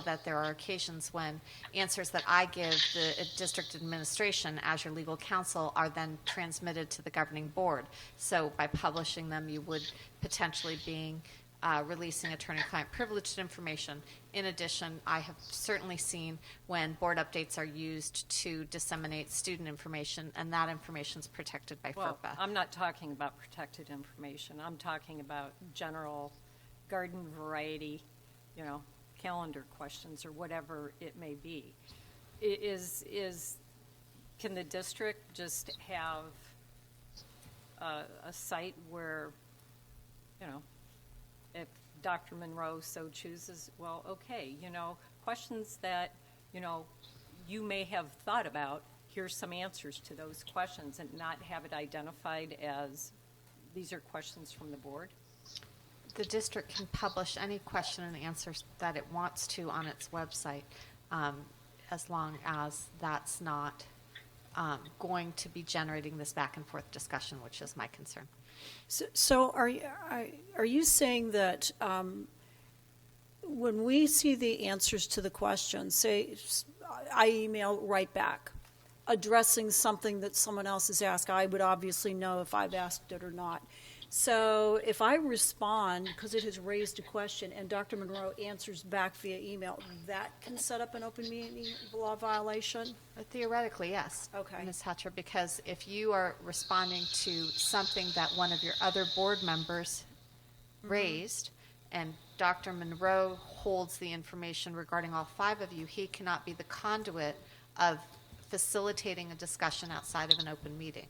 [SPEAKER 6] that there are occasions when answers that I give the district administration as your legal counsel are then transmitted to the governing board. So by publishing them, you would potentially be releasing attorney-client privileged information. In addition, I have certainly seen when board updates are used to disseminate student information, and that information is protected by FERPA.
[SPEAKER 2] I'm not talking about protected information. I'm talking about general garden variety, calendar questions or whatever it may be. Can the district just have a site where, if Dr. Monroe so chooses, well, okay, questions that, you may have thought about, here's some answers to those questions, and not have it identified as these are questions from the board?
[SPEAKER 6] The district can publish any question and answers that it wants to on its website, as long as that's not going to be generating this back and forth discussion, which is my concern.
[SPEAKER 1] So are you saying that when we see the answers to the questions, say I email right back, addressing something that someone else has asked, I would obviously know if I've asked it or not. So if I respond because it has raised a question and Dr. Monroe answers back via email, that can set up an open meeting law violation?
[SPEAKER 6] Theoretically, yes.
[SPEAKER 1] Okay.
[SPEAKER 6] Ms. Hatcher, because if you are responding to something that one of your other board members raised, and Dr. Monroe holds the information regarding all 5 of you, he cannot be the conduit of facilitating a discussion outside of an open meeting.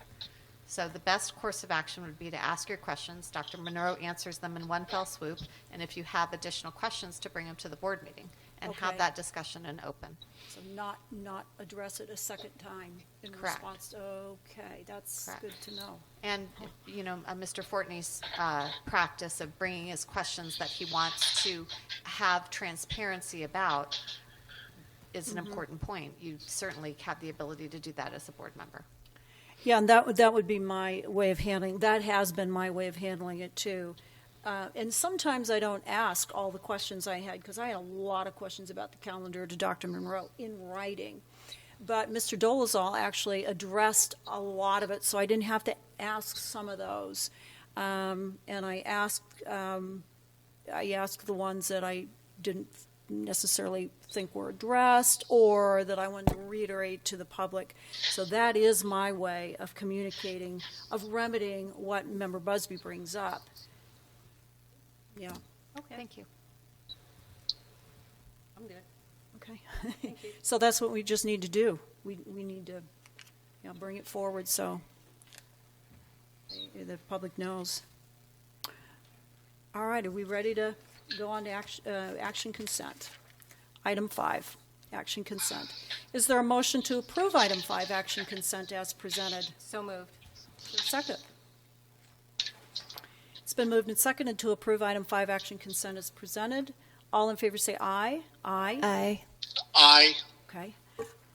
[SPEAKER 6] So the best course of action would be to ask your questions. Dr. Monroe answers them in one fell swoop, and if you have additional questions, to bring them to the board meeting and have
[SPEAKER 1] Okay.
[SPEAKER 6] that discussion in open.
[SPEAKER 1] So not address it a second time in
[SPEAKER 6] Correct.
[SPEAKER 1] response. Okay, that's
[SPEAKER 6] Correct.
[SPEAKER 1] good to know.
[SPEAKER 6] And, Mr. Fortney's practice of bringing his questions that he wants to have transparency about is an important point. You certainly have the ability to do that as a board member.
[SPEAKER 1] Yeah, and that would be my way of handling. That has been my way of handling it too. And sometimes I don't ask all the questions I had because I had a lot of questions about the calendar to Dr. Monroe in writing. But Mr. Dolezal actually addressed a lot of it, so I didn't have to ask some of those. And I asked the ones that I didn't necessarily think were addressed or that I wanted to reiterate to the public. So that is my way of communicating, of remedying what Member Busby brings up. Yeah.
[SPEAKER 2] Okay.
[SPEAKER 6] Thank you.
[SPEAKER 2] I'm good.
[SPEAKER 1] Okay.
[SPEAKER 2] Thank you.
[SPEAKER 1] So that's what we just need to do. We need to bring it forward so the public knows. All right, are we ready to go on to action consent? Item 5, action consent. Is there a motion to approve item 5, action consent, as presented?
[SPEAKER 2] So moved.
[SPEAKER 1] Is there a second? It's been moved and seconded to approve item 5, action consent, as presented. All in favor say aye. Aye.
[SPEAKER 10] Aye.
[SPEAKER 4] Aye.
[SPEAKER 1] Okay.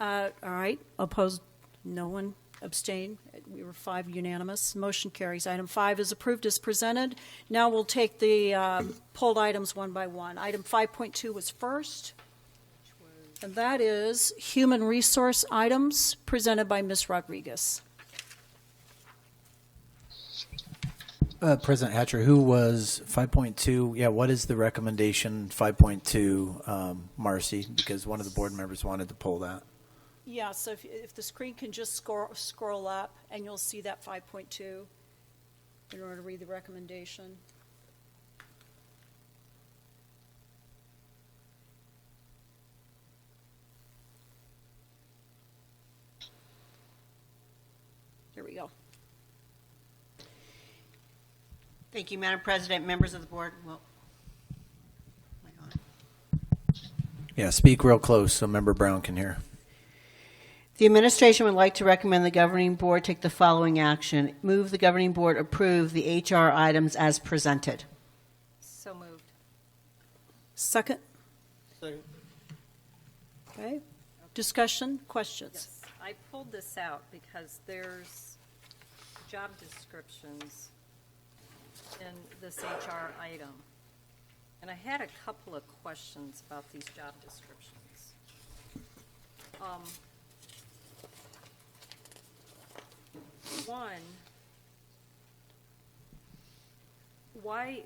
[SPEAKER 1] All right. Opposed? No one. Abstain? We were 5 unanimous. Motion carries. Item 5 is approved as presented. Now we'll take the pulled items one by one. Item 5.2 was first, and that is human resource items presented by Ms. Rodriguez.
[SPEAKER 5] President Hatcher, who was 5.2? Yeah, what is the recommendation 5.2, Marcy? Because one of the board members wanted to pull that.
[SPEAKER 1] Yeah, so if the screen can just scroll up, and you'll see that 5.2 in order to read the recommendation. Here we go.
[SPEAKER 7] Thank you, Madam President, members of the board. Well,
[SPEAKER 5] Yeah, speak real close so Member Brown can hear.
[SPEAKER 7] the administration would like to recommend the governing board take the following action. Move the governing board approve the HR items as presented.
[SPEAKER 2] So moved.
[SPEAKER 1] Second?
[SPEAKER 21] Second.
[SPEAKER 1] Okay. Discussion, questions?
[SPEAKER 2] Yes, I pulled this out because there's job descriptions in this HR item. And I had a couple of questions about these job descriptions. One, why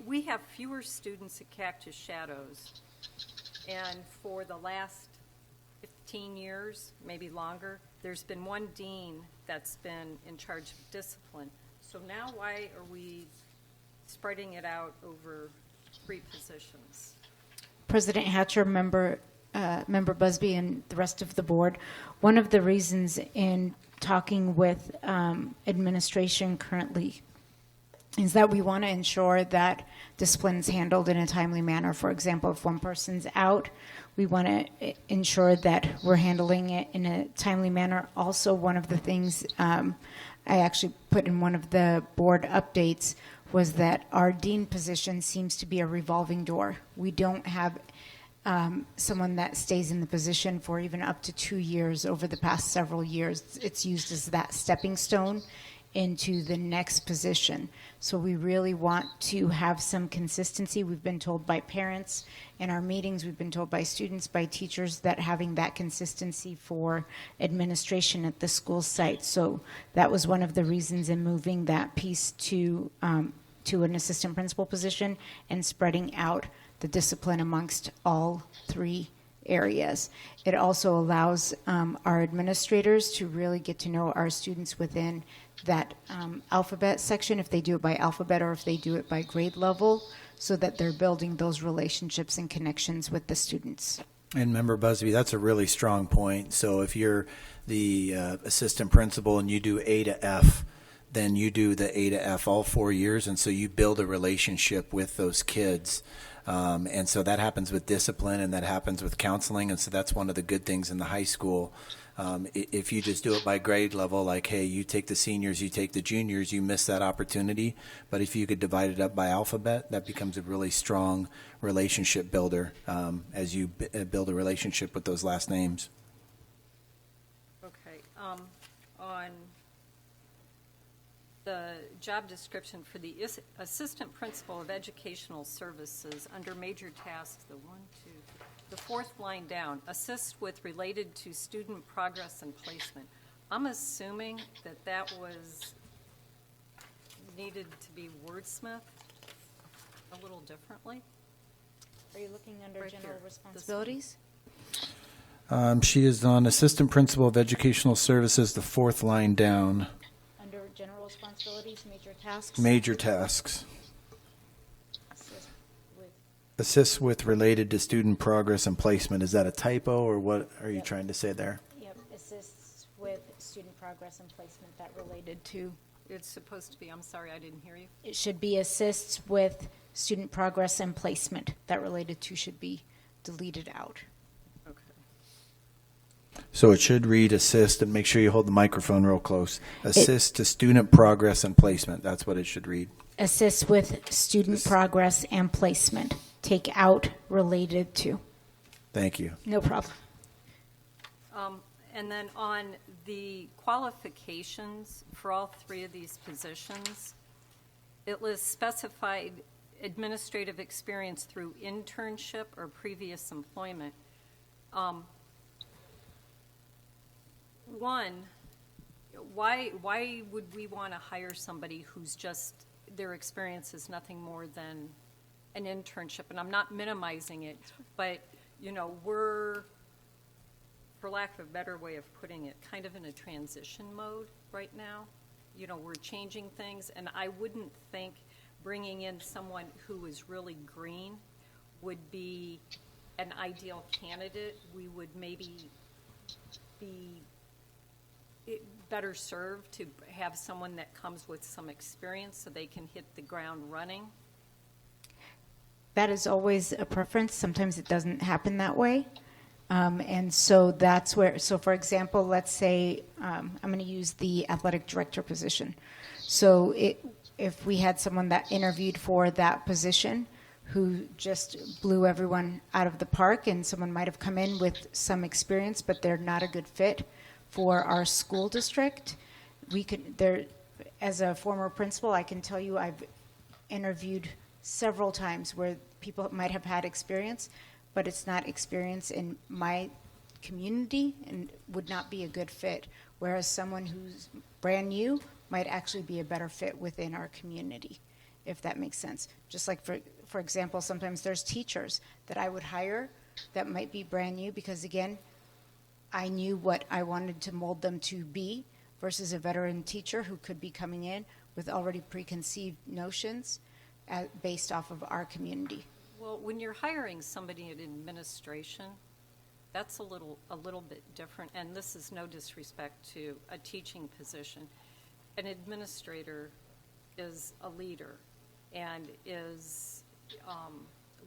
[SPEAKER 2] we have fewer students at Cactus Shadows, and for the last 15 years, maybe longer, there's been one dean that's been in charge of discipline. So now why are we spreading it out over 3 positions?
[SPEAKER 10] President Hatcher, Member Busby, and the rest of the board, one of the reasons in talking with administration currently is that we want to ensure that discipline is handled in a timely manner. For example, if one person's out, we want to ensure that we're handling it in a timely manner. Also, one of the things I actually put in one of the board updates was that our dean position seems to be a revolving door. We don't have someone that stays in the position for even up to 2 years over the past several years. It's used as that stepping stone into the next position. So we really want to have some consistency. We've been told by parents in our meetings, we've been told by students, by teachers, that having that consistency for administration at the school site. So that was one of the reasons in moving that piece to an assistant principal position and spreading out the discipline amongst all 3 areas. It also allows our administrators to really get to know our students within that alphabet section, if they do it by alphabet or if they do it by grade level, so that they're building those relationships and connections with the students.
[SPEAKER 5] And Member Busby, that's a really strong point. So if you're the assistant principal and you do A to F, then you do the A to F all 4 years, and so you build a relationship with those kids. And so that happens with discipline, and that happens with counseling, and so that's one of the good things in the high school. If you just do it by grade level, like, hey, you take the seniors, you take the juniors, you miss that opportunity. But if you could divide it up by alphabet, that becomes a really strong relationship builder as you build a relationship with those last names.
[SPEAKER 2] Okay. On the job description for the Assistant Principal of Educational Services, under major tasks, the 4th line down, assist with related to student progress and placement. I'm assuming that was needed to be wordsmithed a little differently.
[SPEAKER 10] Are you looking under
[SPEAKER 2] Right
[SPEAKER 10] general
[SPEAKER 2] here.
[SPEAKER 10] responsibilities?
[SPEAKER 5] She is on Assistant Principal of Educational Services, the 4th line down.
[SPEAKER 10] Under general responsibilities, major tasks?
[SPEAKER 5] Major tasks. Assist with related to student progress and placement. Is that a typo, or what are you trying to say there?
[SPEAKER 10] Yep, assists with student progress and placement that related to.
[SPEAKER 2] It's supposed to be, I'm sorry, I didn't hear you.
[SPEAKER 10] It should be assists with student progress and placement that related to should be deleted out.
[SPEAKER 5] So it should read assist, and make sure you hold the microphone real close. Assist to student progress and placement. That's what it should read.
[SPEAKER 10] Assist with student progress and placement. Take out related to.
[SPEAKER 5] Thank you.
[SPEAKER 10] No problem.
[SPEAKER 2] And then on the qualifications for all 3 of these positions, it lists specified administrative experience through internship or previous employment. One, why would we want to hire somebody who's just, their experience is nothing more than an internship? And I'm not minimizing it, but, we're, for lack of a better way of putting it, kind of in a transition mode right now. We're changing things, and I wouldn't think bringing in someone who is really green would be an ideal candidate. We would maybe be better served to have someone that comes with some experience so they can hit the ground running.
[SPEAKER 10] That is always a preference. Sometimes it doesn't happen that way. And so that's where, so for example, let's say I'm going to use the athletic director position. So if we had someone that interviewed for that position who just blew everyone out of the park, and someone might have come in with some experience, but they're not a good fit for our school district, as a former principal, I can tell you I've interviewed several times where people might have had experience, but it's not experience in my community and would not be a good fit, whereas someone who's brand new might actually be a better fit within our community, if that makes sense. Just like, for example, sometimes there's teachers that I would hire that might be brand new because, again, I knew what I wanted to mold them to be, versus a veteran teacher who could be coming in with already preconceived notions based off of our community.
[SPEAKER 2] Well, when you're hiring somebody in administration, that's a little bit different, and this is no disrespect to a teaching position. An administrator is a leader and is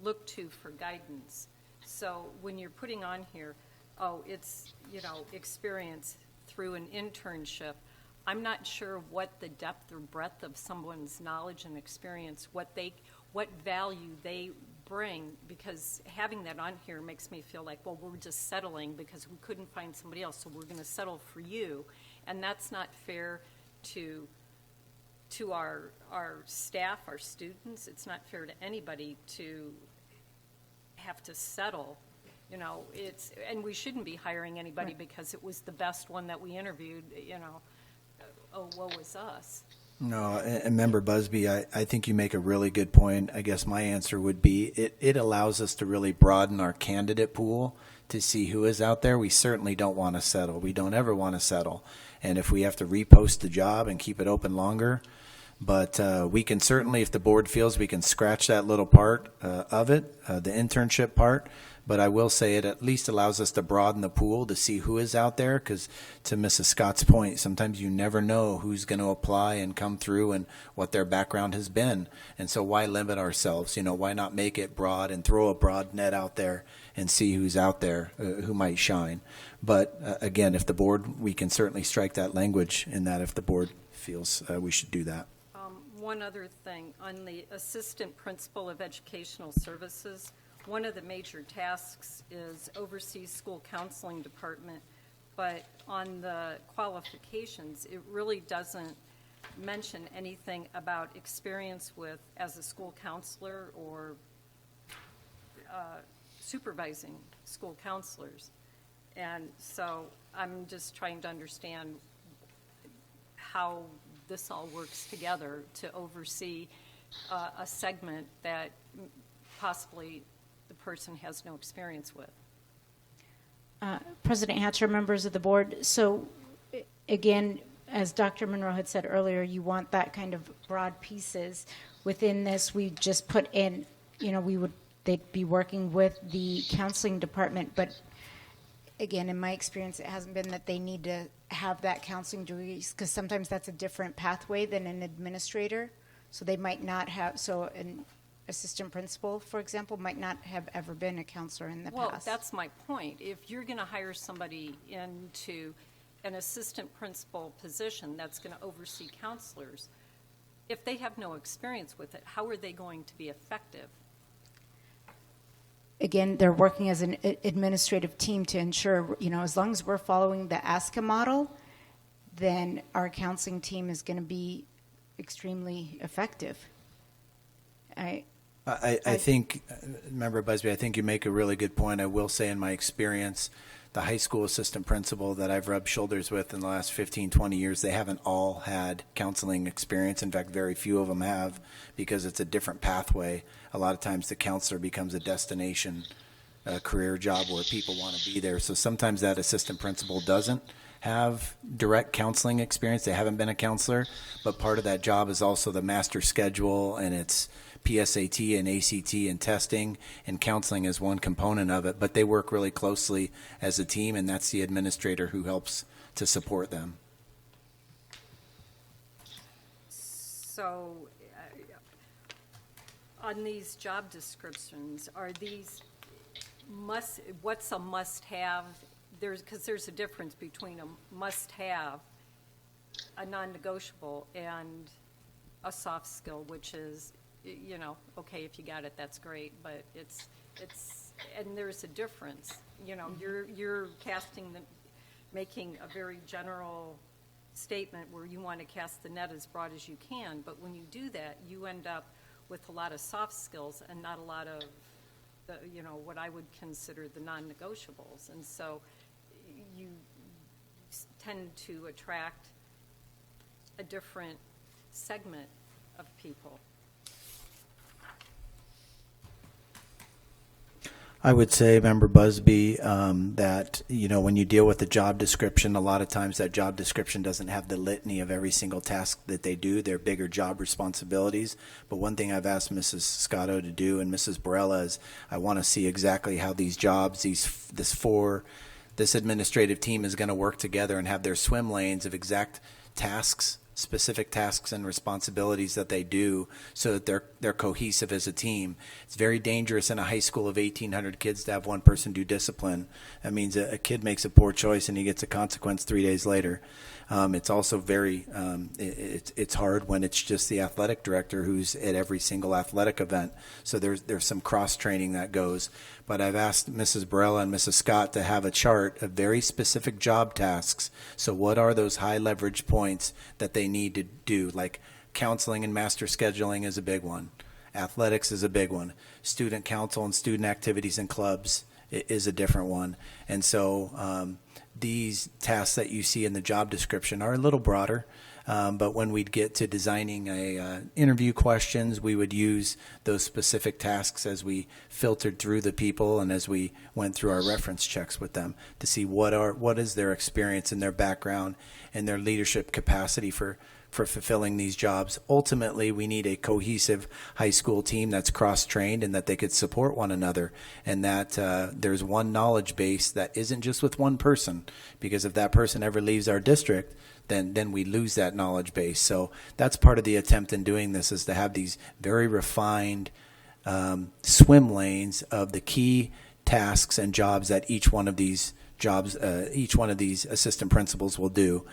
[SPEAKER 2] looked to for guidance. So when you're putting on here, oh, it's, experience through an internship, I'm not sure what the depth or breadth of someone's knowledge and experience, what value they bring, because having that on here makes me feel like, well, we're just settling because we couldn't find somebody else, so we're going to settle for you. And that's not fair to our staff, our students. It's not fair to anybody to have to settle. And we shouldn't be hiring anybody because it was the best one that we interviewed, oh, woe is us.
[SPEAKER 5] No, and Member Busby, I think you make a really good point. I guess my answer would be it allows us to really broaden our candidate pool to see who is out there. We certainly don't want to settle. We don't ever want to settle. And if we have to repost the job and keep it open longer, but we can certainly, if the board feels, we can scratch that little part of it, the internship part. But I will say it at least allows us to broaden the pool to see who is out there, because to Mrs. Scott's point, sometimes you never know who's going to apply and come through and what their background has been. And so why limit ourselves? Why not make it broad and throw a broad net out there and see who's out there, who might shine. But again, if the board, we can certainly strike that language in that if the board feels we should do that.
[SPEAKER 2] One other thing, on the Assistant Principal of Educational Services, one of the major tasks is oversee school counseling department, but on the qualifications, it really doesn't mention anything about experience with as a school counselor or supervising school counselors. And so I'm just trying to understand how this all works together to oversee a segment that possibly the person has no experience with.
[SPEAKER 10] President Hatcher, members of the board, so again, as Dr. Monroe had said earlier, you want that kind of broad pieces. Within this, we just put in, they'd be working with the counseling department, but again, in my experience, it hasn't been that they need to have that counseling degree, because sometimes that's a different pathway than an administrator. So they might not have, so an assistant principal, for example, might not have ever been a counselor in the past.
[SPEAKER 2] Well, that's my point. If you're going to hire somebody into an assistant principal position that's going to oversee counselors, if they have no experience with it, how are they going to be effective?
[SPEAKER 10] Again, they're working as an administrative team to ensure, as long as we're following the ASCA model, then our counseling team is going to be extremely effective.
[SPEAKER 5] I think, Member Busby, I think you make a really good point. I will say in my experience, the high school assistant principal that I've rubbed shoulders with in the last 15, 20 years, they haven't all had counseling experience. In fact, very few of them have, because it's a different pathway. A lot of times the counselor becomes a destination career job where people want to be there. So sometimes that assistant principal doesn't have direct counseling experience. They haven't been a counselor, but part of that job is also the master schedule, and it's PSAT and ACT and testing, and counseling is one component of it. But they work really closely as a team, and that's the administrator who helps to support them.
[SPEAKER 2] So on these job descriptions, are these what's a must-have? Because there's a difference between a must-have, a non-negotiable, and a soft skill, which is, okay, if you got it, that's great, but it's, and there's a difference. You're making a very general statement where you want to cast the net as broad as you can, but when you do that, you end up with a lot of soft skills and not a lot of what I would consider the non-negotiables. And so you tend to attract a different segment of people.
[SPEAKER 5] I would say, Member Busby, that, when you deal with the job description, a lot of times that job description doesn't have the litany of every single task that they do. They're bigger job responsibilities. But one thing I've asked Mrs. Scotto to do and Mrs. Barella is I want to see exactly how these jobs, this administrative team is going to work together and have their swim lanes of exact tasks specific tasks and responsibilities that they do so that they're cohesive as a team. It's very dangerous in a high school of 1,800 kids to have one person do discipline. That means a kid makes a poor choice and he gets a consequence 3 days later. It's also very, it's hard when it's just the athletic director who's at every single athletic event. So there's some cross-training that goes. But I've asked Mrs. Barella and Mrs. Scott to have a chart of very specific job tasks. So what are those high leverage points that they need to do? Like counseling and master scheduling is a big one. Athletics is a big one. Student council and student activities and clubs is a different one. And so these tasks that you see in the job description are a little broader, but when we'd get to designing interview questions, we would use those specific tasks as we filtered through the people and as we went through our reference checks with them to see what is their experience and their background and their leadership capacity for fulfilling these jobs. Ultimately, we need a cohesive high school team that's cross-trained and that they could support one another, and that there's one knowledge base that isn't just with one person, because if that person ever leaves our district, then we lose that knowledge base. So that's part of the attempt in doing this, is to have these very refined swim lanes of the key tasks and jobs that each one of these assistant principals will do.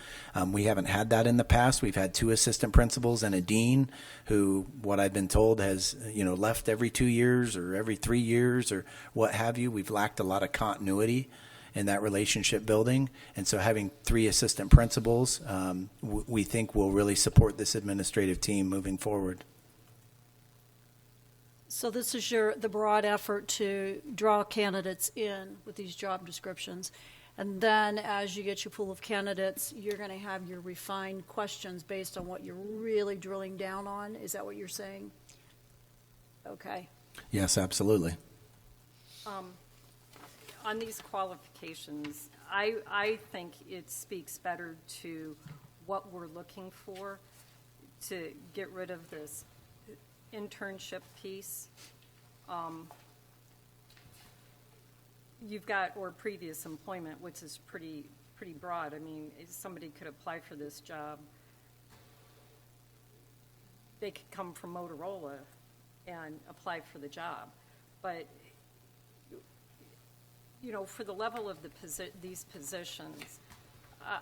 [SPEAKER 5] We haven't had that in the past. We've had 2 assistant principals and a dean who, what I've been told, has left every 2 years or every 3 years or what have you. We've lacked a lot of continuity in that relationship building. And so having 3 assistant principals, we think will really support this administrative team moving forward.
[SPEAKER 1] So this is the broad effort to draw candidates in with these job descriptions. And then as you get your pool of candidates, you're going to have your refined questions based on what you're really drilling down on. Is that what you're saying? Okay.
[SPEAKER 5] Yes, absolutely.
[SPEAKER 2] On these qualifications, I think it speaks better to what we're looking for to get rid of this internship piece. You've got or previous employment, which is pretty broad. I mean, if somebody could apply for this job. They could come from Motorola and apply for the job, but for the level of these positions,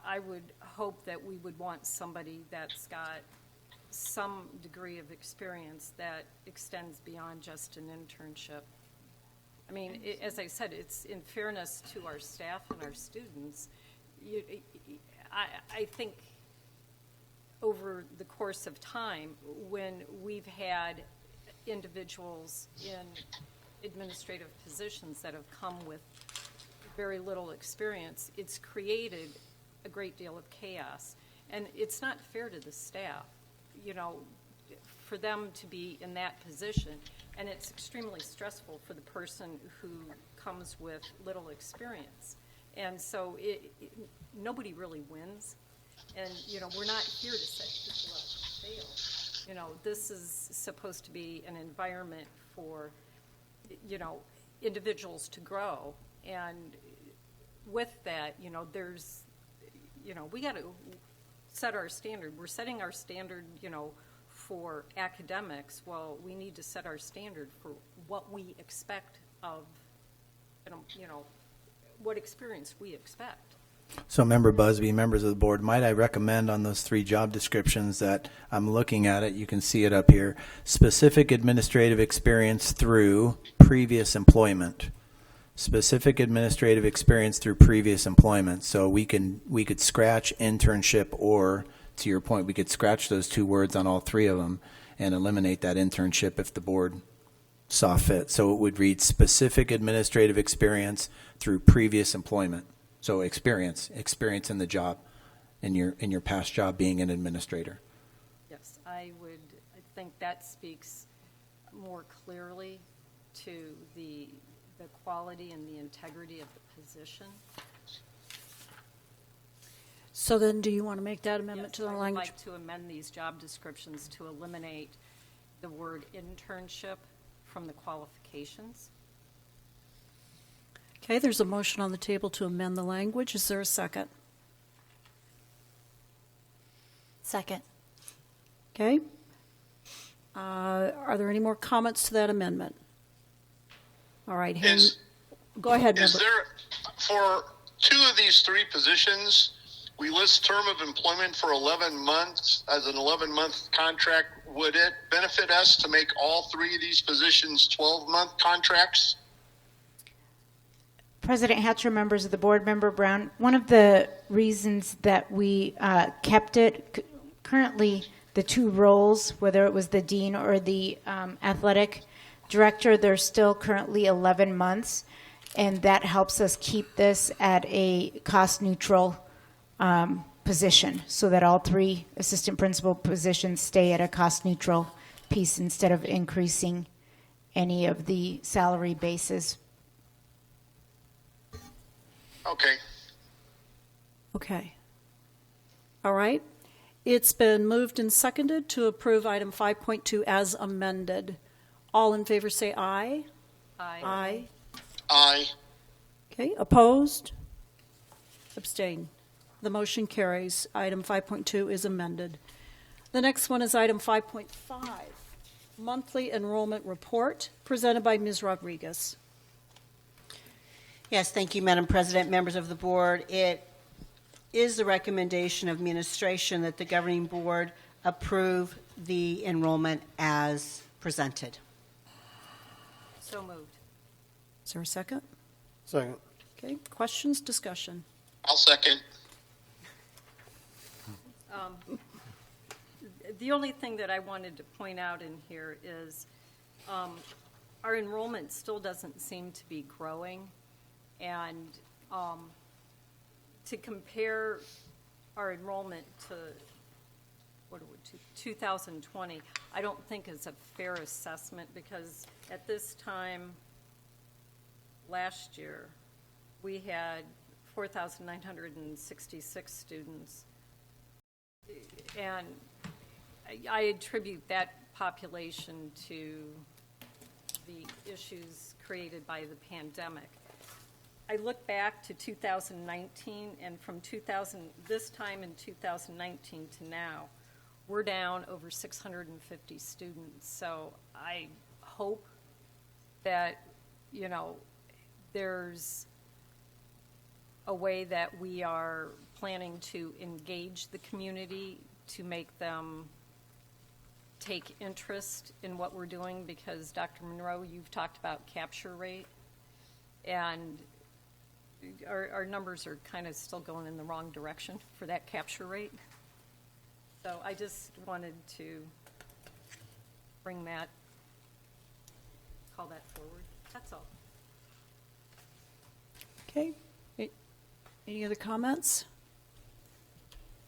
[SPEAKER 2] I would hope that we would want somebody that's got some degree of experience that extends beyond just an internship. I mean, as I said, it's in fairness to our staff and our students. I think over the course of time, when we've had individuals in administrative positions that have come with very little experience, it's created a great deal of chaos. And it's not fair to the staff, for them to be in that position. And it's extremely stressful for the person who comes with little experience. And so nobody really wins. And, we're not here to set people up to fail. This is supposed to be an environment for, individuals to grow. And with that, there's, we got to set our standard. We're setting our standard, for academics. Well, we need to set our standard for what we expect of, what experience we expect.
[SPEAKER 5] So Member Busby, members of the board, might I recommend on those 3 job descriptions that I'm looking at it, you can see it up here, specific administrative experience through previous employment. Specific administrative experience through previous employment. So we could scratch internship, or to your point, we could scratch those 2 words on all 3 of them and eliminate that internship if the board saw fit. So it would read specific administrative experience through previous employment. So experience in the job, in your past job being an administrator.
[SPEAKER 2] Yes, I think that speaks more clearly to the quality and the integrity of the position.
[SPEAKER 1] So then do you want to make that amendment to the language?
[SPEAKER 2] I'd like to amend these job descriptions to eliminate the word internship from the qualifications.
[SPEAKER 1] Okay, there's a motion on the table to amend the language. Is there a second?
[SPEAKER 3] Second.
[SPEAKER 1] Okay. Are there any more comments to that amendment? All right. Go ahead,
[SPEAKER 4] Is
[SPEAKER 1] member.
[SPEAKER 4] there, for two of these three positions, we list term of employment for 11 months as an 11-month contract. Would it benefit us to make all three of these positions 12-month contracts?
[SPEAKER 10] President Hatcher, members of the board, Member Brown, one of the reasons that we kept it, currently the two roles, whether it was the dean or the athletic director, they're still currently 11 months, and that helps us keep this at a cost-neutral position so that all three assistant principal positions stay at a cost-neutral piece instead of increasing any of the salary bases.
[SPEAKER 4] Okay.
[SPEAKER 1] Okay. All right. It's been moved and seconded to approve item 5.2 as amended. All in favor say aye.
[SPEAKER 2] Aye.
[SPEAKER 1] Aye.
[SPEAKER 4] Aye.
[SPEAKER 1] Okay. Opposed? Abstain. The motion carries. Item 5.2 is amended. The next one is item 5.5, monthly enrollment report, presented by Ms. Rodriguez.
[SPEAKER 7] Yes, thank you, Madam President, members of the board. It is the recommendation of administration that the governing board approve the enrollment as presented.
[SPEAKER 2] So moved.
[SPEAKER 1] Is there a second?
[SPEAKER 21] Second.
[SPEAKER 1] Okay. Questions, discussion?
[SPEAKER 4] I'll second.
[SPEAKER 2] The only thing that I wanted to point out in here is our enrollment still doesn't seem to be growing. And to compare our enrollment to 2020, I don't think is a fair assessment, because at this time last year we had 4,966 students, and I attribute that population to the issues created by the pandemic. I look back to 2019, and from this time in 2019 to now, we're down over 650 students. So I hope that, there's a way that we are planning to engage the community to make them take interest in what we're doing, because Dr. Monroe, you've talked about capture rate, and our numbers are kind of still going in the wrong direction for that capture rate. So I just wanted to call that forward. That's all.
[SPEAKER 1] Okay. Any other comments?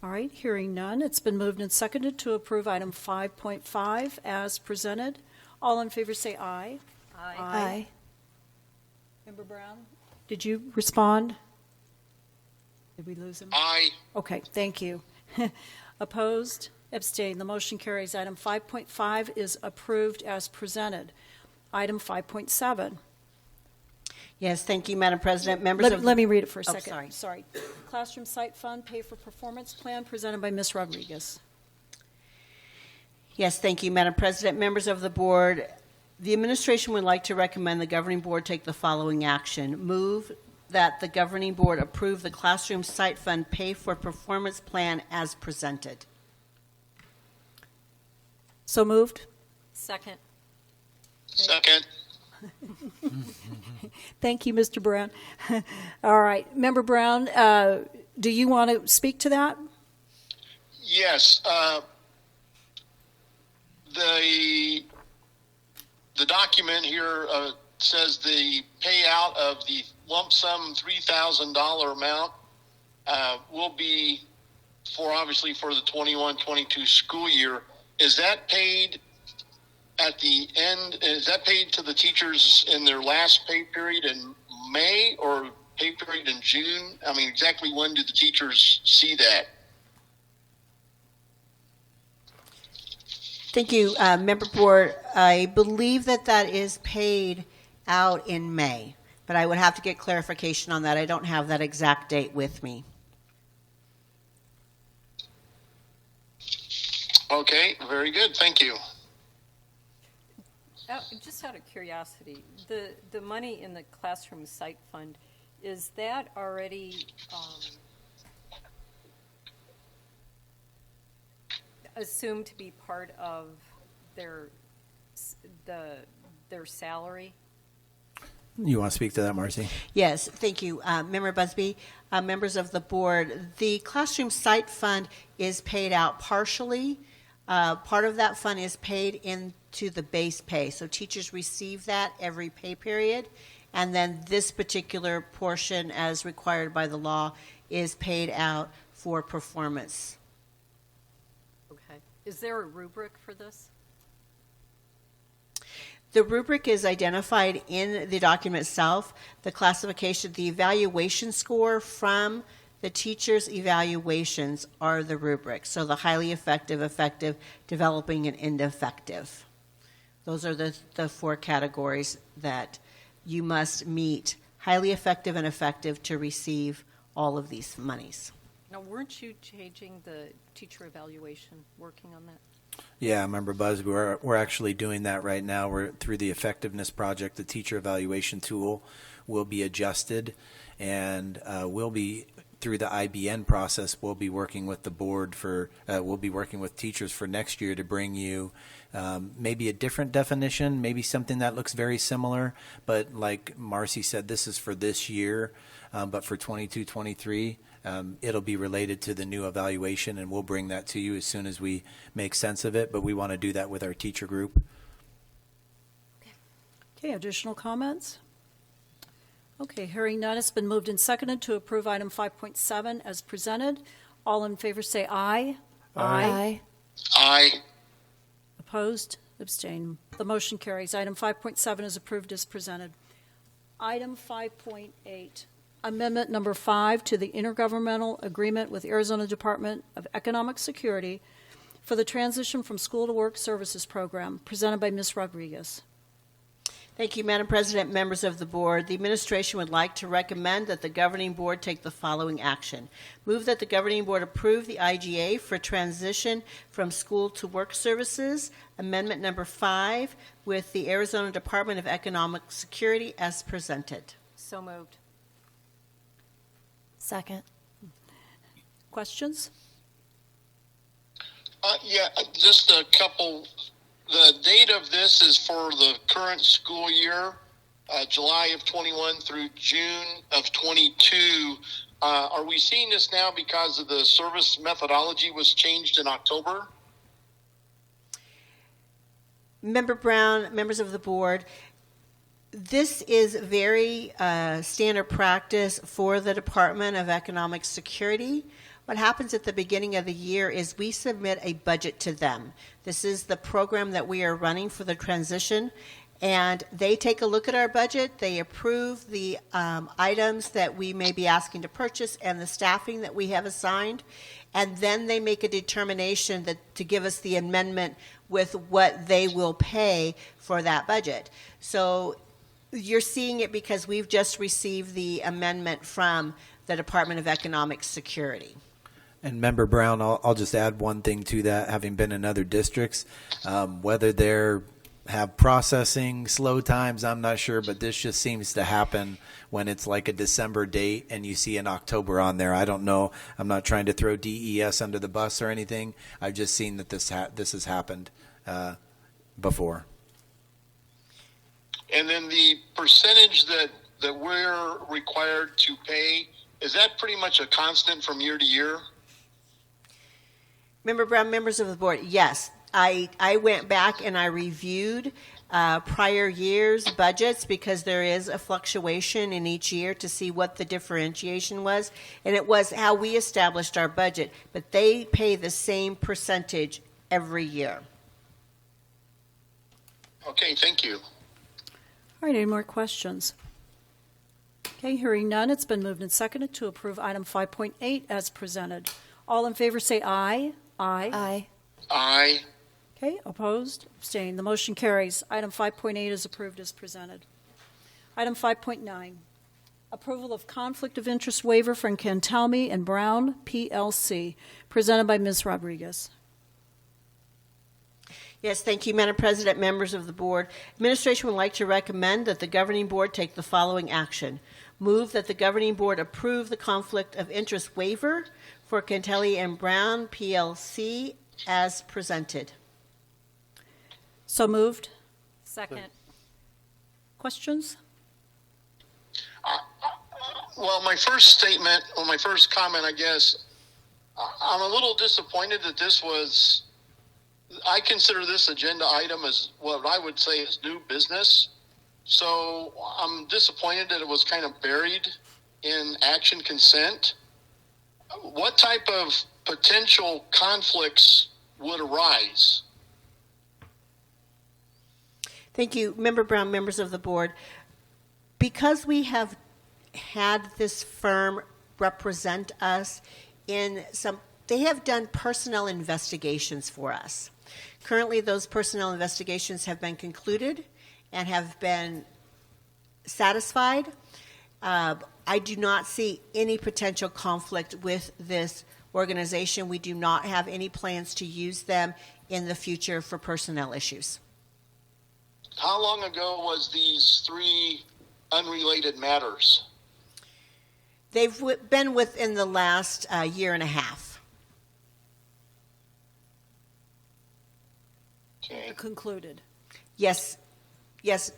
[SPEAKER 1] All right, hearing none, it's been moved and seconded to approve item 5.5 as presented. All in favor say aye.
[SPEAKER 2] Aye.
[SPEAKER 1] Aye. Member Brown, did you respond? Did we lose him?
[SPEAKER 4] Aye.
[SPEAKER 1] Okay, thank you. Opposed? Abstain. The motion carries. Item 5.5 is approved as presented. Item 5.7.
[SPEAKER 7] Yes, thank you, Madam President. Members
[SPEAKER 1] Let me read it for a
[SPEAKER 7] Oh,
[SPEAKER 1] second. Sorry. Classroom Site Fund Pay for Performance Plan presented by Ms. Rodriguez.
[SPEAKER 7] Yes, thank you, Madam President. Members of the board, the administration would like to recommend the governing board take the following action. Move that the governing board approve the Classroom Site Fund Pay for Performance Plan as presented.
[SPEAKER 1] So moved.
[SPEAKER 2] Second.
[SPEAKER 4] Second.
[SPEAKER 1] Thank you, Mr. Brown. All right. Member Brown, do you want to speak to that?
[SPEAKER 4] Yes. The document here says the payout of the lump sum $3,000 amount will be obviously for the 21-22 school year. Is that paid at the end? Is that paid to the teachers in their last pay period in May, or pay period in June? I mean, exactly when do the teachers see that?
[SPEAKER 7] Thank you, Member Board. I believe that is paid out in May, but I would have to get clarification on that. I don't have that exact date with me.
[SPEAKER 4] Okay, very good. Thank you.
[SPEAKER 2] Just out of curiosity, the money in the classroom site fund, is that already assumed to be part of their salary?
[SPEAKER 5] You want to speak to that, Marcy?
[SPEAKER 7] Yes, thank you. Member Busby, members of the board, the classroom site fund is paid out partially. Part of that fund is paid into the base pay. So teachers receive that every pay period. And then this particular portion, as required by the law, is paid out for performance.
[SPEAKER 2] Okay. Is there a rubric for this?
[SPEAKER 7] The rubric is identified in the document itself. The classification, the evaluation score from the teacher's evaluations are the rubric. So the highly effective, effective, developing, and ineffective. Those are the four categories that you must meet, highly effective and effective, to receive all of these monies.
[SPEAKER 2] Now, weren't you changing the teacher evaluation, working on that?
[SPEAKER 5] Yeah, Member Buzz, we're actually doing that right now. We're through the effectiveness project. The teacher evaluation tool will be adjusted, and we'll be through the IBN process. We'll be working with the board we'll be working with teachers for next year to bring you maybe a different definition, maybe something that looks very similar. But like Marcy said, this is for this year, but for 22-23. It'll be related to the new evaluation, and we'll bring that to you as soon as we make sense of it, but we want to do that with our teacher group.
[SPEAKER 1] Okay, additional comments? Okay, hearing none, it's been moved and seconded to approve item 5.7 as presented. All in favor say aye.
[SPEAKER 4] Aye. Aye.
[SPEAKER 1] Opposed? Abstain. The motion carries. Item 5.7 is approved as presented. Item 5.8. Amendment number 5 to the intergovernmental agreement with Arizona Department of Economic Security for the transition from school to work services program, presented by Ms. Rodriguez.
[SPEAKER 7] Thank you, Madam President, members of the board. The administration would like to recommend that the governing board take the following action. Move that the governing board approve the IGA for transition from school to work services, amendment number 5, with the Arizona Department of Economic Security as presented.
[SPEAKER 2] So moved.
[SPEAKER 3] Second.
[SPEAKER 1] Questions?
[SPEAKER 4] Yeah, just a couple. The date of this is for the current school year, July of 21 through June of 22. Are we seeing this now because of the service methodology was changed in October?
[SPEAKER 7] Member Brown, members of the board, this is very standard practice for the Department of Economic Security. What happens at the beginning of the year is we submit a budget to them. This is the program that we are running for the transition, and they take a look at our budget. They approve the items that we may be asking to purchase and the staffing that we have assigned, and then they make a determination to give us the amendment with what they will pay for that budget. So you're seeing it because we've just received the amendment from the Department of Economic Security.
[SPEAKER 5] And Member Brown, I'll just add one thing to that, having been in other districts, whether they have processing slow times, I'm not sure, but this just seems to happen when it's like a December date and you see an October on there. I don't know. I'm not trying to throw DES under the bus or anything. I've just seen that this has happened before.
[SPEAKER 4] And then the percentage that we're required to pay, is that pretty much a constant from year to year?
[SPEAKER 7] Member Brown, members of the board, yes. I went back and I reviewed prior years' budgets because there is a fluctuation in each year to see what the differentiation was. And it was how we established our budget. But they pay the same percentage every year.
[SPEAKER 4] Okay, thank you.
[SPEAKER 1] All right, any more questions? Okay, hearing none, it's been moved and seconded to approve item 5.8 as presented. All in favor say aye. Aye.
[SPEAKER 3] Aye.
[SPEAKER 4] Aye.
[SPEAKER 1] Okay, opposed, abstained. The motion carries. Item 5.8 is approved as presented. Item 5.9, approval of conflict of interest waiver from Cantalme and Brown, PLC, presented by Ms. Rodriguez.
[SPEAKER 7] Yes, thank you, Madam President, members of the board. Administration would like to recommend that the governing board take the following action. Move that the governing board approve the conflict of interest waiver for Cantelli and Brown PLC as presented.
[SPEAKER 1] So moved.
[SPEAKER 2] Second.
[SPEAKER 1] Questions?
[SPEAKER 4] Well, my first comment, I guess, I'm a little disappointed that I consider this agenda item as what I would say is new business. So I'm disappointed that it was kind of buried in action consent. What type of potential conflicts would arise?
[SPEAKER 7] Thank you, Member Brown, members of the board. Because we have had this firm represent us they have done personnel investigations for us. Currently, those personnel investigations have been concluded and have been satisfied. I do not see any potential conflict with this organization. We do not have any plans to use them in the future for personnel issues.
[SPEAKER 4] How long ago was these 3 unrelated matters?
[SPEAKER 7] They've been within the last year and a half.
[SPEAKER 4] Okay.
[SPEAKER 1] Concluded.
[SPEAKER 7] Yes,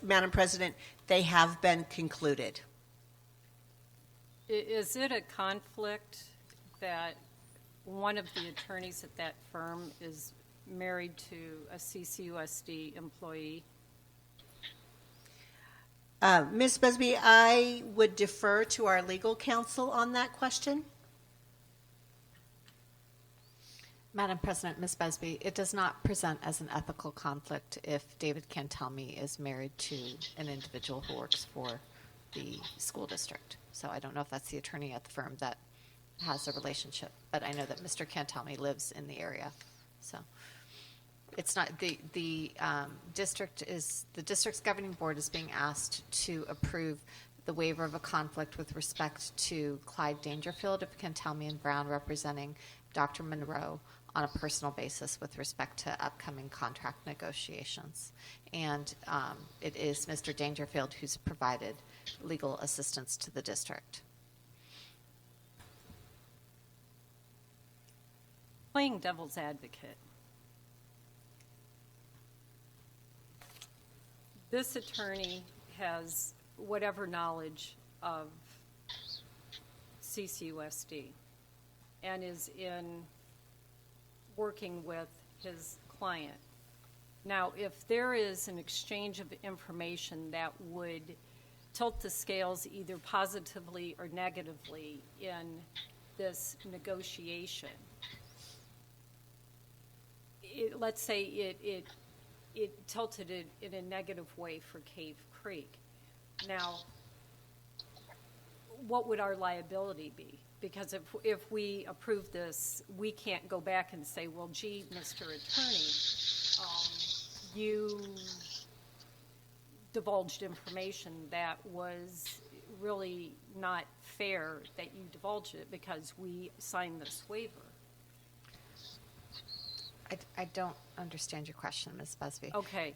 [SPEAKER 7] Madam President, they have been concluded.
[SPEAKER 2] Is it a conflict that one of the attorneys at that firm is married to a CCUSD employee?
[SPEAKER 7] Ms. Busby, I would defer to our legal counsel on that question.
[SPEAKER 6] Madam President, Ms. Busby, it does not present as an ethical conflict if David Cantelmi is married to an individual who works for the school district. So I don't know if that's the attorney at the firm that has a relationship, but I know that Mr. Cantelmi lives in the area. So it's not the district's governing board is being asked to approve the waiver of a conflict with respect to Clyde Dangerfield of Cantelmi and Brown representing Dr. Monroe on a personal basis with respect to upcoming contract negotiations. And it is Mr. Dangerfield who's provided legal assistance to the district.
[SPEAKER 2] Playing devil's advocate, this attorney has whatever knowledge of CCUSD and is in working with his client. Now, if there is an exchange of information that would tilt the scales either positively or negatively in this negotiation, let's say it tilted it in a negative way for Cave Creek. Now, what would our liability be? Because if we approve this, we can't go back and say, well, gee, Mr. Attorney, you divulged information that was really not fair that you divulged it because we signed this waiver.
[SPEAKER 6] I don't understand your question, Ms. Busby.
[SPEAKER 2] Okay.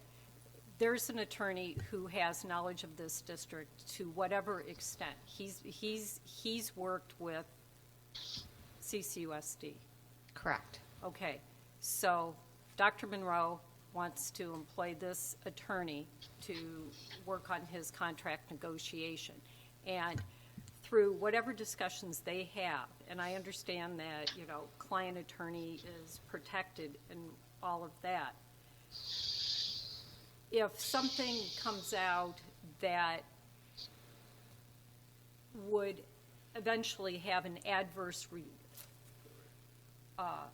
[SPEAKER 2] There's an attorney who has knowledge of this district to whatever extent. He's worked with CCUSD.
[SPEAKER 6] Correct.
[SPEAKER 2] Okay. So Dr. Monroe wants to employ this attorney to work on his contract negotiation. And through whatever discussions they have, and I understand that, client attorney is protected and all of that. If something comes out that would eventually have an adverse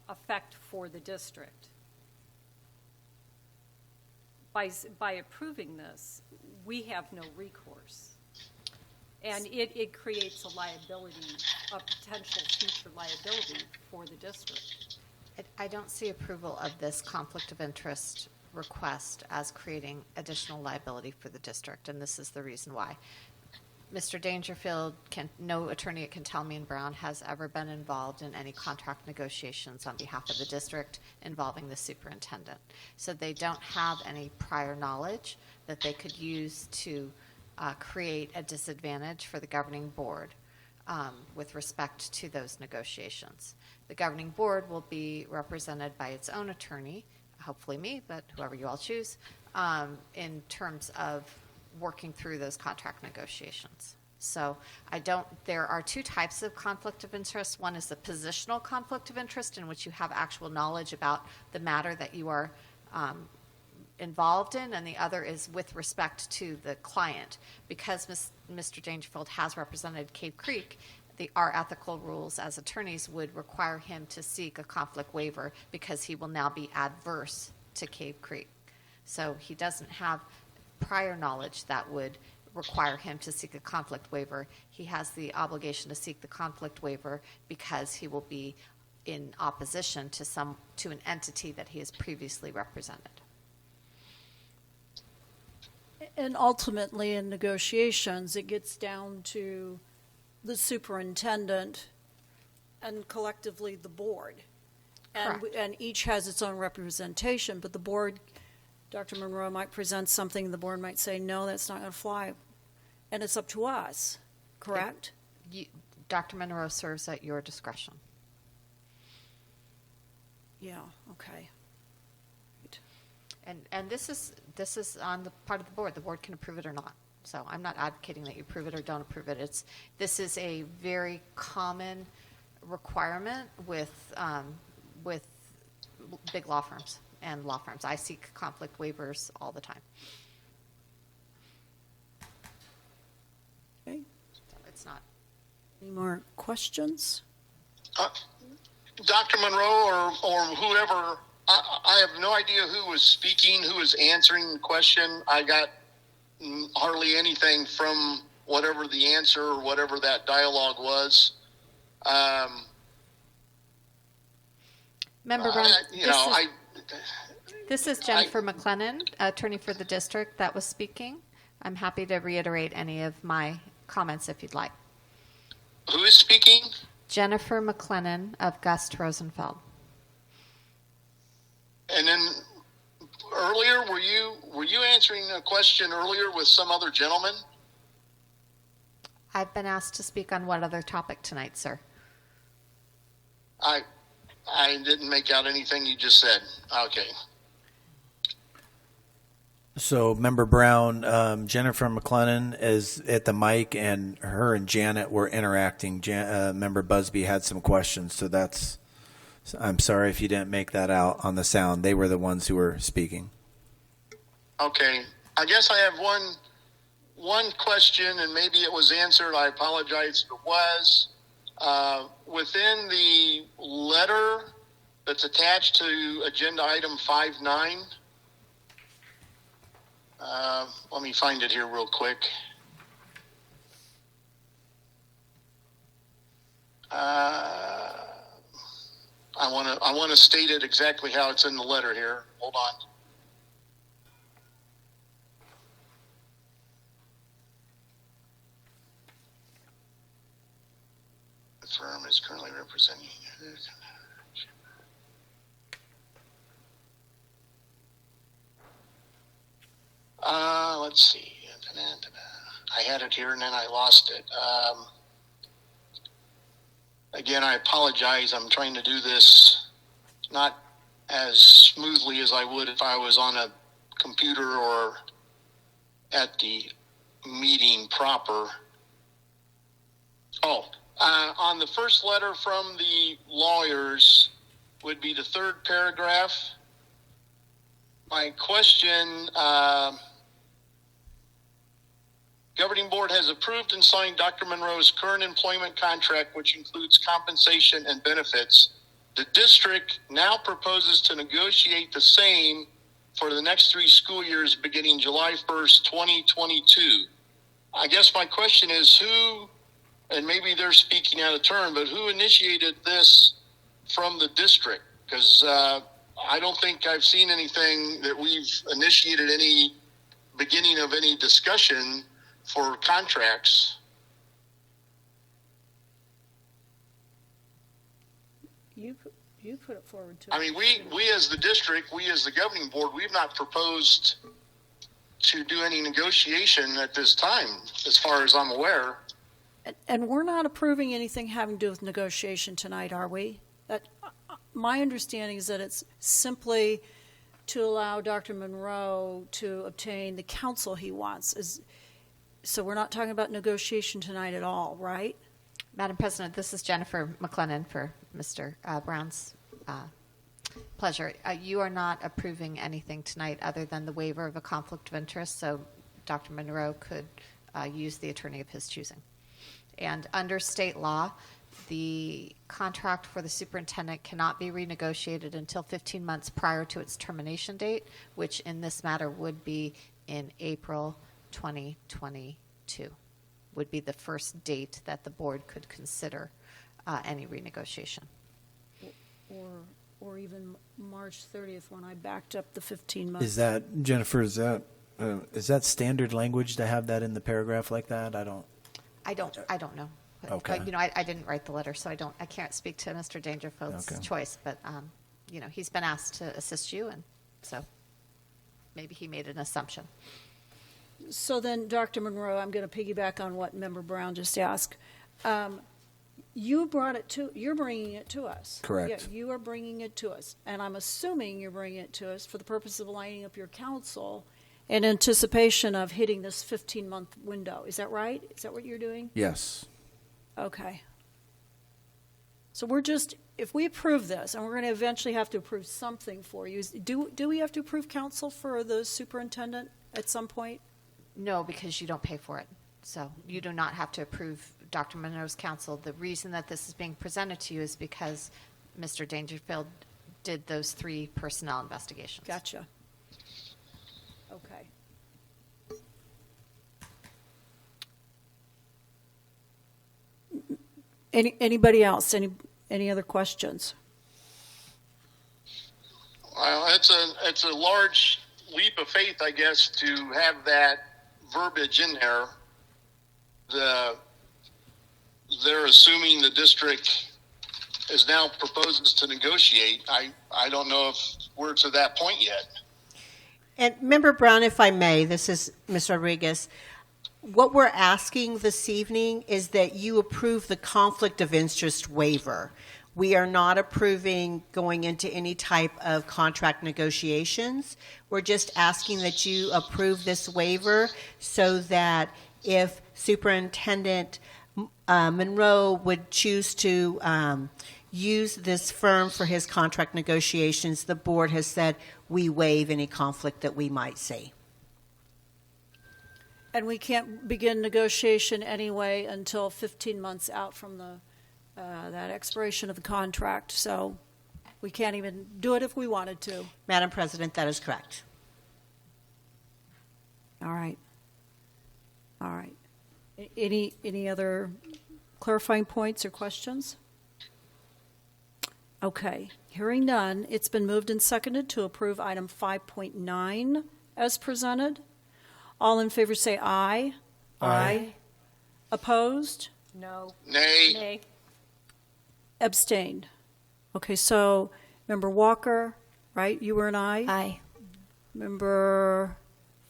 [SPEAKER 2] effect for the district, by approving this, we have no recourse. And it creates a potential future liability for the district.
[SPEAKER 6] I don't see approval of this conflict of interest request as creating additional liability for the district, and this is the reason why. Mr. Dangerfield no attorney at Kentelme and Brown has ever been involved in any contract negotiations on behalf of the district involving the superintendent. So they don't have any prior knowledge that they could use to create a disadvantage for the governing board with respect to those negotiations. The governing board will be represented by its own attorney, hopefully me, but whoever you all choose, in terms of working through those contract negotiations. So there are two types of conflict of interest. One is the positional conflict of interest, in which you have actual knowledge about the matter that you are involved in, and the other is with respect to the client. Because Mr. Dangerfield has represented Cave Creek, our ethical rules as attorneys would require him to seek a conflict waiver because he will now be adverse to Cave Creek. So he doesn't have prior knowledge that would require him to seek a conflict waiver. He has the obligation to seek the conflict waiver because he will be in opposition to an entity that he has previously represented.
[SPEAKER 1] And ultimately, in negotiations, it gets down to the superintendent and collectively the board. And each has its own representation, but the board, Dr. Monroe might present something, the board might say, no, that's not going to fly. And it's up to us, correct?
[SPEAKER 6] Dr. Monroe serves at your discretion.
[SPEAKER 1] Yeah, okay.
[SPEAKER 6] And this is on the part of the board. The board can approve it or not. So I'm not advocating that you approve it or don't approve it. This is a very common requirement with big law firms and law firms. I seek conflict waivers all the time.
[SPEAKER 1] Okay.
[SPEAKER 6] So it's not.
[SPEAKER 1] Any more questions?
[SPEAKER 4] Dr. Monroe or whoever, I have no idea who was speaking, who was answering the question. I got hardly anything from whatever the answer or whatever that dialogue was.
[SPEAKER 6] Member Brown, this is Jennifer McLennan, attorney for the district, that was speaking. I'm happy to reiterate any of my comments if you'd like.
[SPEAKER 4] Who is speaking?
[SPEAKER 6] Jennifer McLennan of Gust Rosenfeld.
[SPEAKER 4] And then earlier, were you answering a question earlier with some other gentleman?
[SPEAKER 6] I've been asked to speak on what other topic tonight, sir?
[SPEAKER 4] I didn't make out anything you just said. Okay.
[SPEAKER 5] So, Member Brown, Jennifer McLennan is at the mic, and her and Janet were interacting. Member Busby had some questions, so I'm sorry if you didn't make that out on the sound. They were the ones who were speaking.
[SPEAKER 4] Okay. I guess I have one question, and maybe it was answered. I apologize if it was. Within the letter that's attached to agenda item 5.9, let me find it here real quick. I want to state it exactly how it's in the letter here. Hold on. The firm is currently representing. Let's see. I had it here and then I lost it. Again, I apologize. I'm trying to do this not as smoothly as I would if I was on a computer or at the meeting proper. On the first letter from the lawyers would be the third paragraph. My question, Governing Board has approved and signed Dr. Monroe's current employment contract, which includes compensation and benefits. The district now proposes to negotiate the same for the next 3 school years beginning July 1st, 2022. I guess my question is who, and maybe they're speaking out of turn, but who initiated this from the district? Because I don't think I've seen anything that we've initiated any beginning of any discussion for contracts.
[SPEAKER 1] You put it forward too.
[SPEAKER 4] I mean, we as the district, we as the governing board, we've not proposed to do any negotiation at this time, as far as I'm aware.
[SPEAKER 1] And we're not approving anything having to do with negotiation tonight, are we? My understanding is that it's simply to allow Dr. Monroe to obtain the counsel he wants. So we're not talking about negotiation tonight at all, right?
[SPEAKER 6] Madam President, this is Jennifer McLennan for Mr. Brown's pleasure. You are not approving anything tonight other than the waiver of a conflict of interest, so Dr. Monroe could use the attorney of his choosing. And under state law, the contract for the superintendent cannot be renegotiated until 15 months prior to its termination date, which in this matter would be in April 2022, would be the first date that the board could consider any renegotiation.
[SPEAKER 1] Or even March 30th when I backed up the 15 months.
[SPEAKER 5] Is that, Jennifer, is that standard language to have that in the paragraph like that? I don't know.
[SPEAKER 6] Okay. I didn't write the letter, so I can't speak to Mr. Dangerfield's choice, but he's been asked to assist you, and so maybe he made an assumption.
[SPEAKER 1] So then, Dr. Monroe, I'm going to piggyback on what Member Brown just asked. You're bringing it to us.
[SPEAKER 5] Correct.
[SPEAKER 1] Yeah, you are bringing it to us, and I'm assuming you're bringing it to us for the purpose of lining up your counsel in anticipation of hitting this 15-month window. Is that right? Is that what you're doing?
[SPEAKER 5] Yes.
[SPEAKER 1] Okay. So if we approve this, and we're going to eventually have to approve something for you, do we have to approve counsel for the superintendent at some point?
[SPEAKER 6] No, because you don't pay for it. So you do not have to approve Dr. Monroe's counsel. The reason that this is being presented to you is because Mr. Dangerfield did those 3 personnel investigations.
[SPEAKER 1] Gotcha. Okay. Anybody else? Any other questions?
[SPEAKER 4] Well, it's a large leap of faith, I guess, to have that verbiage in there. They're assuming the district is now proposes to negotiate. I don't know if we're to that point yet.
[SPEAKER 7] And Member Brown, if I may, this is Ms. Rodriguez. What we're asking this evening is that you approve the conflict of interest waiver. We are not approving going into any type of contract negotiations. We're just asking that you approve this waiver so that if Superintendent Monroe would choose to use this firm for his contract negotiations, the board has said we waive any conflict that we might see.
[SPEAKER 1] And we can't begin negotiation anyway until 15 months out from that expiration of the contract. So we can't even do it if we wanted to.
[SPEAKER 7] Madam President, that is correct.
[SPEAKER 1] All right. Any other clarifying points or questions? Okay. Hearing none, it's been moved and seconded to approve item 5.9 as presented. All in favor say aye.
[SPEAKER 5] Aye.
[SPEAKER 1] Opposed?
[SPEAKER 2] No.
[SPEAKER 4] Nay.
[SPEAKER 1] Abstained. Okay, so Member Walker, right? You were an aye?
[SPEAKER 10] Aye.
[SPEAKER 1] Member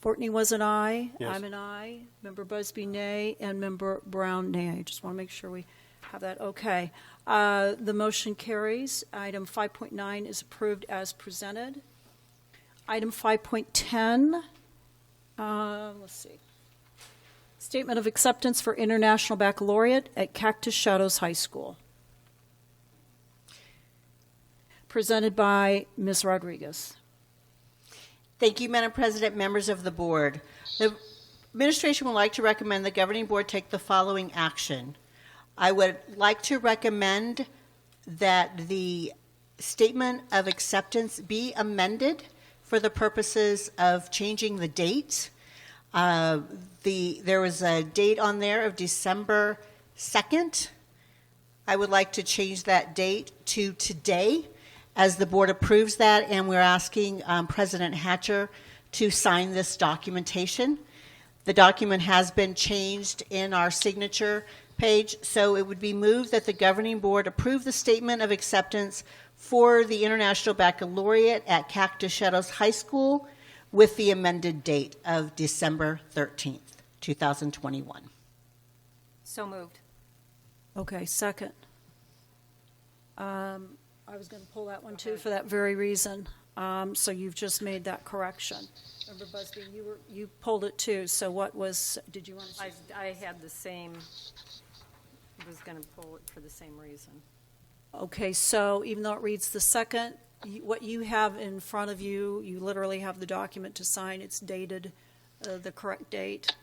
[SPEAKER 1] Fortney was an aye.
[SPEAKER 21] Yes.
[SPEAKER 1] I'm an aye. Member Busby, nay. And Member Brown, nay. I just want to make sure we have that. Okay. The motion carries. Item 5.9 is approved as presented. Item 5.10. Let's see. Statement of acceptance for International Baccalaureate at Cactus Shadows High School. Presented by Ms. Rodriguez.
[SPEAKER 7] Thank you, Madam President, members of the board. The administration would like to recommend the governing board take the following action. I would like to recommend that the statement of acceptance be amended for the purposes of changing the date. There was a date on there of December 2nd. I would like to change that date to today as the board approves that, and we're asking President Hatcher to sign this documentation. The document has been changed in our signature page, so it would be moved that the governing board approve the statement of acceptance for the International Baccalaureate at Cactus Shadows High School with the amended date of December 13th, 2021.
[SPEAKER 2] So moved.
[SPEAKER 1] Okay, second. I was going to pull that one too for that very reason. So you've just made that correction. Remember, Busby, you pulled it too. So what was? Did you want to say?
[SPEAKER 2] I had the same. Was going to pull it for the same reason.
[SPEAKER 1] Okay, so even though it reads the second, what you have in front of you, you literally have the document to sign. It's dated the correct date.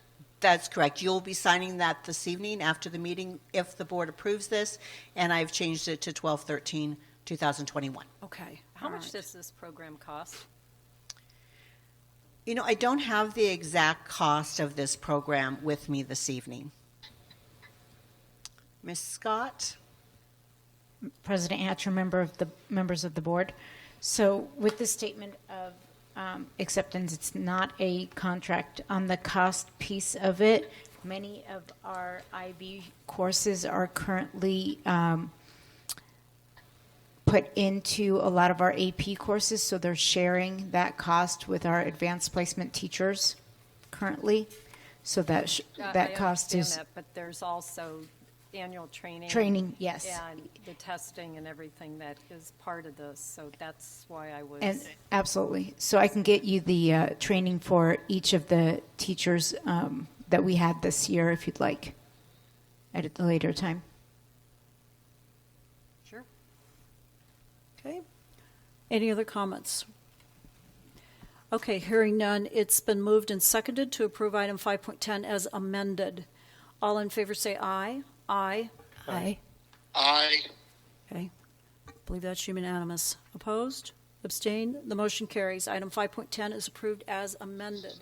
[SPEAKER 7] That's correct. You'll be signing that this evening after the meeting if the board approves this, and I've changed it to 12/13/2021.
[SPEAKER 1] Okay.
[SPEAKER 2] How much does this program cost?
[SPEAKER 7] You know, I don't have the exact cost of this program with me this evening. Ms. Scott?
[SPEAKER 10] President Hatcher, members of the board. So with the statement of acceptance, it's not a contract. On the cost piece of it, many of our IB courses are currently put into a lot of our AP courses, so they're sharing that cost with our advanced placement teachers currently. So that that cost is
[SPEAKER 2] that, but there's also annual training.
[SPEAKER 10] Training, yes.
[SPEAKER 2] And the testing and everything that is part of this. So that's why I was.
[SPEAKER 10] And absolutely. So I can get you the training for each of the teachers that we had this year, if you'd like, at a later time.
[SPEAKER 2] Sure.
[SPEAKER 1] Okay. Any other comments? Okay, hearing none, it's been moved and seconded to approve item 5.10 as amended. All in favor say aye. Aye. Aye.
[SPEAKER 4] Aye.
[SPEAKER 1] Okay. I believe that's unanimous. Opposed? Abstained? The motion carries. Item 5.10 is approved as amended.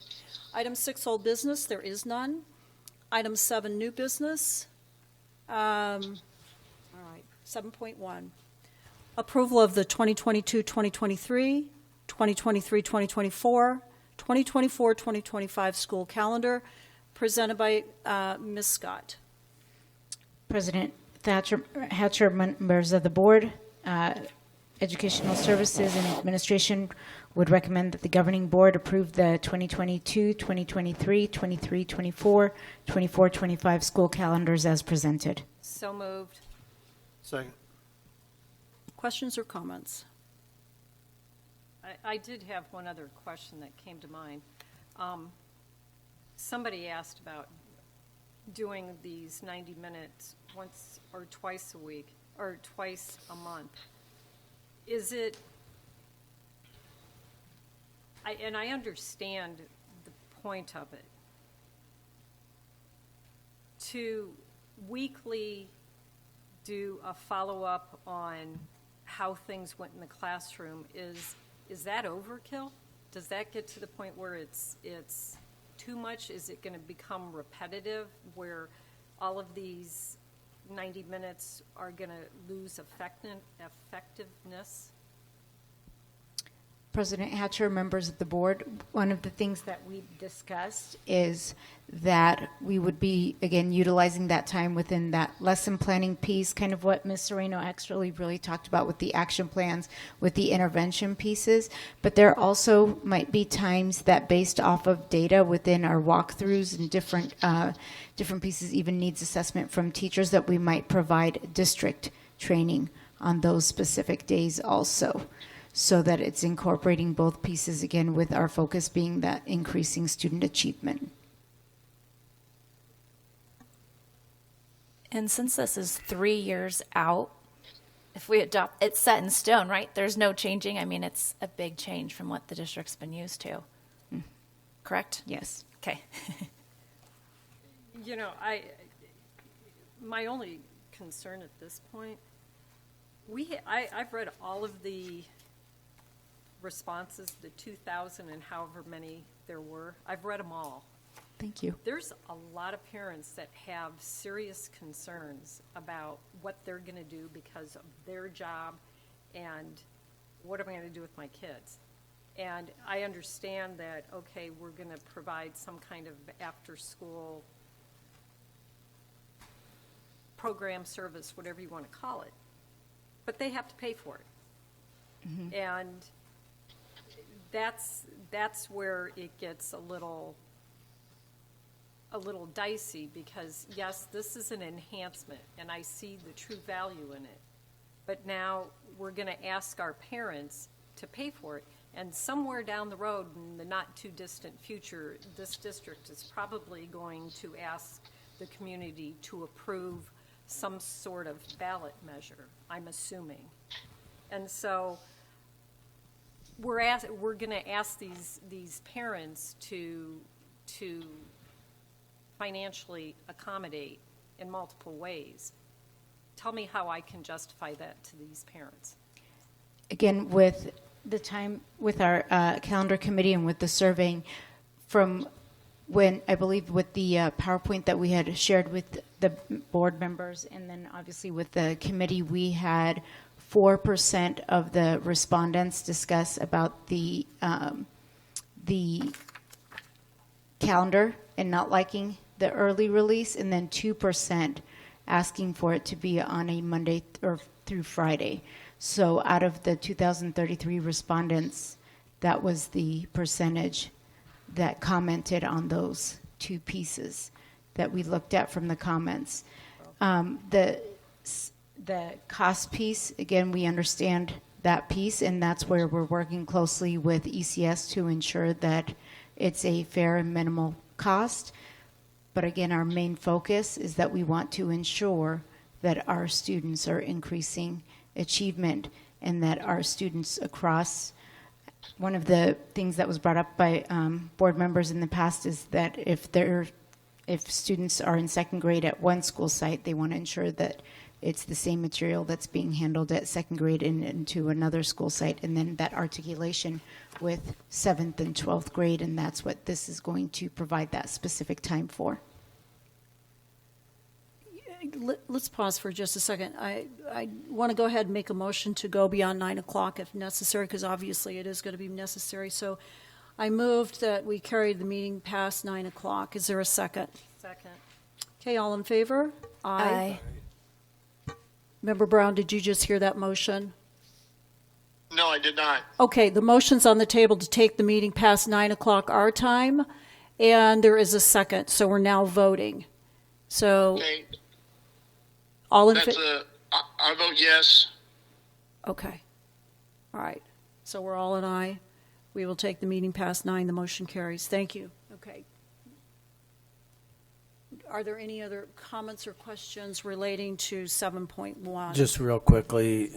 [SPEAKER 1] Item 6, old business, there is none. Item 7, new business. All right, 7.1. Approval of the 2022-2023, 2023-2024, 2024-2025 school calendar presented by Ms. Scott.
[SPEAKER 10] President Hatcher, members of the board, Educational Services and Administration would recommend that the governing board approve the 2022, 2023, 23-24, 24-25 school calendars as presented.
[SPEAKER 2] So moved.
[SPEAKER 21] Second.
[SPEAKER 1] Questions or comments?
[SPEAKER 2] I did have one other question that came to mind. Somebody asked about doing these 90 minutes once or twice a week or twice a month. Is it, and I understand the point of it, to weekly do a follow-up on how things went in the classroom, is that overkill? Does that get to the point where it's too much? Is it going to become repetitive where all of these 90 minutes are going to lose effectiveness?
[SPEAKER 10] President Hatcher, members of the board, one of the things that we discussed is that we would be, again, utilizing that time within that lesson planning piece, kind of what Ms. Sereno actually really talked about with the action plans, with the intervention pieces. But there also might be times that based off of data within our walkthroughs and different pieces, even needs assessment from teachers, that we might provide district training on those specific days also, so that it's incorporating both pieces, again, with our focus being that increasing student achievement.
[SPEAKER 3] And since this is 3 years out, if we adopt, it's set in stone, right? There's no changing. I mean, it's a big change from what the district's been used to. Correct?
[SPEAKER 10] Yes.
[SPEAKER 3] Okay.
[SPEAKER 2] You know, my only concern at this point, I've read all of the responses, the 2,000 and however many there were. I've read them all.
[SPEAKER 10] Thank you.
[SPEAKER 2] There's a lot of parents that have serious concerns about what they're going to do because of their job and what am I going to do with my kids. And I understand that, okay, we're going to provide some kind of after-school program, service, whatever you want to call it. But they have to pay for it. And that's where it gets a little dicey, because yes, this is an enhancement and I see the true value in it. But now we're going to ask our parents to pay for it. And somewhere down the road, in the not too distant future, this district is probably going to ask the community to approve some sort of ballot measure, I'm assuming. And so we're going to ask these parents to financially accommodate in multiple ways. Tell me how I can justify that to these parents.
[SPEAKER 10] Again, with the time with our calendar committee and with the surveying, from when I believe with the PowerPoint that we had shared with the board members, and then obviously with the committee, we had 4% of the respondents discuss about the calendar and not liking the early release, and then 2% asking for it to be on a Monday or through Friday. So out of the 2,033 respondents, that was the percentage that commented on those two pieces that we looked at from the comments. The cost piece, again, we understand that piece, and that's where we're working closely with ECS to ensure that it's a fair and minimal cost. But again, our main focus is that we want to ensure that our students are increasing achievement, and that our students across, one of the things that was brought up by board members in the past is that if students are in second grade at one school site, they want to ensure that it's the same material that's being handled at second grade and into another school site, and then that articulation with 7th and 12th grade, and that's what this is going to provide that specific time for.
[SPEAKER 1] Let's pause for just a second. I want to go ahead and make a motion to go beyond 9 o'clock if necessary, because obviously it is going to be necessary. So I moved that we carry the meeting past 9 o'clock. Is there a second?
[SPEAKER 2] Second.
[SPEAKER 1] Okay, all in favor? Aye. Member Brown, did you just hear that motion?
[SPEAKER 4] No, I did not.
[SPEAKER 1] Okay, the motion's on the table to take the meeting past 9 o'clock our time, and there is a second, so we're now voting. So,
[SPEAKER 4] Okay.
[SPEAKER 1] all in
[SPEAKER 4] That's
[SPEAKER 1] favor?
[SPEAKER 4] I vote yes.
[SPEAKER 1] Okay. All right. So we're all an aye. We will take the meeting past 9. The motion carries. Thank you. Okay. Are there any other comments or questions relating to 7.1?
[SPEAKER 5] Just real quickly,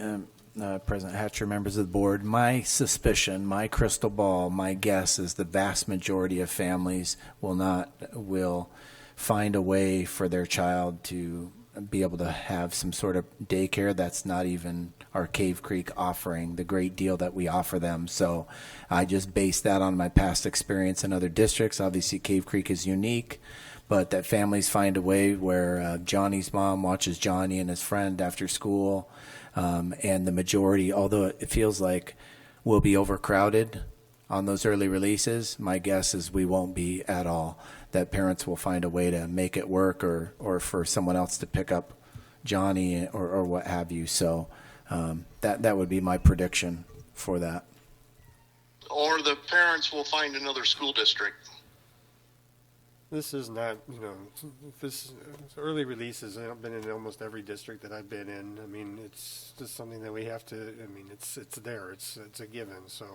[SPEAKER 5] President Hatcher, members of the board, my suspicion, my crystal ball, my guess is the vast majority of families will find a way for their child to be able to have some sort of daycare that's not even our Cave Creek offering, the great deal that we offer them. So I just base that on my past experience in other districts. Obviously, Cave Creek is unique, but that families find a way where Johnny's mom watches Johnny and his friend after school, and the majority, although it feels like we'll be overcrowded on those early releases, my guess is we won't be at all. That parents will find a way to make it work, or for someone else to pick up Johnny or what have you. So that would be my prediction for that.
[SPEAKER 4] Or the parents will find another school district.
[SPEAKER 21] This is not, this early releases. I've been in almost every district that I've been in. I mean, it's just something that we have to. I mean, it's there. It's a given. So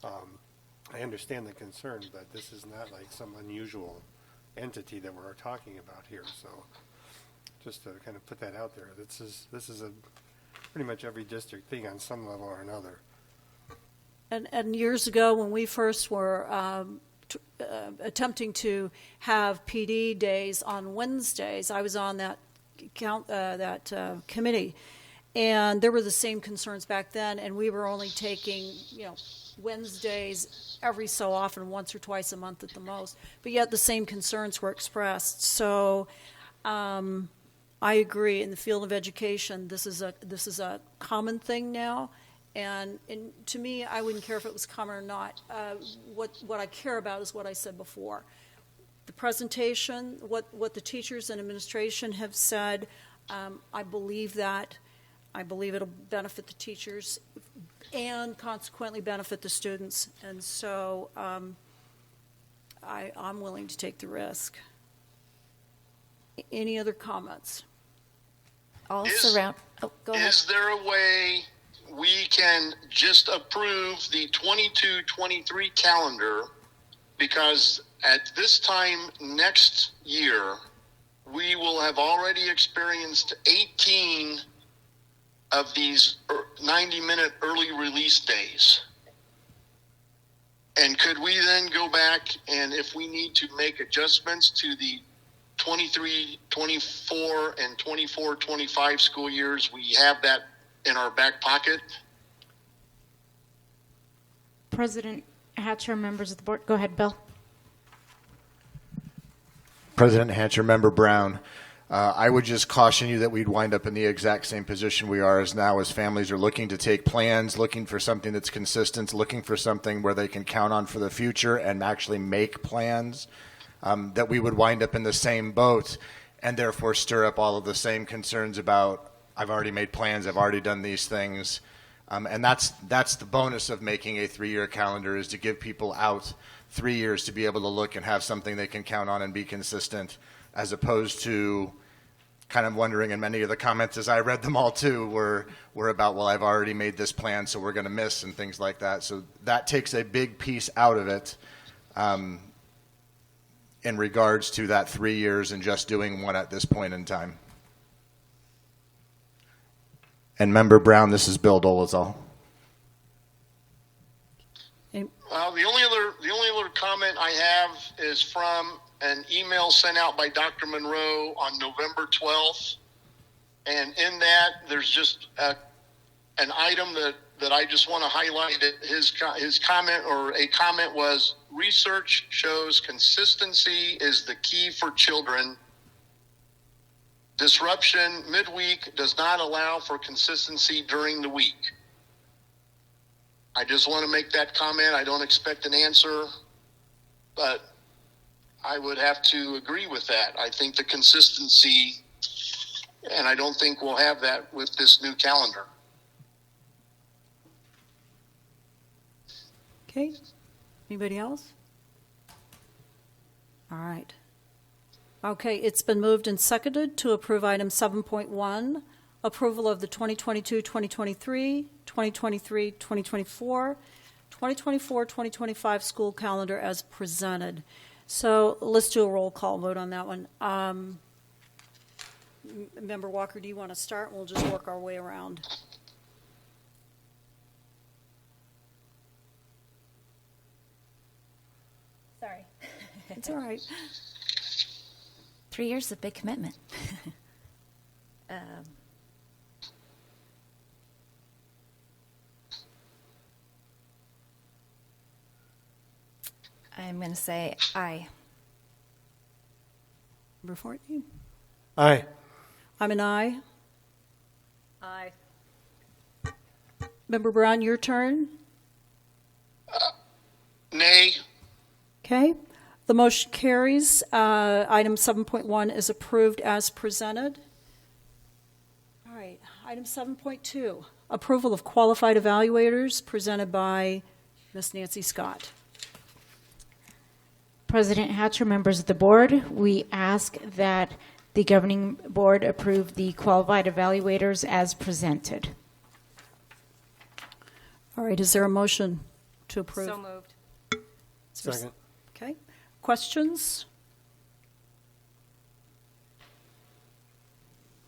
[SPEAKER 21] I understand the concern, but this is not like some unusual entity that we're talking about here. So just to kind of put that out there, this is a pretty much every district thing on some level or another.
[SPEAKER 1] And years ago, when we first were attempting to have PD days on Wednesdays, I was on that committee, and there were the same concerns back then, and we were only taking Wednesdays every so often, once or twice a month at the most, but yet the same concerns were expressed. So I agree, in the field of education, this is a common thing now. And to me, I wouldn't care if it was common or not. What I care about is what I said before. The presentation, what the teachers and administration have said, I believe that. I believe it'll benefit the teachers. and consequently benefit the students. And so I'm willing to take the risk. Any other comments?
[SPEAKER 3] Go ahead.
[SPEAKER 4] Is there a way we can just approve the 22-23 calendar, because at this time next year, we will have already experienced 18 of these 90-minute early release days. And could we then go back, and if we need to make adjustments to the 23, 24, and 24, 25 school years, we have that in our back pocket?
[SPEAKER 10] President Hatcher, members of the board. Go ahead, Bill.
[SPEAKER 11] President Hatcher, Member Brown, I would just caution you that we'd wind up in the exact same position we are as now, as families are looking to take plans, looking for something that's consistent, looking for something where they can count on for the future and actually make plans, that we would wind up in the same boat and therefore stir up all of the same concerns about, I've already made plans, I've already done these things. And that's the bonus of making a 3-year calendar, is to give people out 3 years to be able to look and have something they can count on and be consistent, as opposed to kind of wondering, and many of the comments as I read them all too were about, well, I've already made this plan, so we're going to miss, and things like that. So that takes a big piece out of it in regards to that 3 years and just doing one at this point in time. And Member Brown, this is Bill Dolezal.
[SPEAKER 4] The only other comment I have is from an email sent out by Dr. Monroe on November 12th. And in that, there's just an item that I just want to highlight. His comment, or a comment, was, research shows consistency is the key for children. Disruption midweek does not allow for consistency during the week. I just want to make that comment. I don't expect an answer, but I would have to agree with that. I think the consistency, and I don't think we'll have that with this new calendar.
[SPEAKER 1] Okay. Anybody else? All right. Okay, it's been moved and seconded to approve item 7.1, approval of the 2022-2023, 2023-2024, 2024-2025 school calendar as presented. So let's do a roll call vote on that one. Member Walker, do you want to start? We'll just work our way around.
[SPEAKER 3] Sorry.
[SPEAKER 1] It's all right.
[SPEAKER 3] 3 years is a big commitment. I'm going to say aye.
[SPEAKER 1] Number 14.
[SPEAKER 21] Aye.
[SPEAKER 1] I'm an aye.
[SPEAKER 2] Aye.
[SPEAKER 1] Member Brown, your turn.
[SPEAKER 4] Nay.
[SPEAKER 1] Okay. The motion carries. Item 7.1 is approved as presented. All right. Item 7.2, approval of qualified evaluators, presented by Ms. Nancy Scott.
[SPEAKER 10] President Hatcher, members of the board, we ask that the governing board approve the qualified evaluators as presented.
[SPEAKER 1] All right. Is there a motion to approve?
[SPEAKER 2] So moved.
[SPEAKER 21] Second.
[SPEAKER 1] Okay. Questions?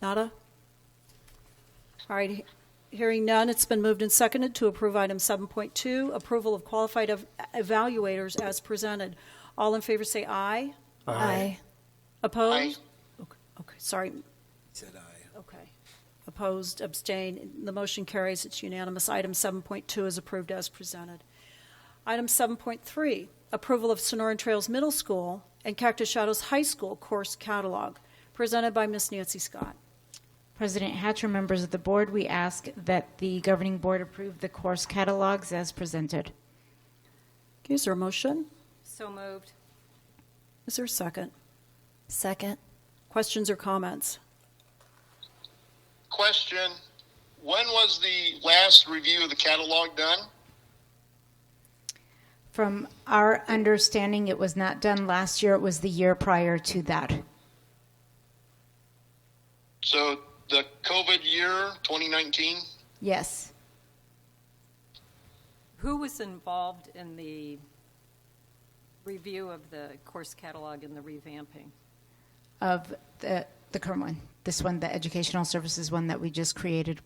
[SPEAKER 1] Nada? All right. Hearing none, it's been moved and seconded to approve item 7.2, approval of qualified evaluators as presented. All in favor say aye.
[SPEAKER 3] Aye.
[SPEAKER 1] Opposed? Okay. Sorry. Said aye. Okay. Opposed, abstain. The motion carries. It's unanimous. Item 7.2 is approved as presented. Item 7.3, approval of Sonoran Trails Middle School and Cactus Shadows High School course catalog, presented by Ms. Nancy Scott.
[SPEAKER 10] President Hatcher, members of the board, we ask that the governing board approve the course catalogs as presented.
[SPEAKER 1] Okay, is there a motion?
[SPEAKER 2] So moved.
[SPEAKER 1] Is there a second?
[SPEAKER 3] Second.
[SPEAKER 1] Questions or comments?
[SPEAKER 4] Question. when was the last review of the catalog done?
[SPEAKER 10] From our understanding, it was not done last year. It was the year prior to that.
[SPEAKER 4] So the COVID year, 2019?
[SPEAKER 10] Yes.
[SPEAKER 2] Who was involved in the review of the course catalog and the revamping?
[SPEAKER 10] Of the current one, this one, the educational services one that we just created,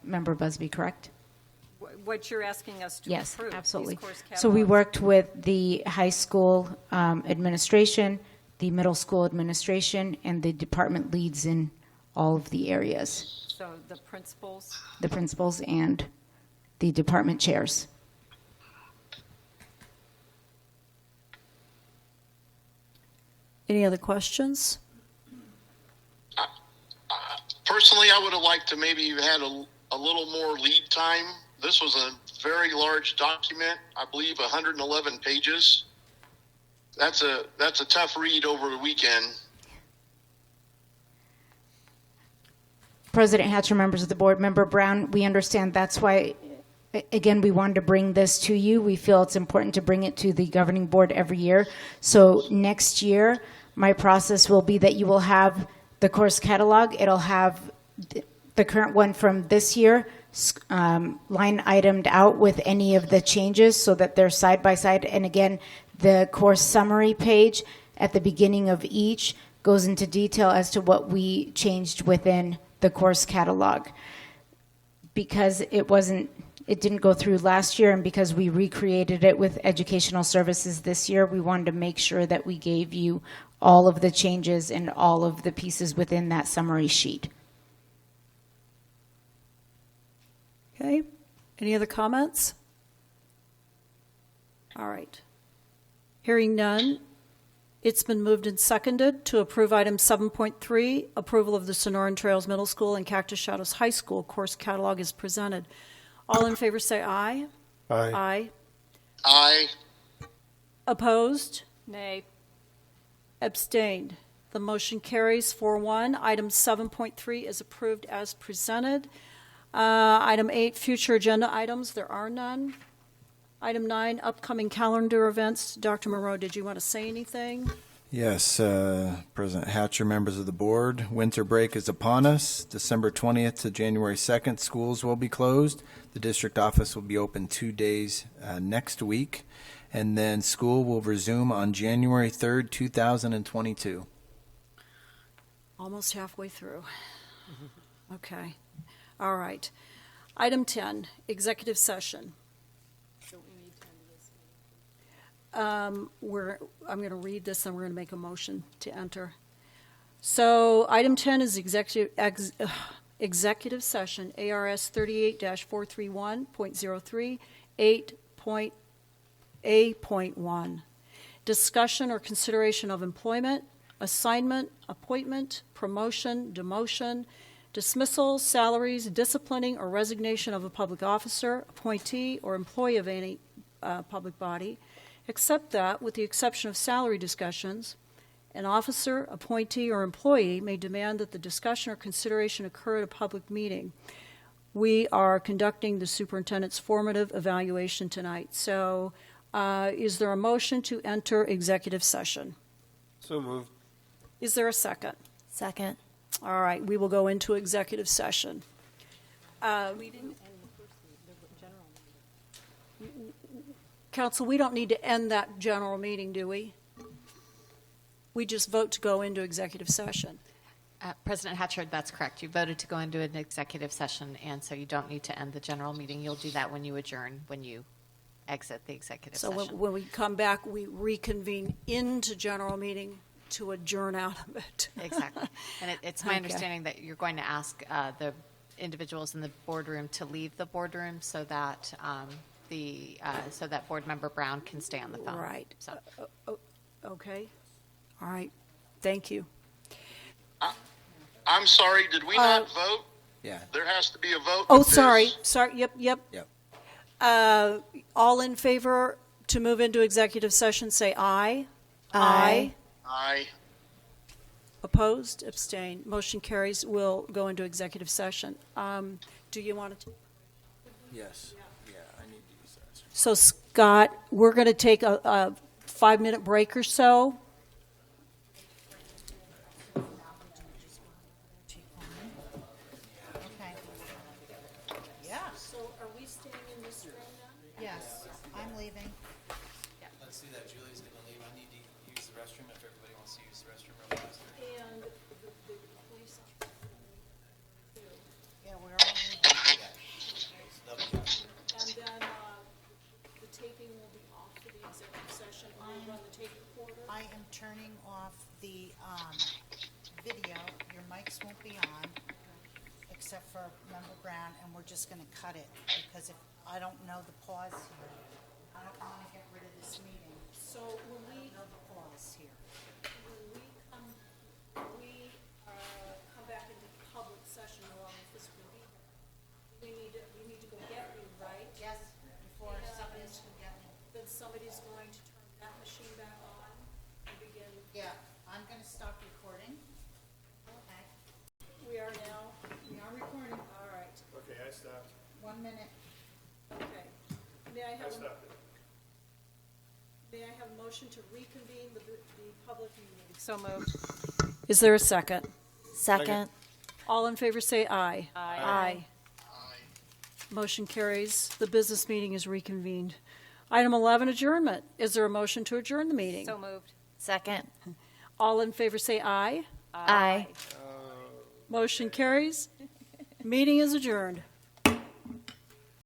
[SPEAKER 10] Member Busby, correct?
[SPEAKER 2] What you're asking us to
[SPEAKER 10] Yes,
[SPEAKER 2] approve?
[SPEAKER 10] absolutely.
[SPEAKER 2] These course
[SPEAKER 10] So we
[SPEAKER 2] catalogs?
[SPEAKER 10] worked with the high school administration, the middle school administration, and the department leads in all of the areas,
[SPEAKER 2] So the principals?
[SPEAKER 10] the principals and the department chairs.
[SPEAKER 1] Any other questions?
[SPEAKER 4] Personally, I would have liked to maybe have had a little more lead time. This was a very large document, I believe 111 pages. That's a tough read over the weekend.
[SPEAKER 10] President Hatcher, members of the board, Member Brown, we understand that's why, again, we wanted to bring this to you. We feel it's important to bring it to the governing board every year. So next year, my process will be that you will have the course catalog. It'll have the current one from this year, line itemed out with any of the changes so that they're side by side. And again, the course summary page at the beginning of each goes into detail as to what we changed within the course catalog. Because it didn't go through last year, and because we recreated it with educational services this year, we wanted to make sure that we gave you all of the changes and all of the pieces within that summary sheet.
[SPEAKER 1] Okay. Any other comments? All right. Hearing none, it's been moved and seconded to approve item 7.3, approval of the Sonoran Trails Middle School and Cactus Shadows High School course catalog is presented. All in favor say aye.
[SPEAKER 21] Aye.
[SPEAKER 1] Aye.
[SPEAKER 4] Aye.
[SPEAKER 1] Opposed?
[SPEAKER 2] Nay.
[SPEAKER 1] Abstained. The motion carries 4-1. Item 7.3 is approved as presented. Item 8, future agenda items. There are none. Item 9, upcoming calendar events. Dr. Monroe, did you want to say anything?
[SPEAKER 5] Yes, President Hatcher, members of the board, winter break is upon us. December 20th to January 2nd, schools will be closed. The district office will be open 2 days next week, and then school will resume on January 3rd, 2022.
[SPEAKER 1] Almost halfway through. Okay. All right. Item 10, executive session. I'm going to read this, and we're going to make a motion to enter. So item 10 is executive session, ARS 38-431.03, 8.A.1. Discussion or consideration of employment, assignment, appointment, promotion, demotion, dismissal, salaries, disciplining, or resignation of a public officer, appointee, or employee of any public body, except that, with the exception of salary discussions, an officer, appointee, or employee may demand that the discussion or consideration occur at a public meeting. We are conducting the superintendent's formative evaluation tonight. So is there a motion to enter executive session?
[SPEAKER 21] So moved.
[SPEAKER 1] Is there a second?
[SPEAKER 3] Second.
[SPEAKER 1] All right, we will go into executive session.
[SPEAKER 2] We didn't end the general meeting.
[SPEAKER 1] Council, we don't need to end that general meeting, do we? We just vote to go into executive session.
[SPEAKER 6] President Hatcher, that's correct. You voted to go into an executive session, and so you don't need to end the general meeting. You'll do that when you adjourn, when you exit the executive
[SPEAKER 1] So
[SPEAKER 6] session.
[SPEAKER 1] when we come back, we reconvene into general meeting to adjourn out of it.
[SPEAKER 6] Exactly. And it's my
[SPEAKER 1] Okay.
[SPEAKER 6] understanding that you're going to ask the individuals in the boardroom to leave the boardroom so that so that Board Member Brown can stay on the phone.
[SPEAKER 1] Right.
[SPEAKER 6] So.
[SPEAKER 1] Okay. All right. Thank you.
[SPEAKER 4] I'm sorry, did we not vote?
[SPEAKER 5] Yeah.
[SPEAKER 4] There has to be a vote.
[SPEAKER 1] Oh,
[SPEAKER 4] with this.
[SPEAKER 1] sorry. Yep.
[SPEAKER 5] Yep.
[SPEAKER 1] All in favor to move into executive session, say aye.
[SPEAKER 10] Aye.
[SPEAKER 4] Aye.
[SPEAKER 1] Opposed? Abstained? Motion carries. We'll go into executive session. Do you want to?
[SPEAKER 5] Yes. Yeah, I need to use that.
[SPEAKER 1] So, Scott, we're going to take a 5-minute break or so.
[SPEAKER 8] Okay. Yeah.
[SPEAKER 1] So, are we staying in this room now?
[SPEAKER 8] Yes, I'm leaving.
[SPEAKER 5] Let's do that. Julie's going to leave. I need to use the restroom if everybody wants to use the restroom real fast.
[SPEAKER 1] And the police.
[SPEAKER 8] Yeah, we're all leaving.
[SPEAKER 1] And then the taping will be off for the executive session. We'll run the tape recorder.
[SPEAKER 8] I am turning off the video. Your mics won't be on, except for Member Brown, and we're just going to cut it because if I don't know the pause here, I don't want to get rid of this meeting.
[SPEAKER 1] So when we
[SPEAKER 8] know the pause here.
[SPEAKER 1] come back into public session along with this meeting, we need to go get you, right?
[SPEAKER 8] Yes, before somebody's going to get me.
[SPEAKER 1] Then somebody's going to turn that machine back on and begin.
[SPEAKER 8] Yeah, I'm going to stop recording. Okay.
[SPEAKER 1] We are now.
[SPEAKER 8] We are recording.
[SPEAKER 1] All right.
[SPEAKER 21] Okay, I stopped.
[SPEAKER 8] 1 minute.
[SPEAKER 1] Okay. May I have
[SPEAKER 21] I stopped it.
[SPEAKER 1] May I have a motion to reconvene the public meeting?
[SPEAKER 2] So moved.
[SPEAKER 1] Is there a second?
[SPEAKER 3] Second.
[SPEAKER 1] All in favor say aye.
[SPEAKER 2] Aye.
[SPEAKER 1] Motion carries. The business meeting is reconvened. Item 11, adjournment. Is there a motion to adjourn the meeting?
[SPEAKER 2] So moved.
[SPEAKER 3] Second.
[SPEAKER 1] All in favor say aye.
[SPEAKER 3] Aye.
[SPEAKER 1] Motion carries. Meeting is adjourned.